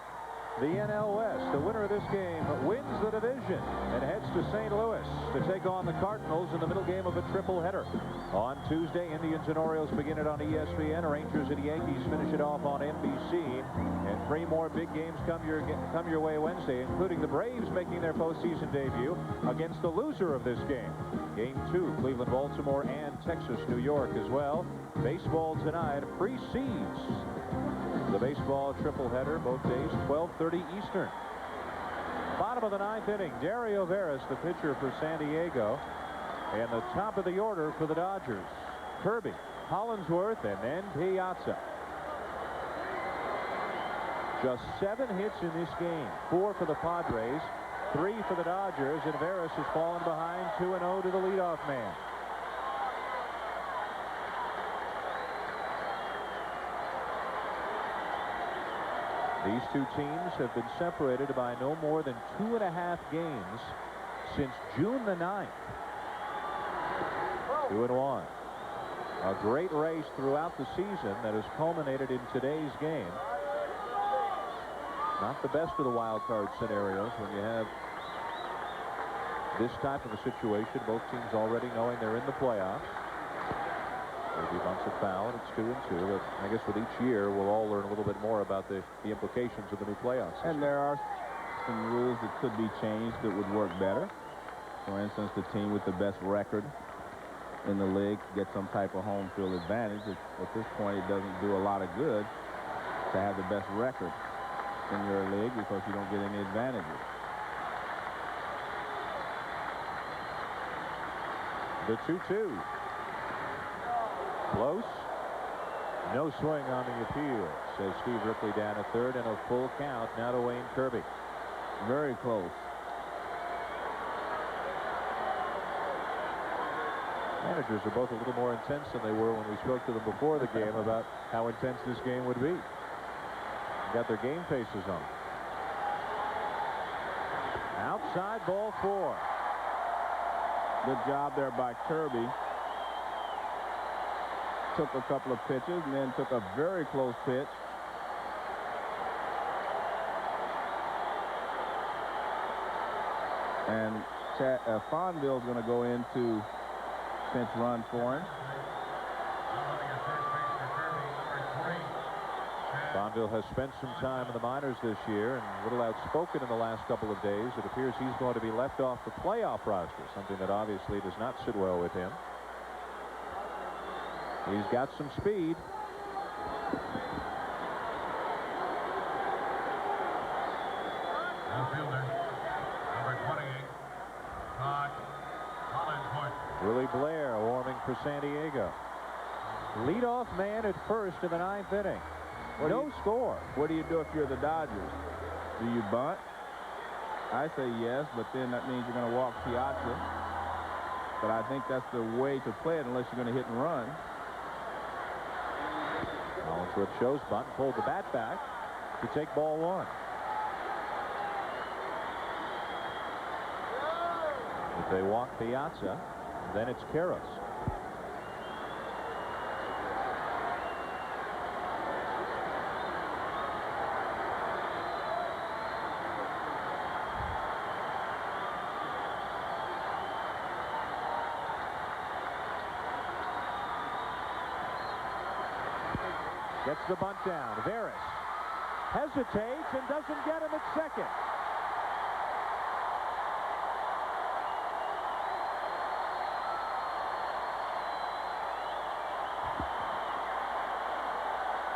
F: the NL West. The winner of this game wins the division and heads to St. Louis to take on the Cardinals in the middle game of a triple-header. On Tuesday, Indians and Orioles begin it on ESPN. Rangers and Yankees finish it off on NBC. And 3 more big games come your way Wednesday, including the Braves making their postseason debut against the loser of this game. Game 2, Cleveland-Baltimore and Texas-New York as well. Baseball tonight precedes the baseball triple-header, both days, 12:30 Eastern. Bottom of the 9th inning, Dario Veras, the pitcher for San Diego. And the top of the order for the Dodgers, Kirby, Hollinsworth, and then Piazza. Just 7 hits in this game. 4 for the Padres, 3 for the Dodgers, and Veras has fallen behind 2-0 to the leadoff man. These two teams have been separated by no more than 2.5 games since June the 9th. 2-1. A great race throughout the season that has culminated in today's game. Not the best of the wild card scenarios when you have this type of a situation. Both teams already knowing they're in the playoffs. Maybe bunts of foul, and it's 2-2. But I guess with each year, we'll all learn a little bit more about the implications of the new playoffs.
D: And there are some rules that could be changed that would work better. For instance, the team with the best record in the league gets some type of home field advantage. At this point, it doesn't do a lot of good to have the best record in your league because you don't get any advantages.
F: The 2-2. Close. No swing on the appeal, says Steve Ripley down at third, and a full count now to Wayne Kirby.
D: Very close.
F: Managers are both a little more intense than they were when we spoke to them before the game about how intense this game would be. Got their game faces on. Outside, ball 4.
D: Good job there by Kirby. Took a couple of pitches and then took a very close pitch. And Fonville's going to go into pinch run for him.
F: Fonville has spent some time in the minors this year and a little outspoken in the last couple of days. It appears he's going to be left off the playoff roster, something that obviously does not sit well with him. He's got some speed.
E: Outfielder, number 28, Todd Collinsworth.
F: Willie Blair warming for San Diego. Leadoff man at first in the 9th inning. No score.
D: What do you do if you're the Dodgers? Do you bunt? I say yes, but then that means you're going to walk Piazza. But I think that's the way to play it unless you're going to hit and run.
F: Collinsworth shows bunt, pulled the bat back to take ball 1. If they walk Piazza, then it's Karras. Gets the bunt down. Veras hesitates and doesn't get him at second.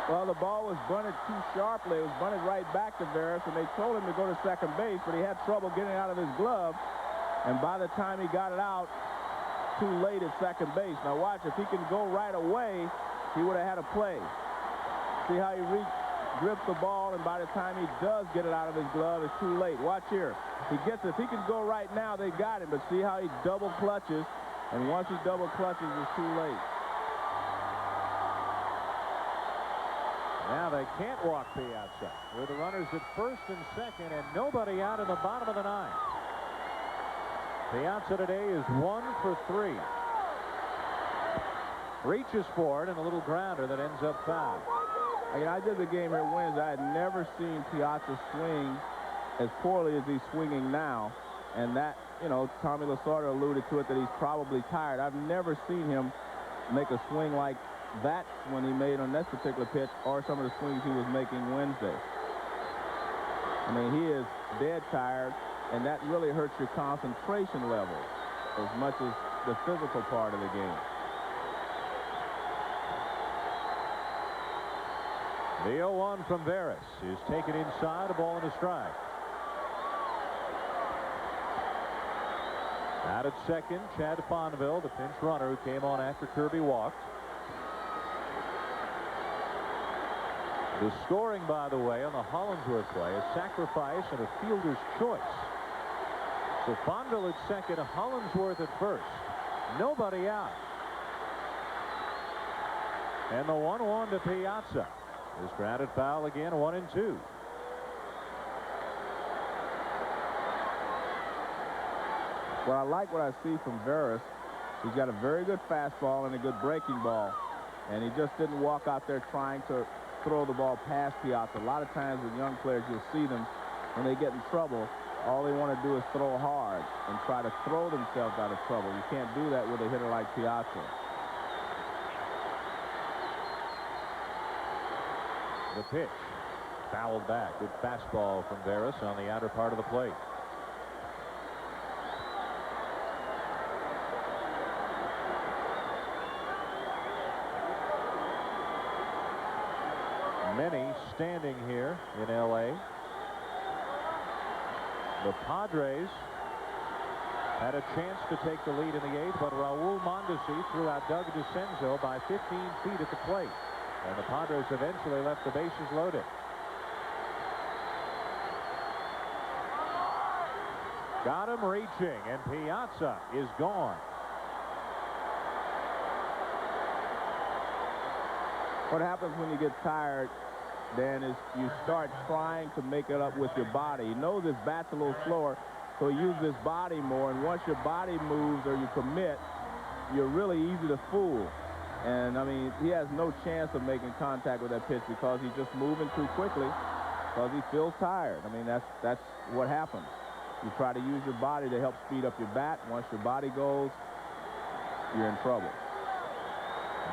D: Well, the ball was bunted too sharply. It was bunted right back to Veras, and they told him to go to second base, but he had trouble getting out of his glove. And by the time he got it out, too late at second base. Now watch, if he can go right away, he would have had a play. See how he grips the ball, and by the time he does get it out of his glove, it's too late. Watch here. He gets it. If he can go right now, they got him. But see how he double clutches, and once he double clutches, it's too late.
F: Now they can't walk Piazza with the runners at first and second and nobody out in the bottom of the 9th. Piazza today is 1 for 3. Reaches for it and a little grounder that ends up foul.
D: I did the game here Wednesday. I had never seen Piazza swing as poorly as he's swinging now. And that, you know, Tommy Lasorda alluded to it, that he's probably tired. I've never seen him make a swing like that when he made on that particular pitch, or some of the swings he was making Wednesday. I mean, he is dead tired, and that really hurts your concentration level as much as the physical part of the game.
F: The 0-1 from Veras is taken inside, a ball and a strike. Out at second, Chad Fonville, the pinch runner who came on after Kirby walked. The scoring, by the way, on the Hollinsworth play, a sacrifice and a fielder's choice. So Fonville at second, Hollinsworth at first. Nobody out. And the 1-1 to Piazza is grounded foul again, 1-2.
D: Well, I like what I see from Veras. He's got a very good fastball and a good breaking ball. And he just didn't walk out there trying to throw the ball past Piazza. A lot of times with young players, you'll see them when they get in trouble, all they want to do is throw hard and try to throw themselves out of trouble. You can't do that with a hitter like Piazza.
F: The pitch fouled back. Good fastball from Veras on the outer part of the plate. Many standing here in L.A. The Padres had a chance to take the lead in the 8th, but Raul Mondesi threw out Doug DeCenzo by 15 feet at the plate. And the Padres eventually left the bases loaded. Got him reaching, and Piazza is gone.
D: What happens when you get tired, Dan, is you start trying to make it up with your body. You know this bat's a little slower, so you use his body more, and once your body moves or you commit, you're really easy to fool. And, I mean, he has no chance of making contact with that pitch because he's just moving too quickly because he feels tired. I mean, that's what happens. You try to use your body to help speed up your bat. Once your body goes, you're in trouble.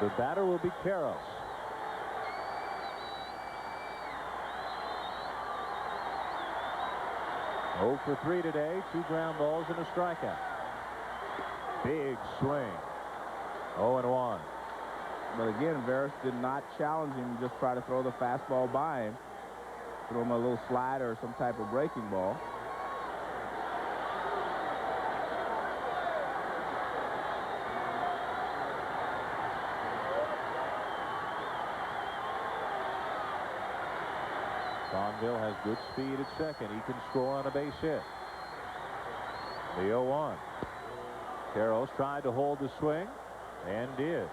F: The batter will be Karros. Oh for 3 today, 2 ground balls and a strikeout. Big swing. 0-1.
D: But again, Veras did not challenge him, just try to throw the fastball by him. Throw him a little slider or some type of breaking ball.
F: Bonville has good speed at second. He can score on a base hit. The 0-1. Karros tried to hold the swing and did.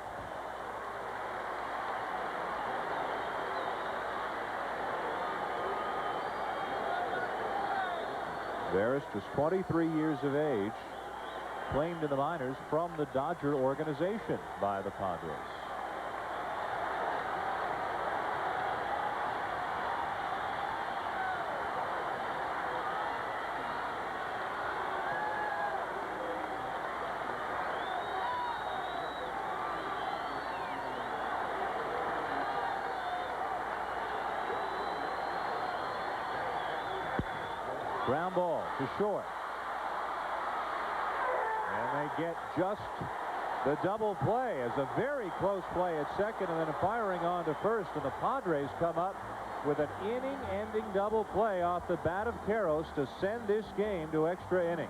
F: Veras, just 23 years of age, claimed in the minors from the Dodger organization by the Padres. Ground ball to short. And they get just the double play as a very close play at second and then firing on to first. And the Padres come up with an inning-ending double play off the bat of Karros to send this game to extra innings.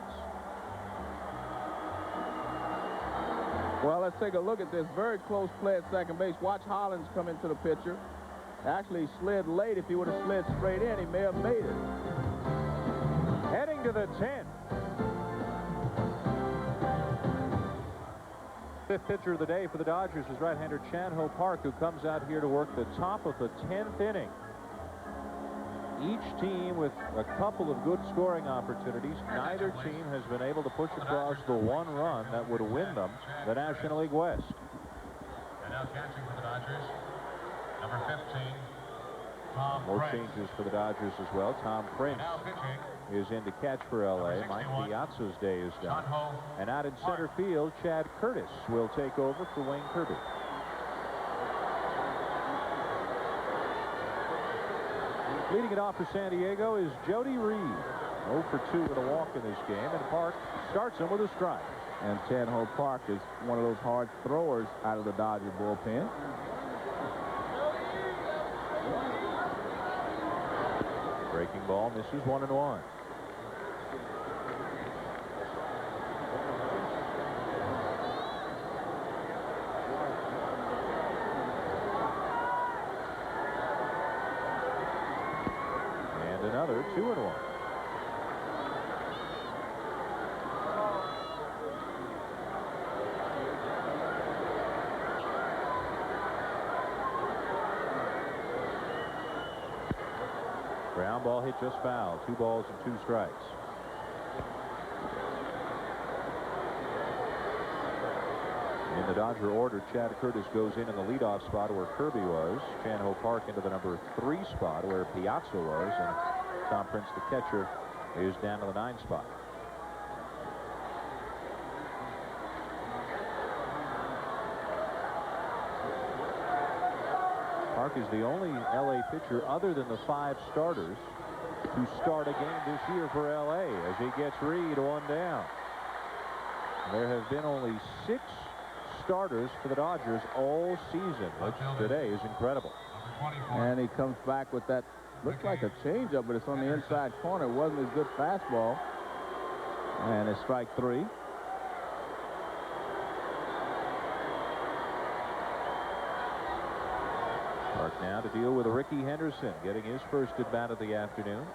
D: Well, let's take a look at this very close play at second base. Watch Hollins come into the picture. Actually slid late. If he would have slid straight in, he may have made it.
F: Heading to the 10th. Fifth pitcher of the day for the Dodgers is right-hander Chan-Ho Park, who comes out here to work the top of the 10th inning. Each team with a couple of good scoring opportunities. Neither team has been able to push across the one run that would win them the National League West.
E: And now catching for the Dodgers, number 15, Tom
F: More
E: Prince.
F: changes for the Dodgers as well. Tom Prince
E: Now pitching,
F: is in to catch for L.A. Mike
E: 61,
F: Piazza's day is done.
E: Shulman.
F: And out in center field, Chad Curtis will take over for Wayne Kirby. Leading it off for San Diego is Jody Reed. 0 for 2 with a walk in this game, and Park starts him with a strike.
D: And Chan-Ho Park is one of those hard throwers out of the Dodger bullpen.
F: Breaking ball misses 1-1. And another 2-1. Ground ball hit just foul. 2 balls and 2 strikes. In the Dodger order, Chad Curtis goes in the leadoff spot where Kirby was. Chan-Ho Park into the number 3 spot where Piazza was. And Tom Prince, the catcher, is down to the 9 spot. Park is the only L.A. pitcher other than the 5 starters to start a game this year for L.A. as he gets Reed 1 down. There have been only 6 starters for the Dodgers all season, which today is incredible.
D: And he comes back with that, looks like a changeup, but it's on the inside corner. It wasn't his good fastball. And it's strike 3.
F: Park now to deal with Ricky Henderson, getting his first at bat of the afternoon.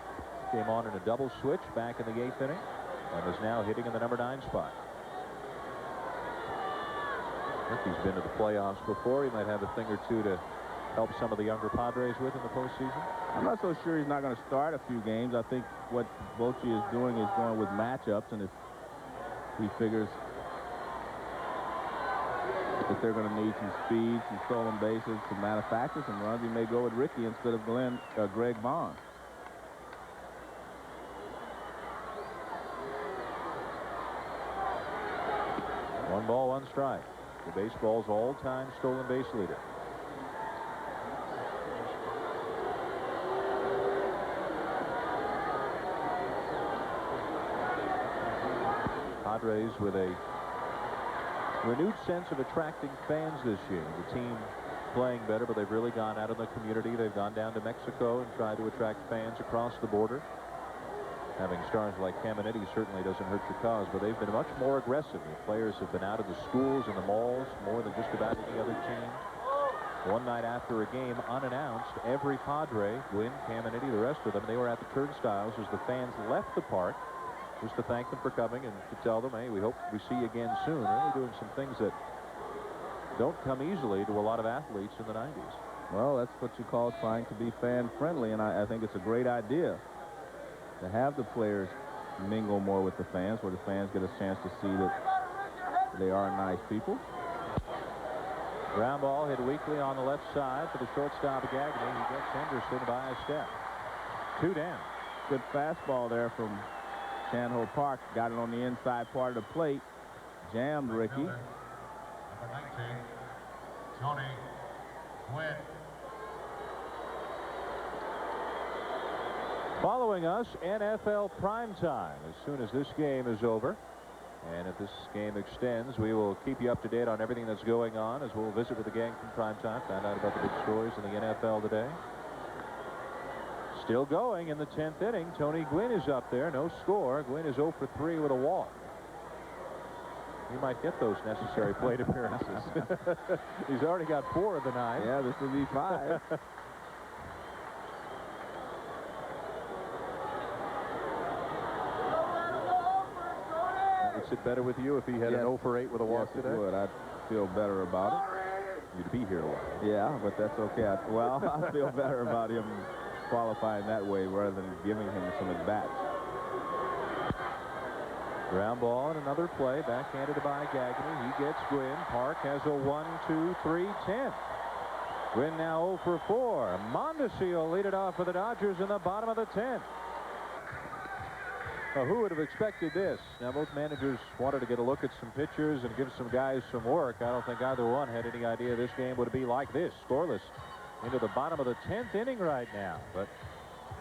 F: Came on in a double switch back in the 8th inning and is now hitting in the number 9 spot. Ricky's been to the playoffs before. He might have a thing or two to help some of the younger Padres with in the postseason?
D: I'm not so sure he's not going to start a few games. I think what Bochy is doing is going with matchups, and if he figures that they're going to need some speed, some stolen bases, to manufacture some runs, he may go with Ricky instead of Greg Vaughn.
F: One ball, one strike. The baseball's all-time stolen base leader. Padres with a renewed sense of attracting fans this year. The team playing better, but they've really gone out in the community. They've gone down to Mexico and tried to attract fans across the border. Having stars like Caminiti certainly doesn't hurt your cause, but they've been much more aggressive. The players have been out of the schools and the malls more than just about any other team. One night after a game, unannounced, every Padre, Gwynn, Caminiti, the rest of them, they were at the turnstiles as the fans left the park, just to thank them for coming and to tell them, hey, we hope we see you again soon. Really doing some things that don't come easily to a lot of athletes in the 90s.
D: Well, that's what you call trying to be fan-friendly, and I think it's a great idea to have the players mingle more with the fans, where the fans get a chance to see that they are nice people.
F: Ground ball hit weakly on the left side for the shortstop Gagne. He gets Henderson by a step. 2 down.
D: Good fastball there from Chan-Ho Park. Got it on the inside part of the plate. Jammed Ricky.
E: Number 19, Tony Gwynn.
F: Following us, NFL primetime as soon as this game is over. And if this game extends, we will keep you up to date on everything that's going on as we'll visit with the gang from primetime, find out about the big stories in the NFL today. Still going in the 10th inning. Tony Gwynn is up there. No score. Gwynn is 0 for 3 with a walk. He might get those necessary plate appearances. He's already got 4 of the 9.
D: Yeah, this will be 5.
F: Would sit better with you if he had an 0 for 8 with a walk today?
D: Yes, it would. I'd feel better about it.
F: You'd be here a while.
D: Yeah, but that's okay. I feel better about him qualifying that way rather than giving him some at-bats.
F: Ground ball and another play. Backhanded by Gagne. He gets Gwynn. Park has a 1, 2, 3, 10. Gwynn now 0 for 4. Mondesi will lead it off for the Dodgers in the bottom of the 10th. Well, who would have expected this? Now, both managers wanted to get a look at some pitchers and give some guys some work. I don't think either one had any idea this game would be like this. Scoreless into the bottom of the 10th inning right now. But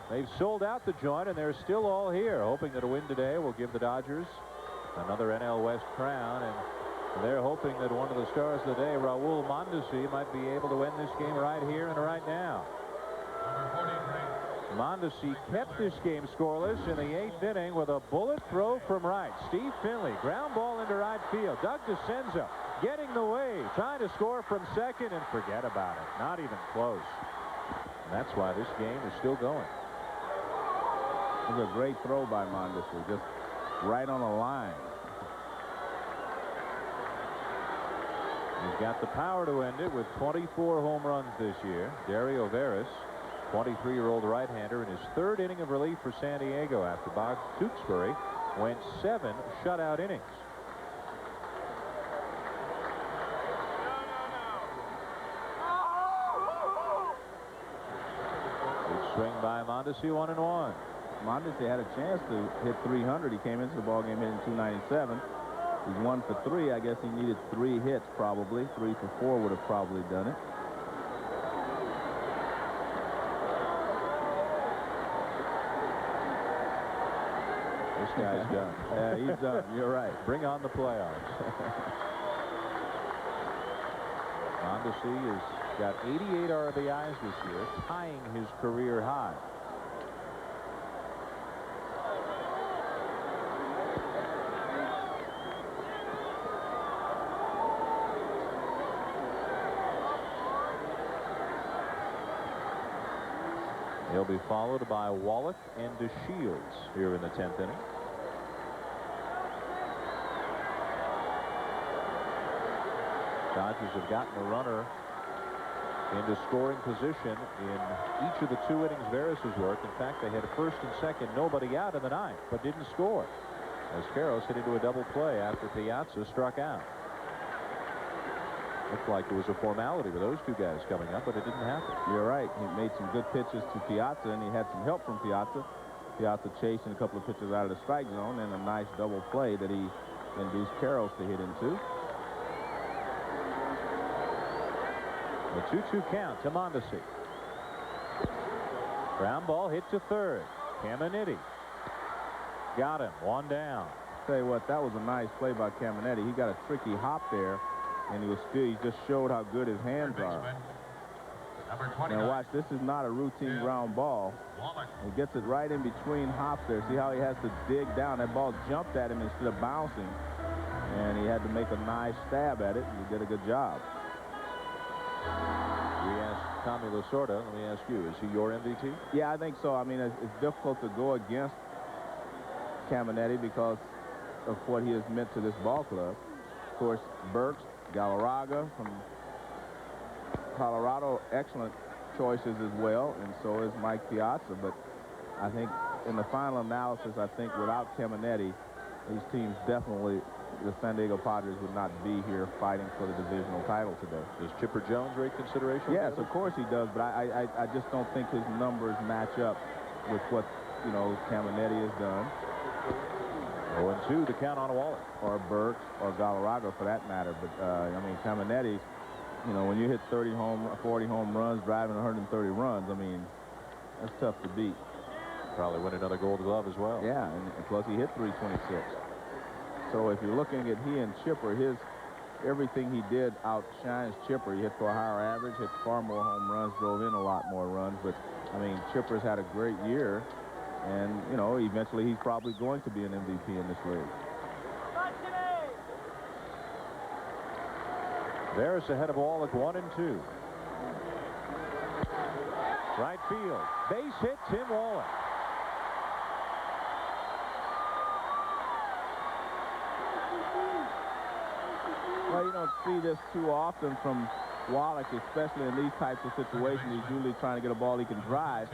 F: they've sold out the joint, and they're still all here, hoping that a win today will give the Dodgers another NL West crown. And they're hoping that one of the stars of the day, Raul Mondesi, might be able to win this game right here and right now. Mondesi kept this game scoreless in the 8th inning with a bullet throw from right. Steve Finley, ground ball into right field. Doug DeCenza getting the wave, trying to score from second, and forget about it. Not even close. And that's why this game is still going.
D: It was a great throw by Mondesi, just right on the line.
F: He's got the power to end it with 24 home runs this year. Dario Veras, 23-year-old right-hander, in his 3rd inning of relief for San Diego after Bob Tewksbury went 7 shutout innings. Big swing by Mondesi, 1-1.
D: Mondesi had a chance to hit 300. He came into the ballgame hitting 297. He's 1 for 3. I guess he needed 3 hits probably. 3 for 4 would have probably done it.
F: This guy's done.
D: Yeah, he's done. You're right.
F: Bring on the playoffs. Mondesi has got 88 RBIs this year, tying his career high. He'll be followed by Wallach and DeShields here in the 10th inning. Dodgers have gotten a runner into scoring position in each of the 2 innings Veras' work. In fact, they had a first and second, nobody out in the 9th, but didn't score, as Karros hit into a double play after Piazza struck out. Looked like it was a formality with those 2 guys coming up, but it didn't happen.
D: You're right. He made some good pitches to Piazza, and he had some help from Piazza. Piazza chasing a couple of pitches out of the strike zone, and a nice double play that he induced Karros to hit into.
F: A 2-2 count to Mondesi. Ground ball hit to third. Caminetti got him. 1 down.
D: Tell you what, that was a nice play by Caminetti. He got a tricky hop there, and he just showed how good his hands are. Now watch, this is not a routine ground ball. He gets it right in between hops there. See how he has to dig down. That ball jumped at him instead of bouncing, and he had to make a nice stab at it, and he did a good job.
F: We asked Tommy Lasorda. Let me ask you, is he your MVP?
D: Yeah, I think so. I mean, it's difficult to go against Caminetti because of what he has meant to this ball club. Of course, Burks, Galarraga from Colorado, excellent choices as well, and so is Mike Piazza. But I think in the final analysis, I think without Caminetti, these teams definitely, the San Diego Padres would not be here fighting for the divisional title today.
F: Does Chipper Jones rate consideration?
D: Yes, of course he does, but I just don't think his numbers match up with what, you know, Caminetti has done.
F: 0-2 to count on Waller.
D: Or Burks or Galarraga for that matter. But, I mean, Caminetti, you know, when you hit 40 home runs, driving 130 runs, I mean, that's tough to beat.
F: Probably win another Gold Glove as well.
D: Yeah, and plus he hit 326. So if you're looking at he and Chipper, everything he did outshines Chipper. He hit for a higher average, hit far more home runs, drove in a lot more runs. But, I mean, Chipper's had a great year. And, you know, eventually he's probably going to be an MVP in this league.
F: Veras ahead of Wallach, 1-2. Right field. Base hit, Tim Wallach.
D: Well, you don't see this too often from Wallach, especially in these types of situations. He's usually trying to get a ball he can drive.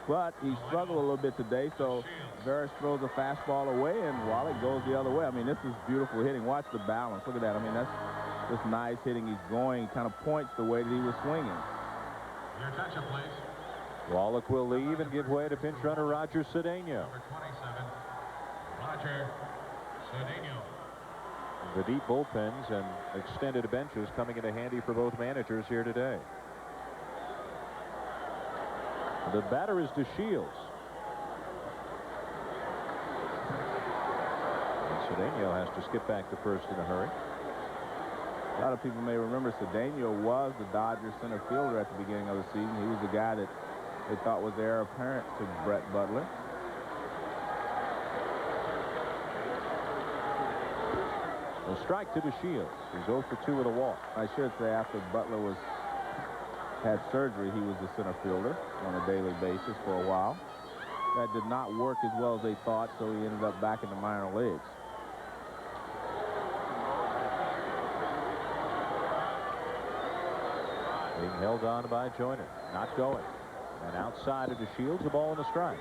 D: But he struggled a little bit today, so Veras throws a fastball away, and Wallach goes the other way. I mean, this is beautiful hitting. Watch the balance. Look at that. I mean, that's just nice hitting. He's going. He kind of points the way that he was swinging.
E: Your attention, please.
F: Wallach will leave and give way to pinch runner Roger Cedeno.
E: Number 27, Roger Cedeno.
F: The deep bullpens and extended benches coming into handy for both managers here today. The batter is DeShields. And Cedeno has to skip back to first in a hurry.
D: A lot of people may remember Cedeno was the Dodgers center fielder at the beginning of the season. He was the guy that they thought was heir apparent to Brett Butler.
F: A strike to DeShields. He's 0 for 2 with a walk.
D: I should say after Butler had surgery, he was the center fielder on a daily basis for a while. That did not work as well as they thought, so he ended up back in the minor leagues.
F: Being held on by Joyner. Not going. And outside of DeShields, a ball and a strike.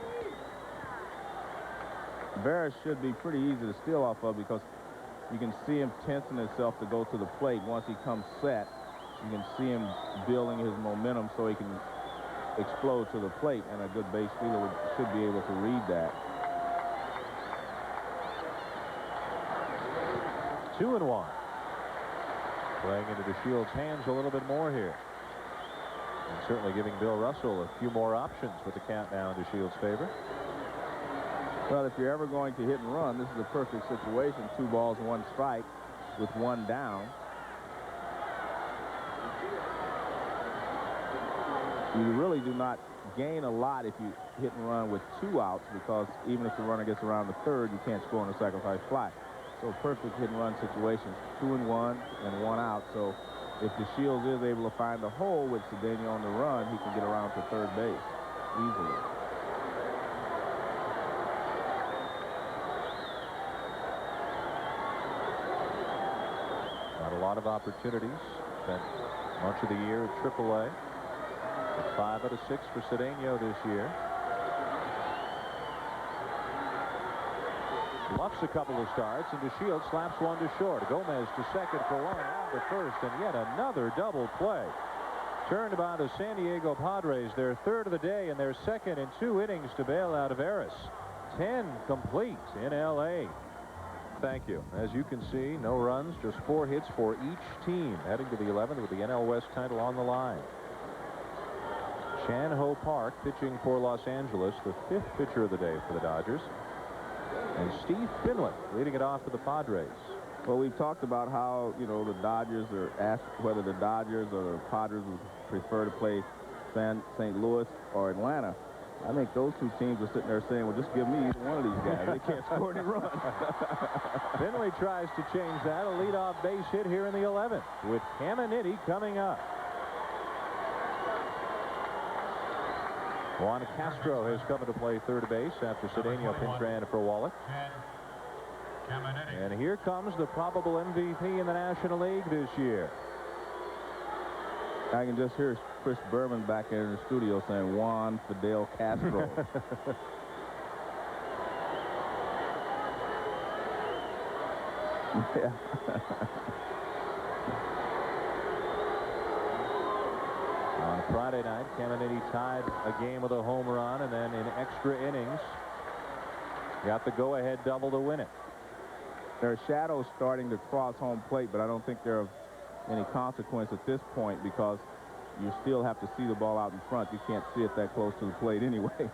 D: Veras should be pretty easy to steal off of because you can see him tensing himself to go to the plate. Once he comes set, you can see him building his momentum so he can explode to the plate, and a good base fielder should be able to read that.
F: 2-1. Playing into DeShields' hands a little bit more here. And certainly giving Bill Russell a few more options with the count now in DeShields' favor.
D: Well, if you're ever going to hit and run, this is a perfect situation. 2 balls, 1 strike with 1 down. You really do not gain a lot if you hit and run with 2 outs, because even if the runner gets around the third, you can't score on a sacrifice fly. So perfect hit and run situation. 2-1 and 1 out. So if DeShields is able to find a hole with Cedeno on the run, he can get around to third base easily.
F: Not a lot of opportunities. But Much of the year at AAA. 5 out of 6 for Cedeno this year. Bluffs a couple of starts, and DeShields slaps one to short. Gomez to second for one, on to first, and yet another double play. Turned by the San Diego Padres, their third of the day, and their second in 2 innings to bail out of Eris. 10 complete in L.A. Thank you. As you can see, no runs, just 4 hits for each team, heading to the 11th with the NL West title on the line. Chan-Ho Park pitching for Los Angeles, the 5th pitcher of the day for the Dodgers. And Steve Finley leading it off for the Padres.
D: Well, we've talked about how, you know, the Dodgers are asked whether the Dodgers or the Padres would prefer to play St. Louis or Atlanta. I think those 2 teams are sitting there saying, well, just give me either one of these guys. They can't score any runs.
F: Finley tries to change that. A leadoff base hit here in the 11th with Caminiti coming up. Juan Castro has come to play third base after Cedeno pinch ran for Wallach. And here comes the probable MVP in the National League this year.
D: I can just hear Chris Berman back there in the studio saying Juan Fidel Castro. Yeah.
F: On Friday night, Caminiti tied a game with a home run, and then in extra innings got the go-ahead double to win it.
D: There are shadows starting to cross home plate, but I don't think they're of any consequence at this point because you still have to see the ball out in front. You can't see it that close to the plate anyway.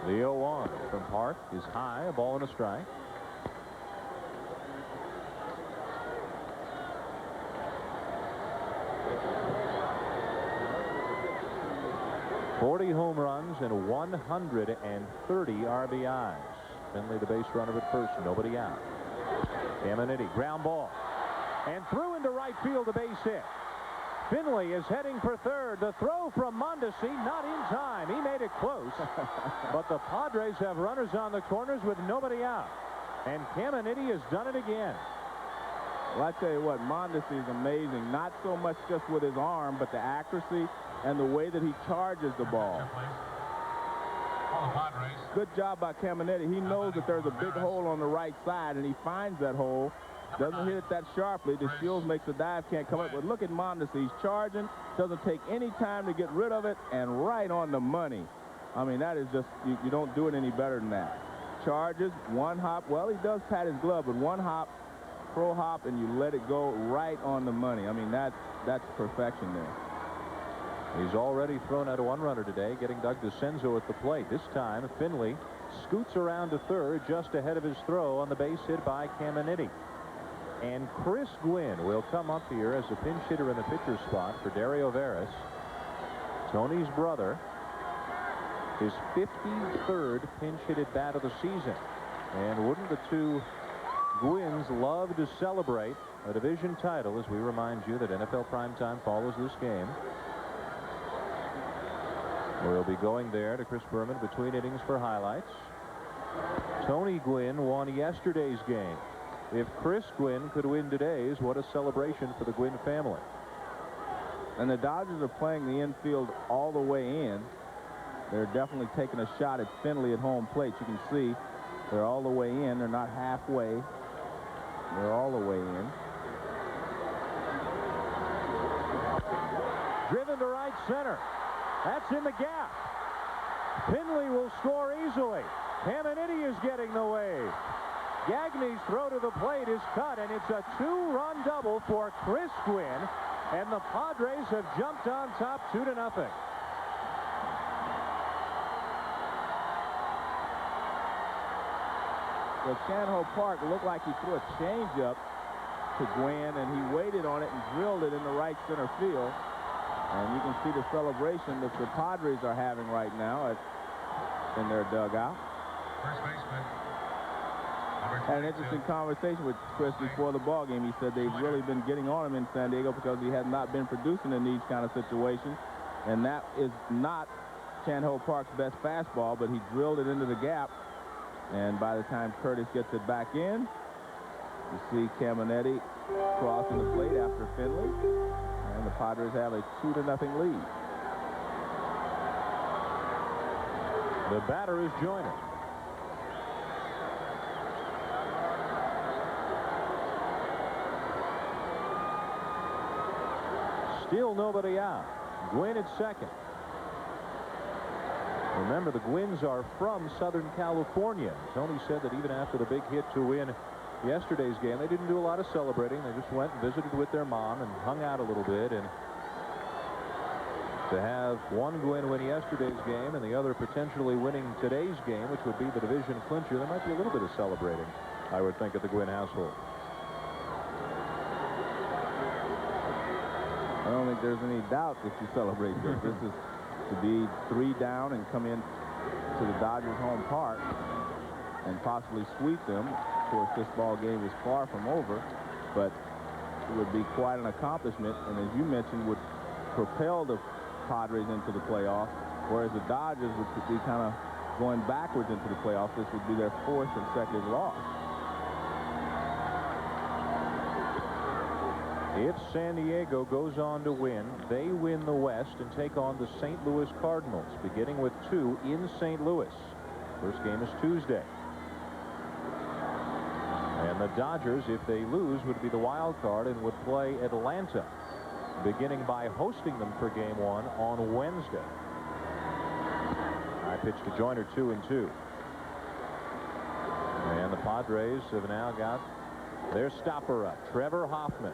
F: The 0-1 from Park is high, a ball and a strike. Home runs and 130 RBIs. Finley the base runner at first, nobody out. Caminiti, ground ball. And threw into right field, a base hit. Finley is heading for third. The throw from Mondesi, not in time. He made it close. But the Padres have runners on the corners with nobody out. And Caminiti has done it again.
D: Well, I tell you what, Mondesi is amazing. Not so much just with his arm, but the accuracy and the way that he charges the ball. Good job by Caminiti. He knows that there's a big hole on the right side, and he finds that hole. Doesn't hit it that sharply. DeShields makes a dive, can't come up. But look at Mondesi. He's charging, doesn't take any time to get rid of it, and right on the money. I mean, that is just, you don't do it any better than that. Charges, one hop. Well, he does pat his glove, but one hop, pro hop, and you let it go right on the money. I mean, that's perfection there.
F: He's already thrown out a 1-runner today, getting Doug DeCenzo at the plate. This time, Finley scoots around to third just ahead of his throw on the base hit by Caminiti. And Chris Gwynn will come up here as a pinch hitter in the pitcher spot for Dario Veras, Tony's brother. His 53rd pinch hit at bat of the season. And wouldn't the two Gwynns love to celebrate a division title, as we remind you that NFL Primetime follows this game. We'll be going there to Chris Berman between innings for highlights. Tony Gwynn won yesterday's game. If Chris Gwynn could win today's, what a celebration for the Gwynn family.
D: And the Dodgers are playing the infield all the way in. They're definitely taking a shot at Finley at home plate. You can see they're all the way in. They're not halfway. They're all the way in.
F: Driven to right center. That's in the gap. Finley will score easily. Caminiti is getting the wave. Gagne's throw to the plate is cut, and it's a 2-run double for Chris Gwynn, and the Padres have jumped on top 2-0.
D: Well, Chan-Ho Park looked like he threw a changeup to Gwynn, and he waited on it and drilled it in the right center field. And you can see the celebration that the Padres are having right now in their dugout.
E: First baseman.
D: Had an interesting conversation with Chris before the ball game. He said they've really been getting on him in San Diego because he has not been producing in these kind of situations. And that is not Chan-Ho Park's best fastball, but he drilled it into the gap. And by the time Curtis gets it back in, you see Caminiti crossing the plate after Finley. And the Padres have a 2-0 lead.
F: The batter is Joyner. Still nobody out. Gwynn at second. Remember, the Gwynns are from Southern California. Tony said that even after the big hit to win yesterday's game, they didn't do a lot of celebrating. They just went and visited with their mom and hung out a little bit. And to have one Gwynn win yesterday's game and the other potentially winning today's game, which would be the division clincher, there might be a little bit of celebrating, I would think, at the Gwynn household.
D: I don't think there's any doubt that you celebrate this. This is to be 3 down and come in to the Dodgers home park and possibly sweep them. Of course, this ball game is far from over, but it would be quite an accomplishment, and as you mentioned, would propel the Padres into the playoffs, whereas the Dodgers would be kind of going backwards into the playoffs. This would be their 4th consecutive loss.
F: If San Diego goes on to win, they win the West and take on the St. Louis Cardinals, beginning with 2 in St. Louis. First game is Tuesday. And the Dodgers, if they lose, would be the wild card and would play Atlanta, beginning by hosting them for game 1 on Wednesday. High pitch to Joyner, 2-2. And the Padres have now got their stopper up, Trevor Hoffman.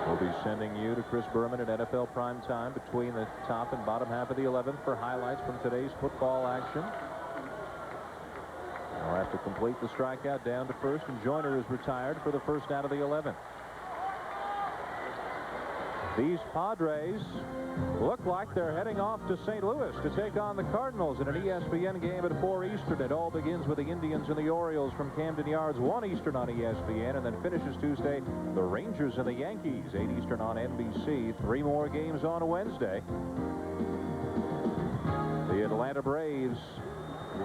F: We'll be sending you to Chris Berman at NFL Prime Time between the top and bottom half of the 11th for highlights from today's football action. We'll have to complete the strikeout down to first, and Joyner is retired for the first out of the 11th. These Padres look like they're heading off to St. Louis to take on the Cardinals in an ESPN game at 4 Eastern. It all begins with the Indians and the Orioles from Camden Yards, 1 Eastern on ESPN, and then finishes Tuesday the Rangers and the Yankees, 8 Eastern on NBC. 3 more games on Wednesday. The Atlanta Braves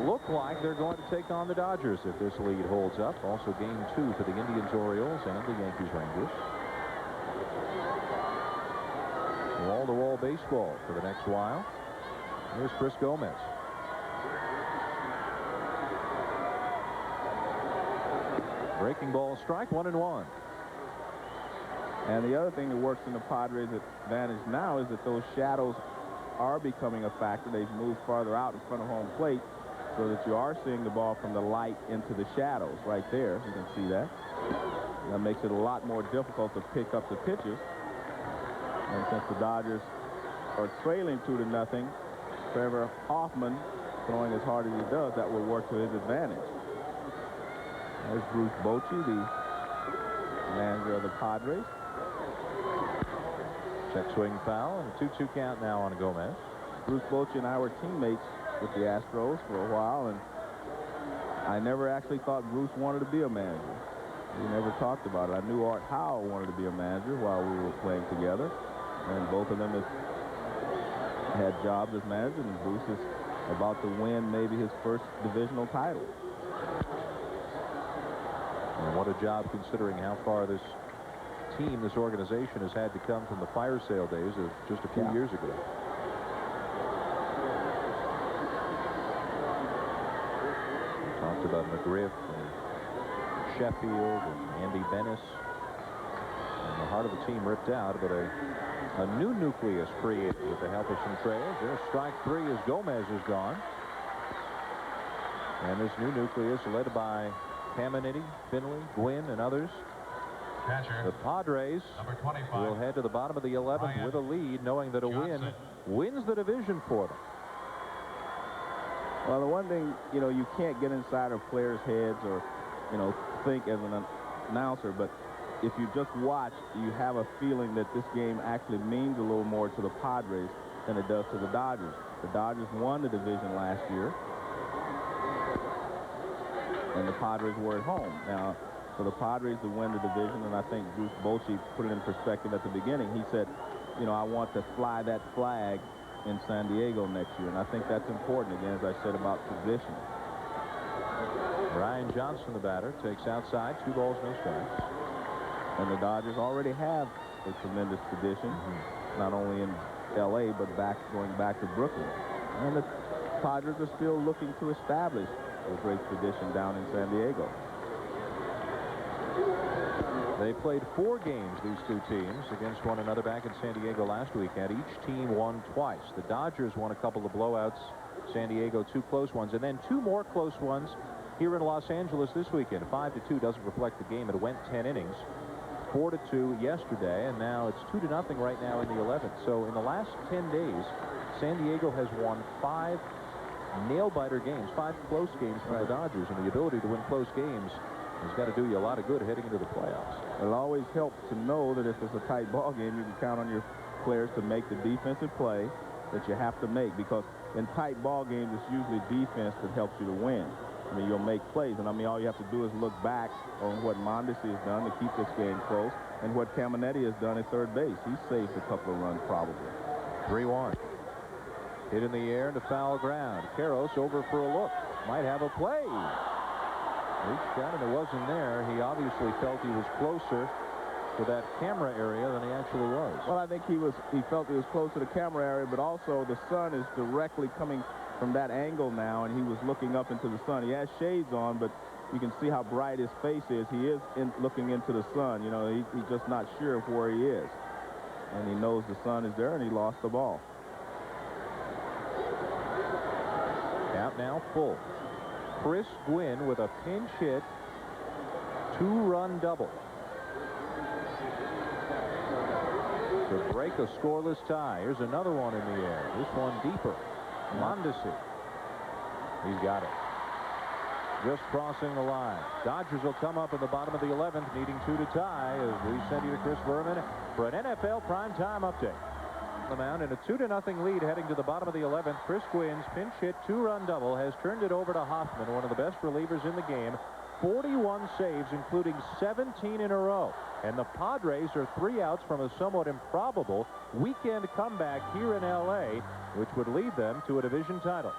F: look like they're going to take on the Dodgers if this lead holds up. Also game 2 for the Indians, Orioles, and the Yankees, Rangers. Wall-to-wall baseball for the next while. Here's Chris Gomez. Breaking ball strike, 1-1.
D: And the other thing that works in the Padres' advantage now is that those shadows are becoming a factor. They've moved farther out in front of home plate so that you are seeing the ball from the light into the shadows right there. You can see that. That makes it a lot more difficult to pick up the pitches. And since the Dodgers are trailing 2-0, Trevor Hoffman throwing as hard as he does, that will work to his advantage. There's Bruce Bochy, the manager of the Padres.
F: Check swing foul, and a 2-2 count now on Gomez.
D: Bruce Bochy and I were teammates with the Astros for a while, and I never actually thought Bruce wanted to be a manager. We never talked about it. I knew Art Howell wanted to be a manager while we were playing together. And both of them have had jobs as managers, and Bruce is about to win maybe his first divisional title.
F: And what a job, considering how far this team, this organization, has had to come from the fire sale days of just a few years ago. We talked about McGriff and Sheffield and Andy Bennis. And the heart of the team ripped out, but a new nucleus created with the help of some trades. There's strike 3 as Gomez is gone. And this new nucleus led by Caminiti, Finley, Gwynn, and others.
E: Catcher,
F: the Padres will head to the bottom of the 11th with a lead, knowing that a win wins the division for them.
D: Well, the one thing, you can't get inside of players' heads or, think as an announcer, but if you just watch, you have a feeling that this game actually means a little more to the Padres than it does to the Dodgers. The Dodgers won the division last year, and the Padres were at home. Now, for the Padres to win the division, and I think Bruce Bochy put it in perspective at the beginning. He said, you know, I want to fly that flag in San Diego next year, and I think that's important, again, as I said, about position.
F: Ryan Johnson, the batter, takes outside, 2 balls, no strikes.
D: And the Dodgers already have a tremendous tradition, not only in L.A., but going back to Brooklyn. And the Padres are still looking to establish a great tradition down in San Diego.
F: They played 4 games, these 2 teams, against one another back in San Diego last weekend. Each team won twice. The Dodgers won a couple of blowouts, San Diego 2 close ones, and then 2 more close ones here in Los Angeles this weekend. 5-2 doesn't reflect the game. It went 10 innings. 4-2 yesterday, and now it's 2-0 right now in the 11th. So in the last 10 days, San Diego has won 5 nail-biter games, 5 close games from the Dodgers, and the ability to win close games has got to do you a lot of good heading into the playoffs.
D: It'll always help to know that if it's a tight ball game, you can count on your players to make the defensive play that you have to make, because in tight ball games, it's usually defense that helps you to win. I mean, you'll make plays, and I mean, all you have to do is look back on what Mondesi has done to keep this game close and what Caminetti has done at third base. He saved a couple of runs, probably.
F: 3-1. Hit in the air into foul ground. Karros over for a look. Might have a play. Reached out, and it wasn't there. He obviously felt he was closer to that camera area than he actually was.
D: Well, I think he felt he was close to the camera area, but also the sun is directly coming from that angle now, and he was looking up into the sun. He has shades on, but you can see how bright his face is. He is looking into the sun. You know, he's just not sure of where he is. And he knows the sun is there, and he lost the ball.
F: Count now full. Chris Gwynn with a pinch hit, 2-run double to break a scoreless tie. Here's another one in the air. This one deeper. Mondesi. He's got it. Just crossing the line. Dodgers will come up in the bottom of the 11th, needing 2 to tie, as we send you to Chris Berman for an NFL primetime update. The mound in a 2-0 lead heading to the bottom of the 11th. Chris Gwynn's pinch hit 2-run double has turned it over to Hoffman, one of the best relievers in the game. 41 saves, including 17 in a row. And the Padres are 3 outs from a somewhat improbable weekend comeback here in L.A., which would lead them to a division title.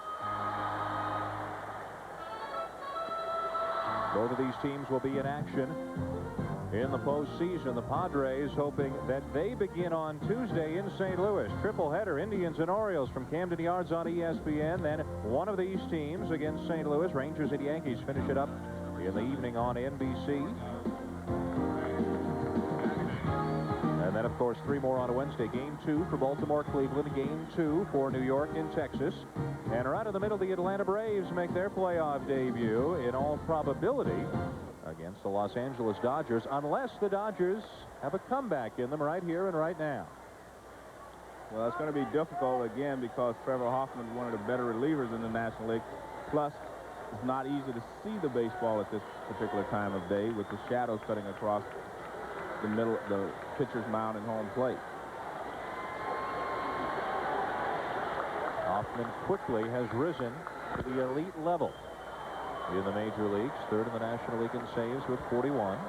F: Both of these teams will be in action in the postseason. The Padres hoping that they begin on Tuesday in St. Louis. Triple header, Indians and Orioles from Camden Yards on ESPN. Then one of these teams against St. Louis. Rangers and Yankees finish it up in the evening on NBC. And then, of course, 3 more on a Wednesday. Game 2 for Baltimore, Cleveland. Game 2 for New York and Texas. And right in the middle, the Atlanta Braves make their playoff debut, in all probability, against the Los Angeles Dodgers, unless the Dodgers have a comeback in them right here and right now.
D: Well, it's going to be difficult, again, because Trevor Hoffman is one of the better relievers in the National League. Plus, it's not easy to see the baseball at this particular time of day with the shadows cutting across the middle, the pitcher's mound and home plate.
F: Hoffman quickly has risen to the elite level in the major leagues, 3rd in the National League in saves with 41.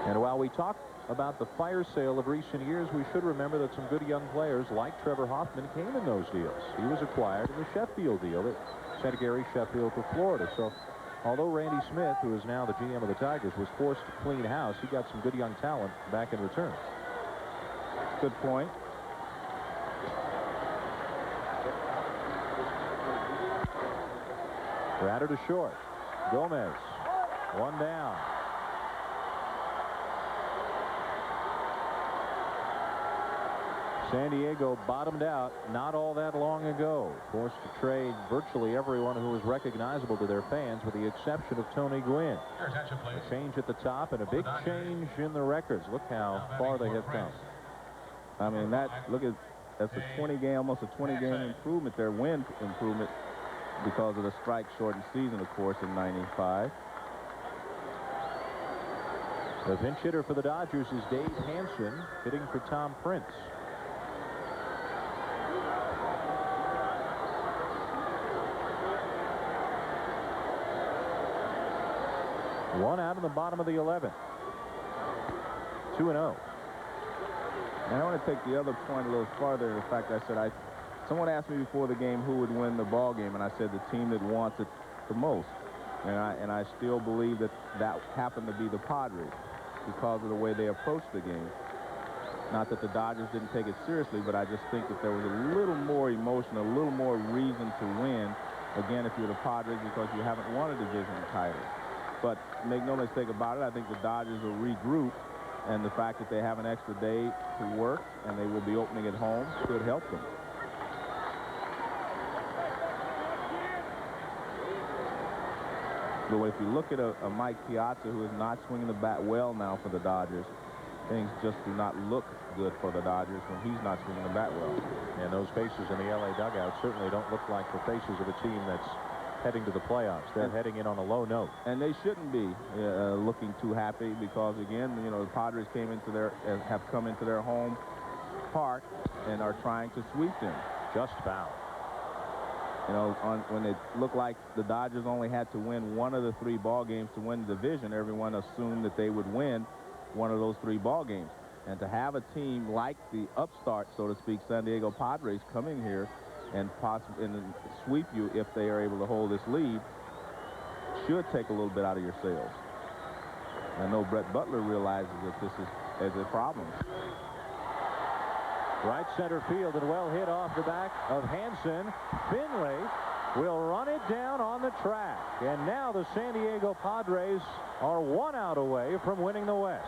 F: And while we talk about the fire sale of recent years, we should remember that some good young players like Trevor Hoffman came in those deals. He was acquired in the Sheffield deal that sent Gary Sheffield to Florida. So although Randy Smith, who is now the GM of the Tigers, was forced to clean house, he got some good young talent back in return.
D: Good point.
F: Batter to short. Gomez. 1 down. San Diego bottomed out not all that long ago, forced to trade virtually everyone who was recognizable to their fans, with the exception of Tony Gwynn. A change at the top and a big change in the records. Look how far they have come.
D: I mean, that's a 20-game, almost a 20-game improvement, their win improvement, because of the strike-shortened season, of course, in '95.
F: The pinch hitter for the Dodgers is Dave Hansen, hitting for Tom Prince. One out in the bottom of the 11th. 2-0.
D: And I want to take the other point a little farther. The fact I said someone asked me before the game who would win the ball game, and I said the team that wants it the most. And I still believe that happened to be the Padres because of the way they approached the game. Not that the Dodgers didn't take it seriously, but I just think that there was a little more emotion, a little more reason to win. Again, if you're the Padres, because you haven't won a division title. But make no mistake about it, I think the Dodgers will regroup, and the fact that they have an extra day to work and they will be opening at home should help them. But if you look at a Mike Piazza who is not swinging the bat well now for the Dodgers, things just do not look good for the Dodgers when he's not swinging the bat well.
F: And those faces in the LA dugout certainly don't look like the faces of a team that's heading to the playoffs. They're heading in on a low note.
D: And they shouldn't be looking too happy because, again, you know, the Padres have come into their home park and are trying to sweep them.
F: Just foul.
D: You know, when it looked like the Dodgers only had to win one of the 3 ball games to win the division, everyone assumed that they would win one of those 3 ball games. And to have a team like the upstart, so to speak, San Diego Padres coming here and sweep you if they are able to hold this lead should take a little bit out of your sails. I know Brett Butler realizes that this is a problem.
F: Right center field and well hit off the back of Hansen. Finley will run it down on the track. And now the San Diego Padres are 1 out away from winning the West.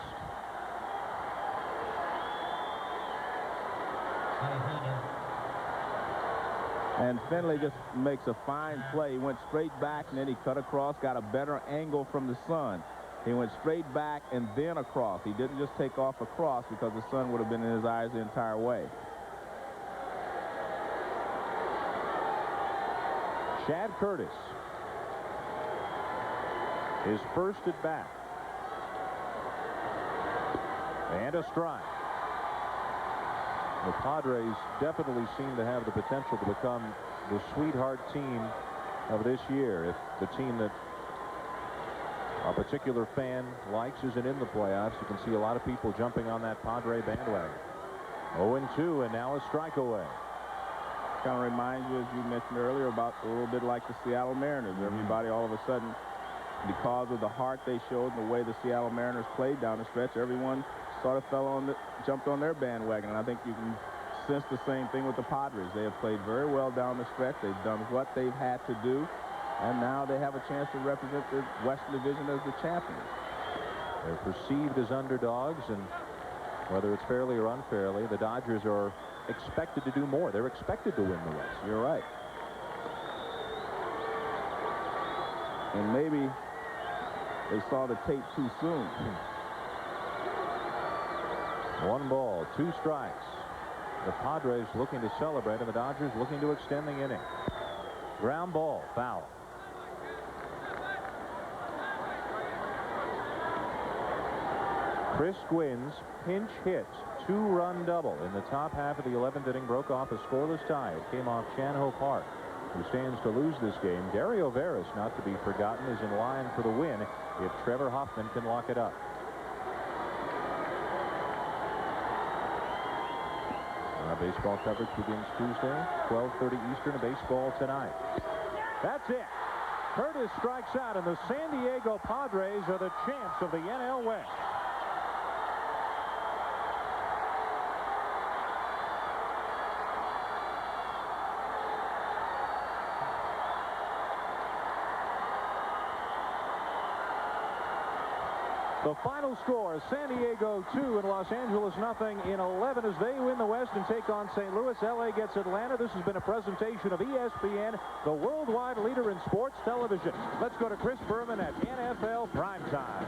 D: And Finley just makes a fine play. He went straight back and then he cut across, got a better angle from the sun. He went straight back and then across. He didn't just take off across because the sun would have been in his eyes the entire way.
F: Chad Curtis, his first at bat. And a strike. The Padres definitely seem to have the potential to become the sweetheart team of this year. If the team that a particular fan likes isn't in the playoffs, you can see a lot of people jumping on that Padre bandwagon. 0-2, and now a strike away.
D: Kind of reminds you, as you mentioned earlier, about a little bit like the Seattle Mariners. Everybody all of a sudden, because of the heart they showed and the way the Seattle Mariners played down the stretch, everyone sort of jumped on their bandwagon. And I think you can sense the same thing with the Padres. They have played very well down the stretch. They've done what they've had to do. And now they have a chance to represent the Western Division as the champions.
F: They're perceived as underdogs, and whether it's fairly or unfairly, the Dodgers are expected to do more. They're expected to win the West.
D: You're right. And maybe they saw the tape too soon.
F: 1 ball, 2 strikes. The Padres looking to celebrate, and the Dodgers looking to extend the inning. Ground ball, foul. Chris Gwynn's pinch hit, 2-run double in the top half of the 11th inning broke off a scoreless tie. It came off Chanho Park, who stands to lose this game. Gary O'Veras, not to be forgotten, is in line for the win if Trevor Hoffman can lock it up. Our baseball coverage begins Tuesday, 12:30 Eastern, baseball tonight. That's it. Curtis strikes out, and the San Diego Padres are the champs of the NL West. The final score, San Diego 2 and Los Angeles nothing in 11 as they win the West and take on St. Louis. LA gets Atlanta. This has been a presentation of ESPN, the worldwide leader in sports television. Let's go to Chris Berman at NFL Primetime.